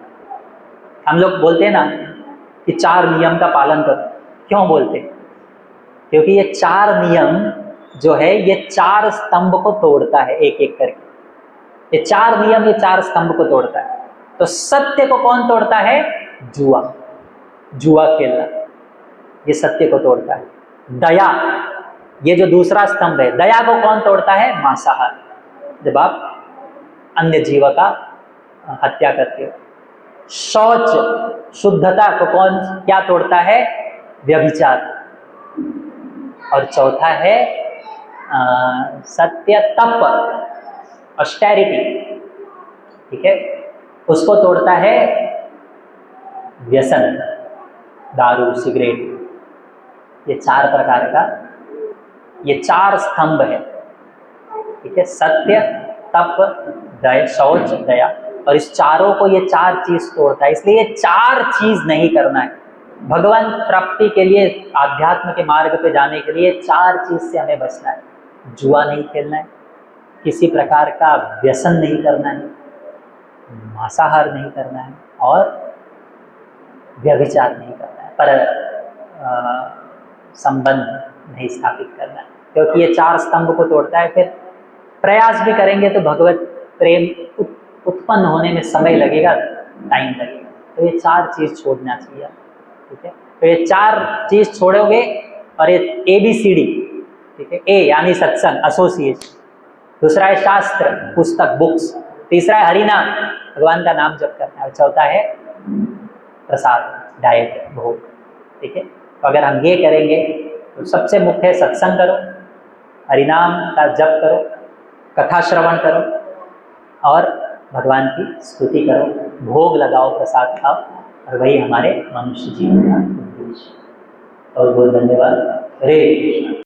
हम लोग बोलते हैं ना कि 4 नियम का पालन करो, क्यों बोलते हैं? क्योंकि ये 4 नियम जो है ये 4 स्तंभ को तोड़ता है, एक एक करके। ये 4 नियम ये 4 स्तंभ को तोड़ता है। तो सत्य को कौन तोड़ता है? जुआ खेलना, ये सत्य को तोड़ता है। दया, ये जो दूसरा स्तंभ है, दया को कौन तोड़ता है? मांसाहार, जब आप अन्य जीव का हत्या करते हो। शौच, शुद्धता को कौन क्या तोड़ता है? व्यभिचार। और चौथा है सत्य, तप, ऑस्टेरिटी। ठीक है, उसको तोड़ता है व्यसन, दारू, सिगरेट। ये 4 प्रकार का, ये 4 स्तंभ है। ठीक है, सत्य, तप, दया, शौच, दया। और इस चारों को ये 4 चीज तोड़ता है। इसलिए ये 4 चीज नहीं करना है। भगवान प्राप्ति के लिए, आध्यात्म के मार्ग पे जाने के लिए 4 चीज से हमें बचना है। जुआ नहीं खेलना है, किसी प्रकार का व्यसन नहीं करना है, मांसाहार नहीं करना है और व्यभिचार नहीं करना है, पर संबंध नहीं स्थापित करना है। क्योंकि ये 4 स्तंभ को तोड़ता है। फिर प्रयास भी करेंगे तो भगवत प्रेम उत्पन्न होने में समय लगेगा, टाइम लगेगा। तो ये 4 चीज़ छोड़ना चाहिए, ठीक है। तो ये 4 चीज़ छोड़ोगे और ये ABCD, ठीक है। ए यानी सत्संग, एसोसिएशन, दूसरा है शास्त्र, पुस्तक, बुक्स, तीसरा है हरिनाम, भगवान का नाम जप करना, और चौथा है प्रसाद, डाइट, भोग, ठीक है। तो अगर हम ये करेंगे तो सबसे मुख्य है सत्संग करो, हरिनाम का जप करो, कथा श्रवण करो और भगवान की स्तुति करो, भोग लगाओ, प्रसाद खाओ, और वही हमारे मनुष्य जीवन का उद्देश्य। बहुत बहुत धन्यवाद। हरे कृष्ण।